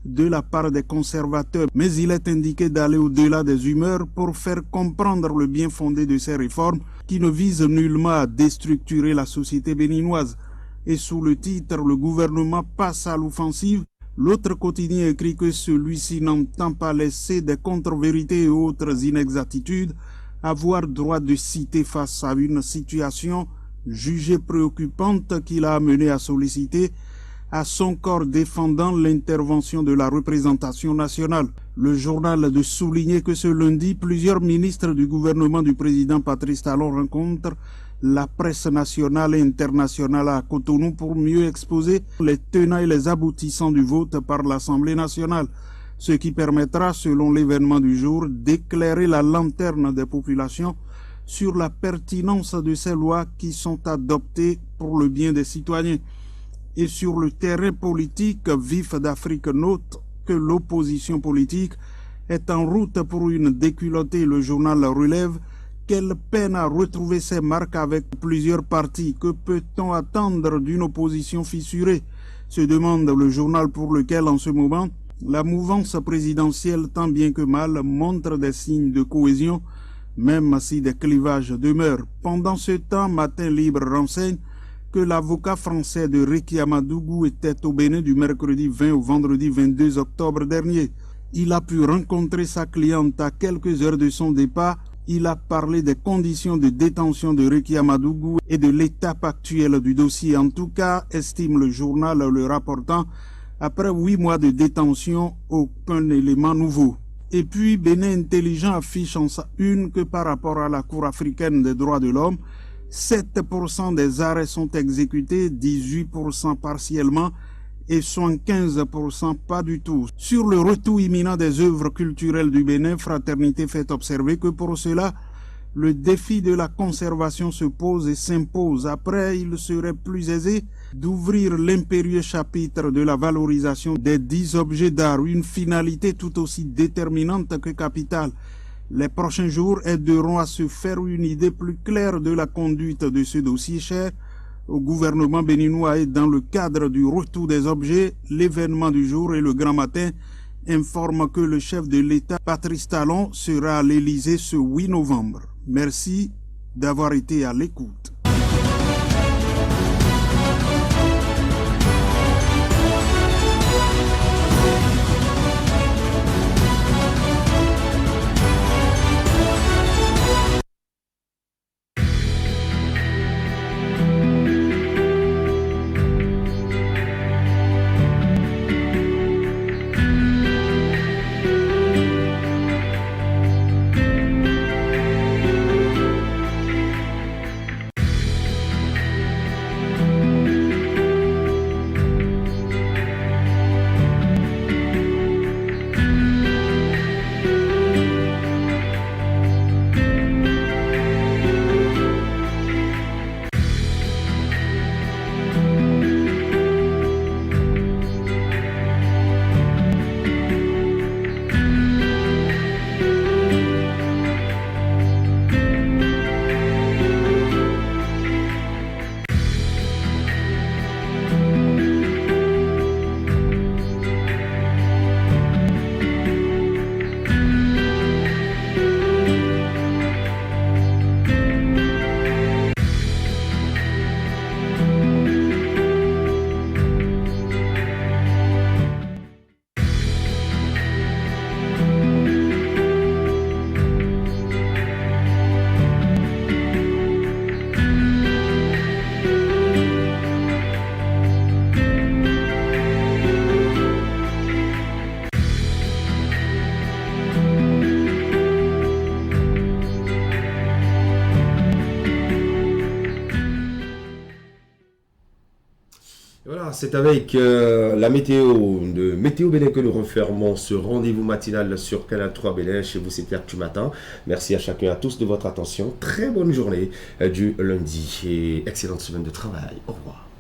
de la part des conservateurs, mais il est indiqué d'aller au-delà des humeurs pour faire comprendre le bien fondé de ces réformes qui ne visent nullement à déstructurer la société béninoise. Et sous le titre « Le gouvernement passe à l'offensive », l'autre quotidien écrit que celui-ci n'entend pas laisser des contre-vérités et autres inexactitudes avoir droit de citer face à une situation jugée préoccupante qui l'a amené à solliciter à son corps défendant l'intervention de la représentation nationale. Le journal de souligner que ce lundi, plusieurs ministres du gouvernement du président Patrice Talon rencontrent la presse nationale et internationale à Cotonou pour mieux exposer les tenants et les aboutissants du vote par l'Assemblée nationale, ce qui permettra, selon l'événement du jour, d'éclairer la lanterne des populations sur la pertinence de ces lois qui sont adoptées pour le bien des citoyens. Et sur le terrain politique, Vif d'Afrique note que l'opposition politique est en route pour une déculottée. Le journal relève qu'elle peine à retrouver ses marques avec plusieurs partis. Que peut-on attendre d'une opposition fissurée, se demande le journal, pour lequel en ce moment la mouvance présidentielle tant bien que mal montre des signes de cohésion, même si des clivages demeurent. Pendant ce temps, Matin Libre renseigne que l'avocat français de Réki Amadougou était au Bénin du mercredi 20 au vendredi 22 octobre dernier. Il a pu rencontrer sa cliente à quelques heures de son départ. Il a parlé des conditions de détention de Réki Amadougou et de l'étape actuelle du dossier. En tout cas, estime le journal le rapportant, après 8 mois de détention, aucun élément nouveau. Et puis, Bénin Intelligent affiche en sa une que par rapport à la Cour africaine des droits de l'homme, 7% des arrêts sont exécutés, 18% partiellement et 75% pas du tout. Sur le retour imminent des œuvres culturelles du Bénin, Fraternité fait observer que pour cela, le défi de la conservation se pose et s'impose. Après, il serait plus aisé d'ouvrir l'impérieux chapitre de la valorisation des 10 objets d'art, une finalité tout aussi déterminante que capitale. Les prochains jours aideront à se faire une idée plus claire de la conduite de ce dossier cher au gouvernement béninois et dans le cadre du retour des objets, l'événement du jour et le grand matin informe que le chef de l'État, Patrice Talon, sera à l'Élysée ce 8 novembre. Merci d'avoir été à l'écoute. C'est avec la météo de Météo Bénin que nous refermons ce rendez-vous matinal sur Canal 3 Bénin. Chez vous, c'était Actu Matin. Merci à chacun et à tous de votre attention. Très bonne journée du lundi et excellente semaine de travail. Au revoir.